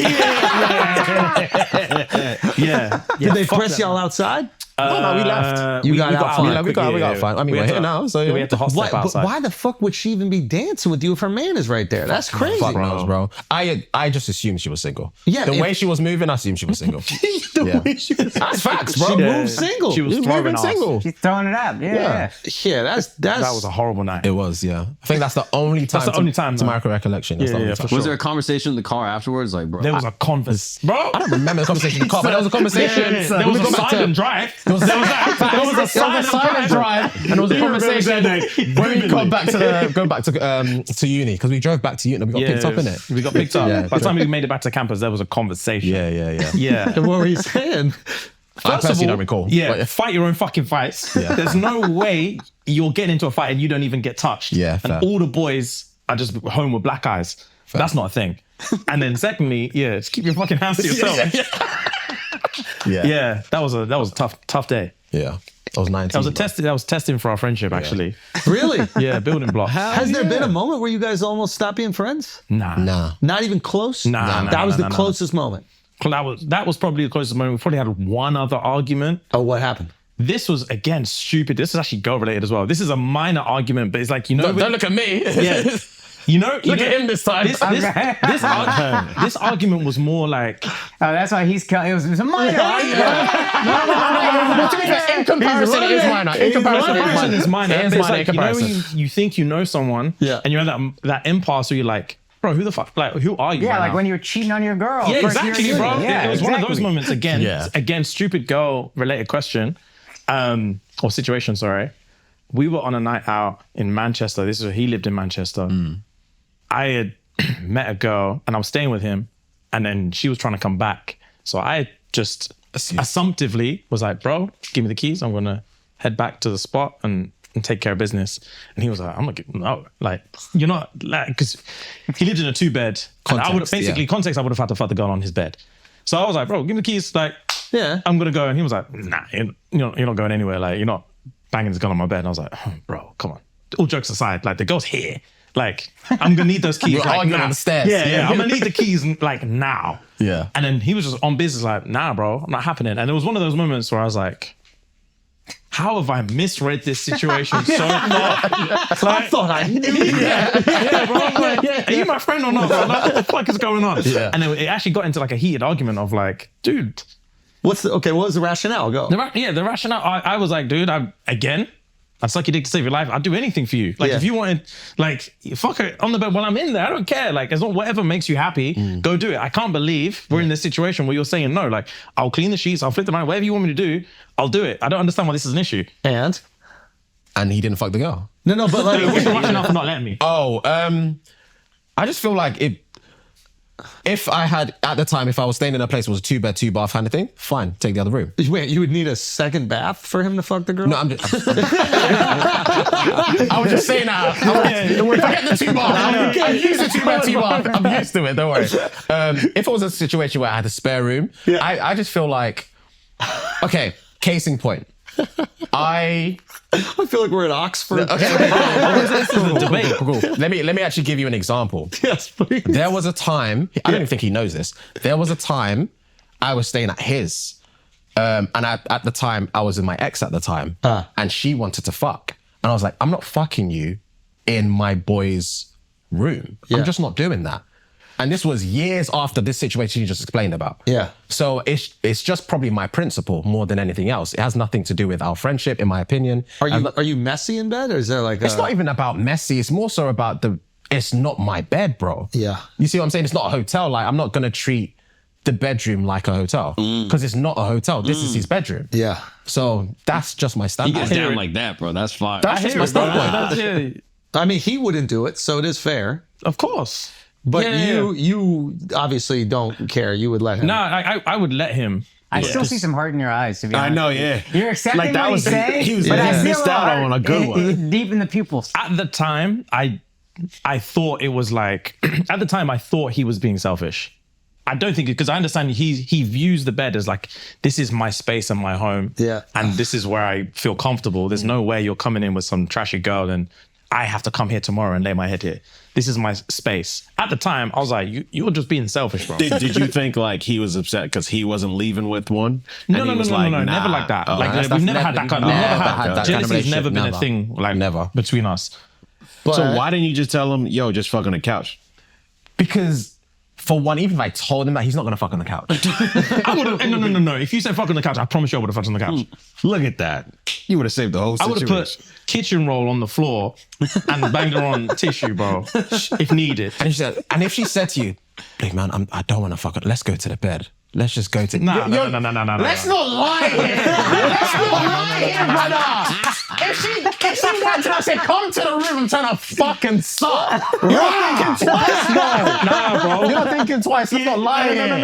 Yeah. Did they fuck press that. y'all outside? No, we left. You got out fine. We got fine. I mean, we're here now, so we had to hot Why, step but outside. why the fuck would she even be dancing with you if her man is right there? That's crazy. Fuck knows, bro. I just assumed she was single. Yeah, the if- way she was moving, I assumed she was single. That's facts, bro. She moved single. She was She's throwing moving us. single. She's throwing it up. Yeah. Yeah, that's That was a horrible night. It was, yeah. I think that's the only time. the only time, to though. my recollection. That's the only Yeah, time. for Was sure. there a conversation in the car afterwards? Like, bro, There was a converse. Bro, I don't remember the conversation in the car, but there was a conversation. there was a silent drive. There was a silent drive. And there was a conversation when we got back to uni, because we drove back to uni and we got picked up in it. We got picked up. Yeah. By the time we made it back to campus, there was a conversation. Yeah. Yeah. what were you saying? I First of personally all, don't recall. Yeah, But- fight your own fucking fights. Yeah. There's no way you'll get into a fight and you don't even get touched. Yeah, and fair. all the boys are just home with black eyes. That's not a thing. And then secondly, just keep your fucking hands to yourself. Yeah, that was a tough day. Yeah. I was 19. That was testing for our friendship, actually. Really? Yeah, building block. Has there been a moment where you guys almost stopped being friends? Nah. Not even close? Nah, That was the nah. closest moment. That was probably the closest moment. We probably had one other argument. Oh, what happened? This was, again, stupid. This is actually girl related as well. This is a minor argument, but it's like, Don't look at me. Yeah. Look at him this time. This argument was more like, Oh, that's why he's. It was a minor argument. To be fair, in comparison, it is minor. In comparison, comparison is minor. It is But it's minor in like, you know, when comparison. you think you know someone, Yeah. and you're at that impasse where you're like, bro, who the fuck? Like, who are you? Yeah, right like now? when you were cheating on your girl. Yeah, first year exactly, of bro. uni. Yeah, it was one of those exactly. moments again. Yeah. Again, stupid girl related question, or situation. Sorry, we were on a night out in Manchester. He lived in Manchester. I had met a girl and I was staying with him, and then she was trying to come back. So I just assumptively was like, bro, give me the keys. I'm gonna head back to the spot and take care of business. And he was like, I'm not getting, no, like, you're not, like, because he lived in a 2-bed. And I would have basically, context, I would have had to fuck the girl on his bed. So I was like, bro, give me the keys. Like, yeah, I'm gonna go. And he was like, nah, you're not going anywhere. Like, you're not banging this gun on my bed. And I was like, oh, bro, come on. All jokes aside, like, the girl's here. Like, I'm gonna need those keys. You're like, arguing now. on the stairs. Yeah, I'm gonna need the keys like now. Yeah. And then he was just on business like, nah, bro, I'm not happening. And it was one of those moments where I was like, how have I misread this situation so far? Like, I thought I knew. Yeah, bro. I'm like, are you my friend or not? Bro? Like, what the fuck is going on? Yeah. And then it actually got into like a heated argument of like, dude. What was the rationale? Go. The rationale. I was like, dude, I'd suck your dick to save your life. I'd do anything for you. Like, if you wanted, like, fuck it on the bed while I'm in there. I don't care. Like, as long whatever makes you happy, go do it. I can't believe we're in this situation where you're saying no. Like, I'll clean the sheets, I'll flip them around, whatever you want me to do, I'll do it. I don't understand why this is an issue. And he didn't fuck the girl. No, but like, What's the rationale for not letting me? Oh, I just feel like if I had, at the time, if I was staying in a place that was a 2-bed, 2-bath kind of thing, fine, take the other room. wait, you would need a second bath for him to fuck the girl? No, I'm just... I was just saying that. Forget the 2-bath. I'm used to 2-bed, 2-bath. I'm used to it, don't worry. If it was a situation where I had a spare room, I just feel like, okay, case in point. I feel like we're at Oxford. Okay. This is a debate. Cool. Let me actually give you an example. Yes, please. There was a time, I don't even think he knows this. There was a time I was staying at his. And at the time, I was with my ex at the time. And she wanted to fuck. And I was like, I'm not fucking you in my boy's room. I'm just not doing that. And this was years after this situation you just explained about. Yeah. So it's just probably my principle more than anything else. It has nothing to do with our friendship, in my opinion. Are you messy in bed, or is there like It's not even about messy. It's more so about it's not my bed, bro. Yeah. You see what I'm saying? It's not a hotel. Like, I'm not going to treat the bedroom like a hotel because it's not a hotel. This is his bedroom. Yeah. So that's just my He standpoint. gets down like that, bro. That's fine. That's just my standpoint. I mean, he wouldn't do it, so it is fair. Of course. But you obviously don't care. You would let him. No, I would let him. I still see some heart in your eyes, to be honest. I know, yeah. You're accepting Like, that what was- he's saying, he was- but yeah. I missed feel out on a good one. Deep in the pupils. At the time, I thought it was like, at the time, I thought he was being selfish. I don't think, because I understand he views the bed as like, this is my space and my home. Yeah. And this is where I feel comfortable. There's no way you're coming in with some trashy girl and I have to come here tomorrow and lay my head here. This is my space. At the time, I was like, you're just being selfish, bro. Did you think like he was upset because he wasn't leaving with one? No, And he was no, nah. never like that. Oh, Like, we've never had that kind of, never never had had that kind of jealousy's never relationship, been never. a thing, like, Never. between us. so why didn't you just tell him, yo, just fuck on the couch? Because for one, even if I told him that, he's not going to fuck on the couch. I would have, no. If you said fuck on the couch, I promise you I would have fucked on the couch. Look at that. You would have saved the whole I situation. would have put kitchen roll on the floor and banged her on tissue, bro, if needed. And if she said to you, big man, I don't want to fuck on, let's go to the bed. Let's just go to... No. Let's not lie here. Let's not lie here, brother. If she went to us and come to the room and trying to fucking suck, you're not thinking twice, bro. Nah, bro. You're not thinking twice. Let's not lie here. No.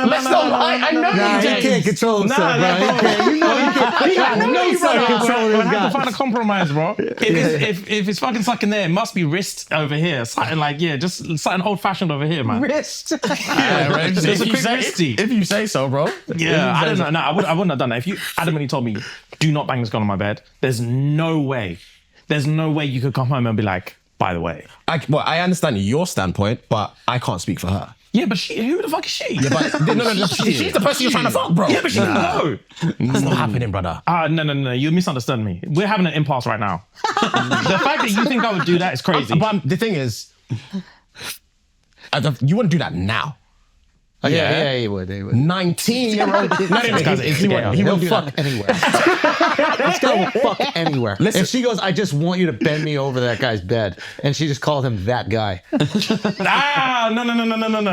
Let's not lie. I know you, He James. can't control himself, bro. He can't. You know he can't. He got no self-control. I have to find a compromise, bro. If it's fucking sucking there, it must be wrist over here. Something like, just something old-fashioned over here, man. Wrist. Yeah, right. It's a quick wristy. If you say so, bro. Yeah, I don't know. No, I wouldn't have done that. If you adamantly told me, do not bang this girl on my bed, there's no way you could come home and be like, by the way. I understand your standpoint, but I can't speak for her. Yeah, but who the fuck is she? Yeah, but no, she's the person you're trying to fuck, bro. Yeah, but she doesn't know. That's not happening, brother. No. You misunderstood me. We're having an impasse right now. The fact that you think I would do that is crazy. But the thing is, you wouldn't do that now. Yeah, he would. 19-year-old. He won't fuck anywhere. This guy will fuck anywhere. Listen. If she goes, I just want you to bend me over that guy's bed, and she just called him that guy. No.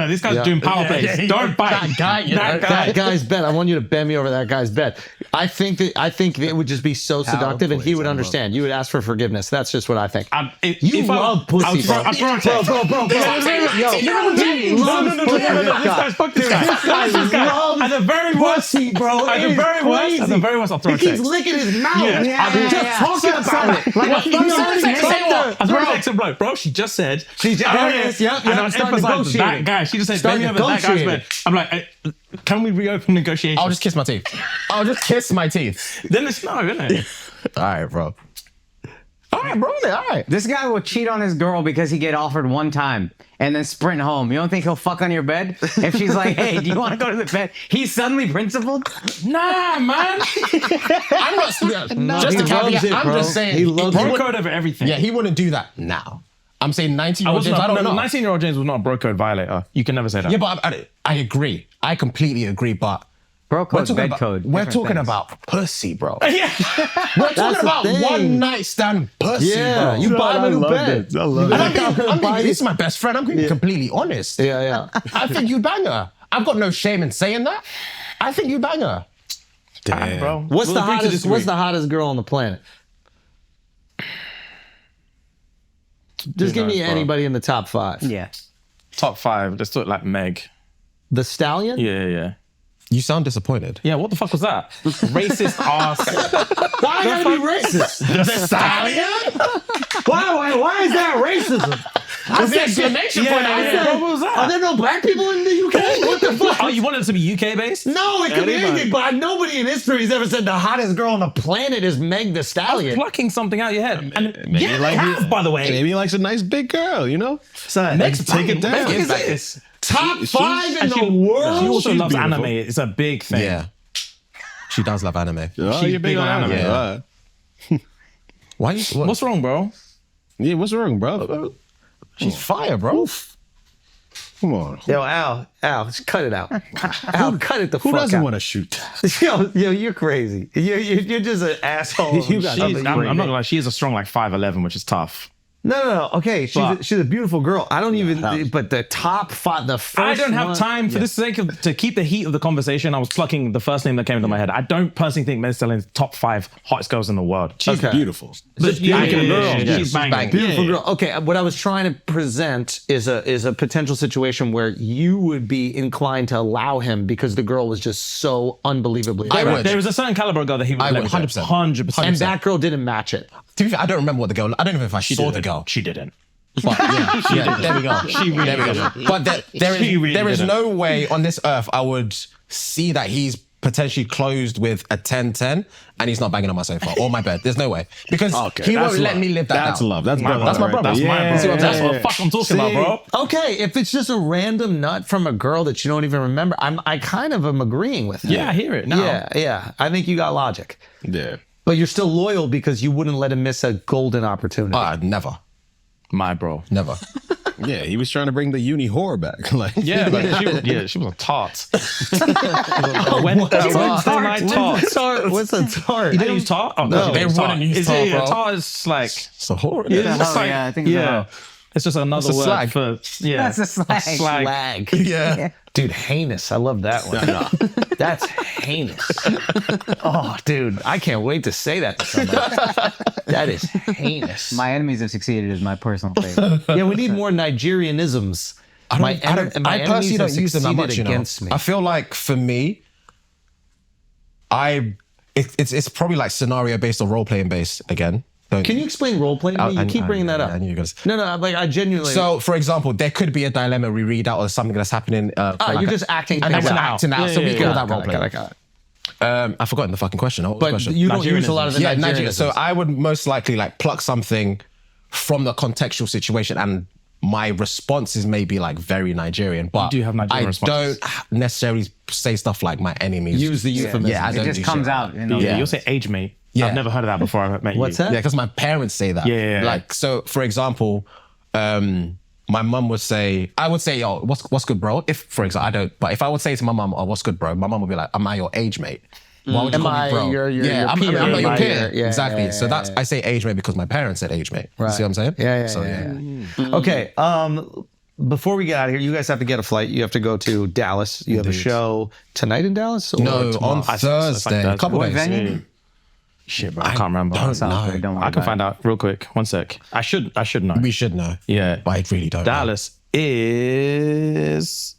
This guy's doing power plays. Don't bite. That guy's bed. I want you to bend me over that guy's bed. I think it would just be so seductive, and he would understand. You would ask for forgiveness. That's just what I think. You love pussy, bro. I protest. Bro. No. This guy's fuck this guy. Fuck this guy. At the very worst, bro. At the very worst, I'll throw a He keeps text. licking his mouth. Yeah. Just talking about it. Like What? you already Say made what? the- I throw a text and bloke, bro, she just said. She just- and yep, I start emphasize that negotiating. guy. She just said, Start baby, over that guy's negotiating. bed. I'm like, can we reopen negotiations? I'll just kiss my teeth. I'll just kiss my teeth. Then it's no, isn't it? All right, bro. All right, bro. All right. This guy will cheat on his girl because he get offered one time and then sprint home. You don't think he'll fuck on your bed? If she's like, hey, do you want to go to the bed? He's suddenly principled? Nah, man. I'm not. Just he a loves caveat. it, I'm bro. just saying. He loves Bro it. code over everything. Yeah, he wouldn't do that now. I'm saying 19-year-old James. I don't know. 19-year-old James was not a bro code violator. You can never say that. Yeah, but I agree. I completely agree. But Bro code's bed code. We're different talking things. about pussy, bro. Yeah. We're talking the about thing. one night stand pussy, Yeah, bro. you buy him a new bed. I love And it. I'm being, this is my best friend. I'm being completely honest. Yeah. I think you bang her. I've got no shame in saying that. I think you bang her. Damn, bro. What's We'll the agree to hottest? disagree. What's the hottest girl on the planet? Just give me knows, bro? anybody in the top 5. Yeah. top 5? Let's talk like Meg. The Stallion. Yeah. You sound disappointed. Yeah, what the fuck was that? Racist ass. Why I gotta be racist? The stallion? Why is that racism? I said exclamation point. I said, Bro, what was Are that? there no black people in the UK? What the fuck? Oh, you wanted it to be UK based? No, it could be anything, but nobody in history has ever said the hottest girl on the planet is Meg the Stallion. Plucking something out your head. And Maybe yeah, like have, by the way. Maybe he likes a nice big girl, you know? Son, Take it down. Meg is like this. top 5 in And the world. She also she's loves beautiful. anime. It's a big thing. Yeah. She does love anime. Oh, She's you're big on anime. Yeah. All right. Why? What? What's wrong, bro? Yeah, what's wrong, bro? She's fire, bro. Come on. Yo, Al, just cut it out. Al, cut it the Who fuck doesn't out. want to shoot? Yo, you're crazy. You're just an asshole. You got I'm not gonna lie, she is a strong like 5'11", which is tough. No. Okay, But- she's a beautiful girl. I don't even. But the top 5, the first. I don't have one- time for this sake of, to keep the heat of the conversation. I was plucking the first name that came into my head. I don't personally think Meg Stallion's top 5 hottest girls in the world. She's Okay. beautiful. But beautiful girl. She's banging. Beautiful girl. Okay, what I was trying to present is a potential situation where you would be inclined to allow him because the girl was just so unbelievably I attractive. would. There was a certain caliber of girl that he would I let would, me do. 100%. 100%. And that girl didn't match it. To be fair, I don't remember what the girl. I don't know if I saw the girl. She didn't. But yeah, there we go. There we go. But She really there is didn't. no way on this earth I would see that he's potentially closed with a 10-10 and he's not banging on my sofa or my bed. There's no way. Because Okay, he won't that's let love. me live that That's down. love. That's brother. That's my right brother. there. That's my Yeah. bro. That's what the fuck I'm talking about, bro. Okay, if it's just a random nut from a girl that you don't even remember, I kind of am agreeing with him. Yeah, I hear it now. Yeah. I think you got logic. Yeah. But you're still loyal because you wouldn't let him miss a golden opportunity. Never. My bro. Never. Yeah, he was trying to bring the uni horror back. Like, Yeah, like she was a tart. Wednesday night tart. What's a tart? You didn't use tart? Oh, No. they They tart. wouldn't use Is tart, it? bro. Tart is like It's a horror. it's hell like yeah, I think so. It's just another It's a word slag. for That's a slag. Slag. Yeah. Dude, heinous. I love that one. That's heinous. Oh, dude, I can't wait to say that to somebody. That is heinous. My enemies have succeeded is my personal favorite. Yeah, we need more Nigerianisms. My personally don't use them that much, you know. against me. I feel like for me, it's probably like scenario based or role playing based again. Can you explain role playing to me? You keep bringing that up. I knew you were gonna say. No, like I genuinely. So, for example, there could be a dilemma we read out or something that's happening. you're just acting and things we're out. acting out. Yeah, so we yeah, call yeah. that role play. Got it. I've forgotten the fucking question. What was the But question? you don't use a lot of the Yeah, Nigerianisms. Nigeria. So I would most likely like pluck something from the contextual situation, and my response is maybe like very Nigerian. But do have Nigerian I responses. don't necessarily say stuff like my enemies. Use the euphemism. Yeah, I It don't just do comes shit. out. You know? Yeah, you'll say age mate. Yeah. I've never heard of that before I met you. What's that? Yeah, because my parents say that. Yeah. Like, so for example, my mum would say, I would say, yo, what's good, bro? If, for example, but if I would say to my mum, oh, what's good, bro? My mum would be like, am I your age mate? Why would you Am call I me bro? your I'm peer? not your Am I peer. your- yeah, exactly. yeah, So that's, I say age mate because my parents said age mate. You see what I'm saying? Yeah. So Okay. Before we get out of here, you guys have to get a flight. You have to go to Dallas. You have a show tonight in Dallas? Or No, tomorrow? on Thursday. A couple What days. venue? Shit, bro. I can't remember. don't know. Don't worry I can about find out real quick. One sec. I should know. We should know. Yeah. But I really don't know. Dallas is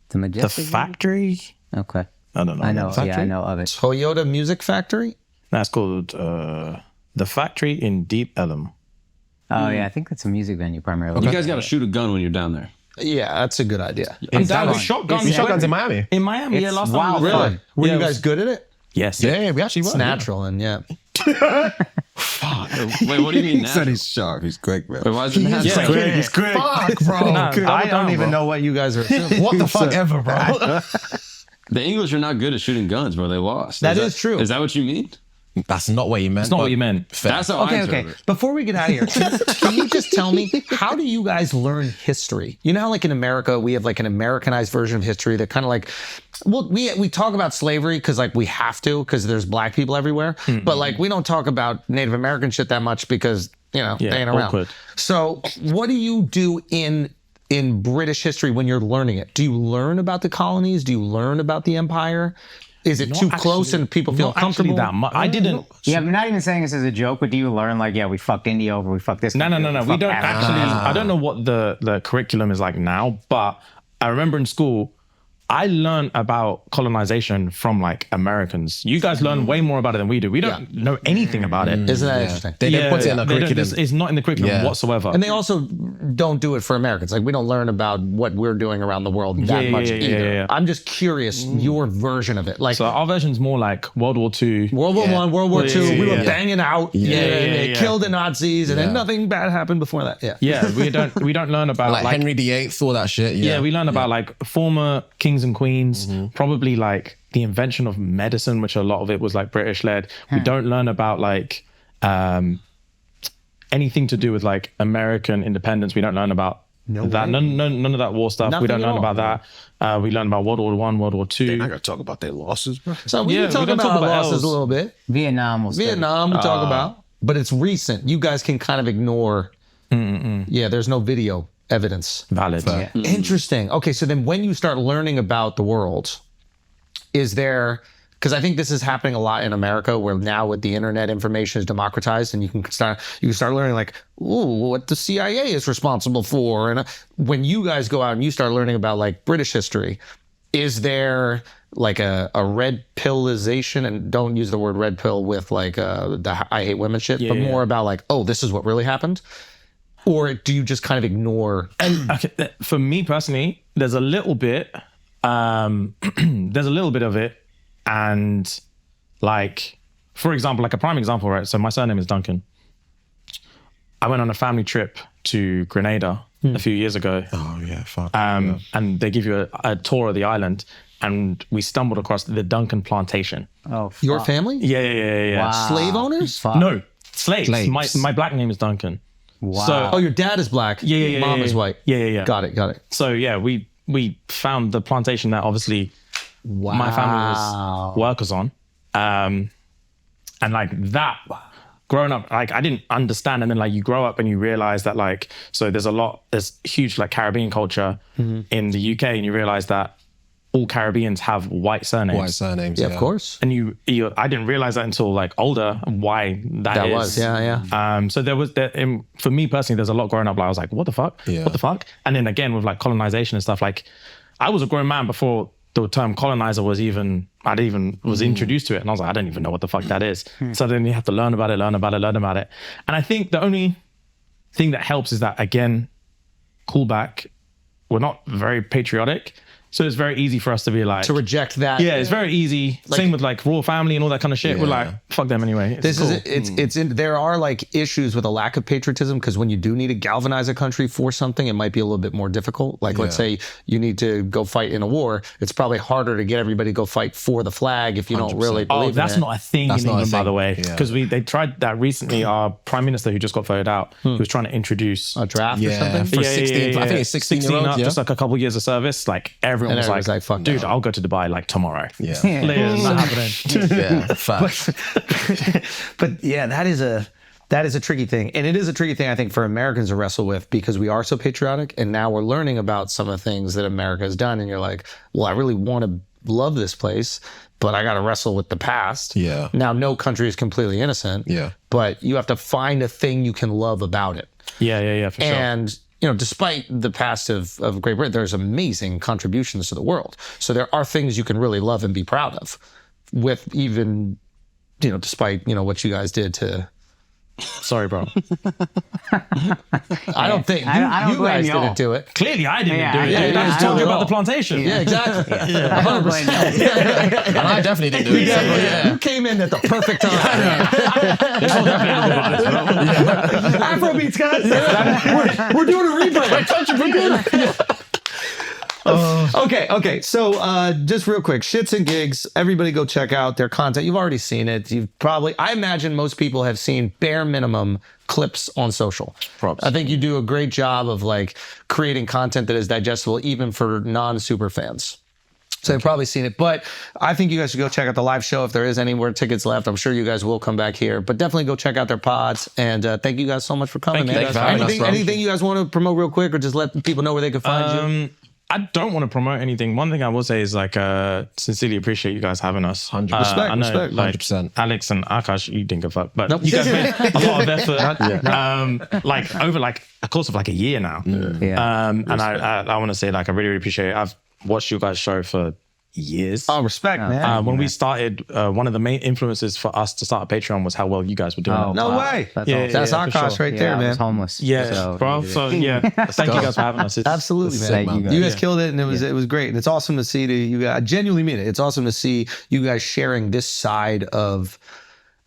The The Majestic. Factory. Okay. I don't know. I know. Factory? Yeah, I know of it. Toyota Music Factory. That's called The Factory in Deep Ellum. Oh yeah, I think that's a music venue primarily. You guys got to shoot a gun when you're down there. Yeah, that's a good idea. I'm It's down fun. with shotguns. We shotguns in Miami. In Miami, yeah, It's last time. wild we was fun. there. Were Yeah, you it guys was- good at it? Yes. Yeah, we actually were. It's natural, and yeah. Wait, what do you mean He said now? he's sharp. He's quick, man. Wait, why is it natural? Yeah. Quick, he's quick. Fuck, bro. Nah, I don't down, even bro. know what you guys are assuming. What the fuck ever, bro? The English are not good at shooting guns, bro. They lost. That is true. Is that what you mean? That's not what you meant. It's not what you meant. That's how I Okay. interpret it. Before we get out of here, can you just tell me, how do you guys learn history? You know how like in America, we have like an Americanized version of history that kind of like, well, we talk about slavery because like we have to because there's black people everywhere. But like we don't talk about Native American shit that much because, you know, Yeah, they ain't around. awkward. So what do you do in British history when you're learning it? Do you learn about the colonies? Do you learn about the empire? Is it too close and people feel Not actually comfortable? that much. I didn't. Yeah, I'm not even saying this as a joke, but do you learn like, yeah, we fucked India over, we fucked this? No. country, We fucked don't Africa. actually. I don't know what the curriculum is like now, but I remember in school, I learned about colonization from like Americans. You guys learn way more about it than we do. We don't know anything about it. Isn't that interesting? They don't put it in the they don't- curriculum. It's not in the curriculum Yeah. whatsoever. And they also don't do it for Americans. Like we don't learn about what we're doing around the world that Yeah, much yeah, either. yeah. I'm just curious your version of it. Like So our version's more like World War II. World War One, World War Yeah, Two, yeah, we were yeah. banging out. and they yeah. killed the Nazis, and then nothing bad happened before that. Yeah. Yeah, we don't learn about like Henry VIII, all that shit. Yeah, we learn about like former kings and queens, probably like the invention of medicine, which a lot of it was like British led. We don't learn about like anything to do with like American independence. We don't learn about that. None of that war stuff. Nothing we don't at learn all. about that. We learn about World War One, World War Two. I gotta talk about their losses, bro. So we Yeah, can talk we don't about talk our about losses L's. a little bit. Vietnam was Vietnam, we talk about, but it's recent. You guys can kind of ignore. Yeah, there's no video evidence. Valid. Interesting. Okay, so then when you start learning about the world, is there, because I think this is happening a lot in America where now with the internet information is democratized and you can start learning like, ooh, what the CIA is responsible for. And when you guys go out and you start learning about like British history, is there like a red pillization, and don't use the word red pill with like the I hate women shit, but more about like, oh, this is what really happened? Or do you just kind of ignore? Okay, for me personally, there's a little bit of it, and like, for example, like a prime example, right? So my surname is Duncan. I went on a family trip to Grenada a few years ago, Oh yeah, fuck. and they give you a tour of the island, and we stumbled across the Duncan plantation. Oh, Your fuck. family? Yeah. Wow. Slave owners? Fuck. No, slaves. Slaves. My black name is Duncan. Wow. So Oh, your dad is black. yeah, Mom yeah, is yeah. white. Yeah. Got it. So yeah, we found the plantation that obviously my family was workers on, and like that. Growing up, like I didn't understand, and then like you grow up and you realize that like, so there's huge like Caribbean culture in the UK, and you realize that all Caribbeans have white surnames. White surnames. Yeah, of course. And you I didn't realize that until like older why that That is. was, yeah. So for me personally, there's a lot growing up. Like I was like, what the fuck? Yeah. What the fuck? And then again with like colonization and stuff, like I was a grown man before the term colonizer was introduced to it. And I was like, I don't even know what the fuck that is. So then you have to learn about it. And I think the only thing that helps is that, again, callback, we're not very patriotic. So it's very easy for us to be like, To reject that. yeah, it's very easy. Same with like royal family and all that kind of shit. We're Yeah. like, fuck them anyway. This cool. is there are like issues with a lack of patriotism because when you do need to galvanize a country for something, it might be a little bit more difficult. Like let's say you need to go fight in a war, it's probably harder to get everybody to go fight for the flag if you don't really believe that's in it. not a thing That's in not a England, by thing. the way. Yeah. Because they tried that recently. Our prime minister, who just got voted out, he was trying to introduce a draft or Yeah. something. For 16 I think it's 16-year-olds, up, yeah. just like a couple years of service. Like everyone And was everyone's like, fuck dude, no. I'll go to Dubai like tomorrow. Yeah. Like, it's not happening. Yeah. Fact. But yeah, that is a tricky thing. And it is a tricky thing, I think, for Americans to wrestle with because we are so patriotic. And now we're learning about some of the things that America has done. And you're like, well, I really want to love this place, but I got to wrestle with the past. Yeah. Now, no country is completely innocent. Yeah. But you have to find a thing you can love about it. Yeah, for sure. And despite the past of Great Britain, there's amazing contributions to the world. So there are things you can really love and be proud of, with even, despite, what you guys did to. Sorry, bro. I don't think you guys didn't do it. Clearly, I didn't do it. I just told you about the plantation. Yeah, exactly. 100%. And I definitely didn't do it. You came in at the perfect time. Afrobeats, guys. We're doing a rebrand. Okay. So just real quick, ShxtsnGigs, everybody go check out their content. You've already seen it. I imagine most people have seen bare minimum clips on social. Props. I think you do a great job of like creating content that is digestible even for non-super fans. So they've probably seen it, but I think you guys should go check out the live show if there is any more tickets left. I'm sure you guys will come back here, but definitely go check out their pods. And thank you guys so much for coming. Thank you. Anything you guys want to promote real quick, or just let people know where they can find you? I don't want to promote anything. One thing I will say is sincerely appreciate you guys having us. 100%. I know, Respect. 100%. Alex and Akash, you didn't give a fuck, but you guys made a lot of effort. Over a course of a year now. And I want to say I really appreciate it. I've watched you guys' show for years. Oh, respect, man. When we started, one of the main influences for us to start a Patreon was how well you guys were doing. No way. That's Akash right there, I man. was homeless. Yeah, bro. So thank you guys for having us. Absolutely, man. You guys killed it, and it was great. And it's awesome to see you guys. I genuinely mean it. It's awesome to see you guys sharing this side of,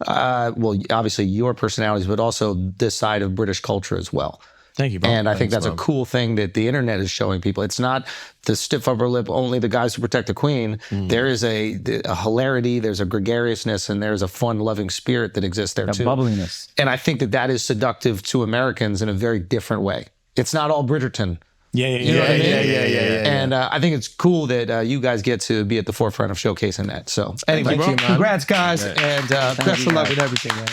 obviously your personalities, but also this side of British culture as well. Thank you, bro. And I think that's a cool thing that the internet is showing people. It's not the stiff upper lip, only the guys who protect the queen. There is a hilarity, there's a gregariousness, and there's a fun, loving spirit that exists there too. Bubbliness. And I think that is seductive to Americans in a very different way. It's not all Bridgerton. Yeah. And I think it's cool that you guys get to be at the forefront of showcasing that. So anyway, Thank you, man. congrats, guys, and best of luck with everything, man.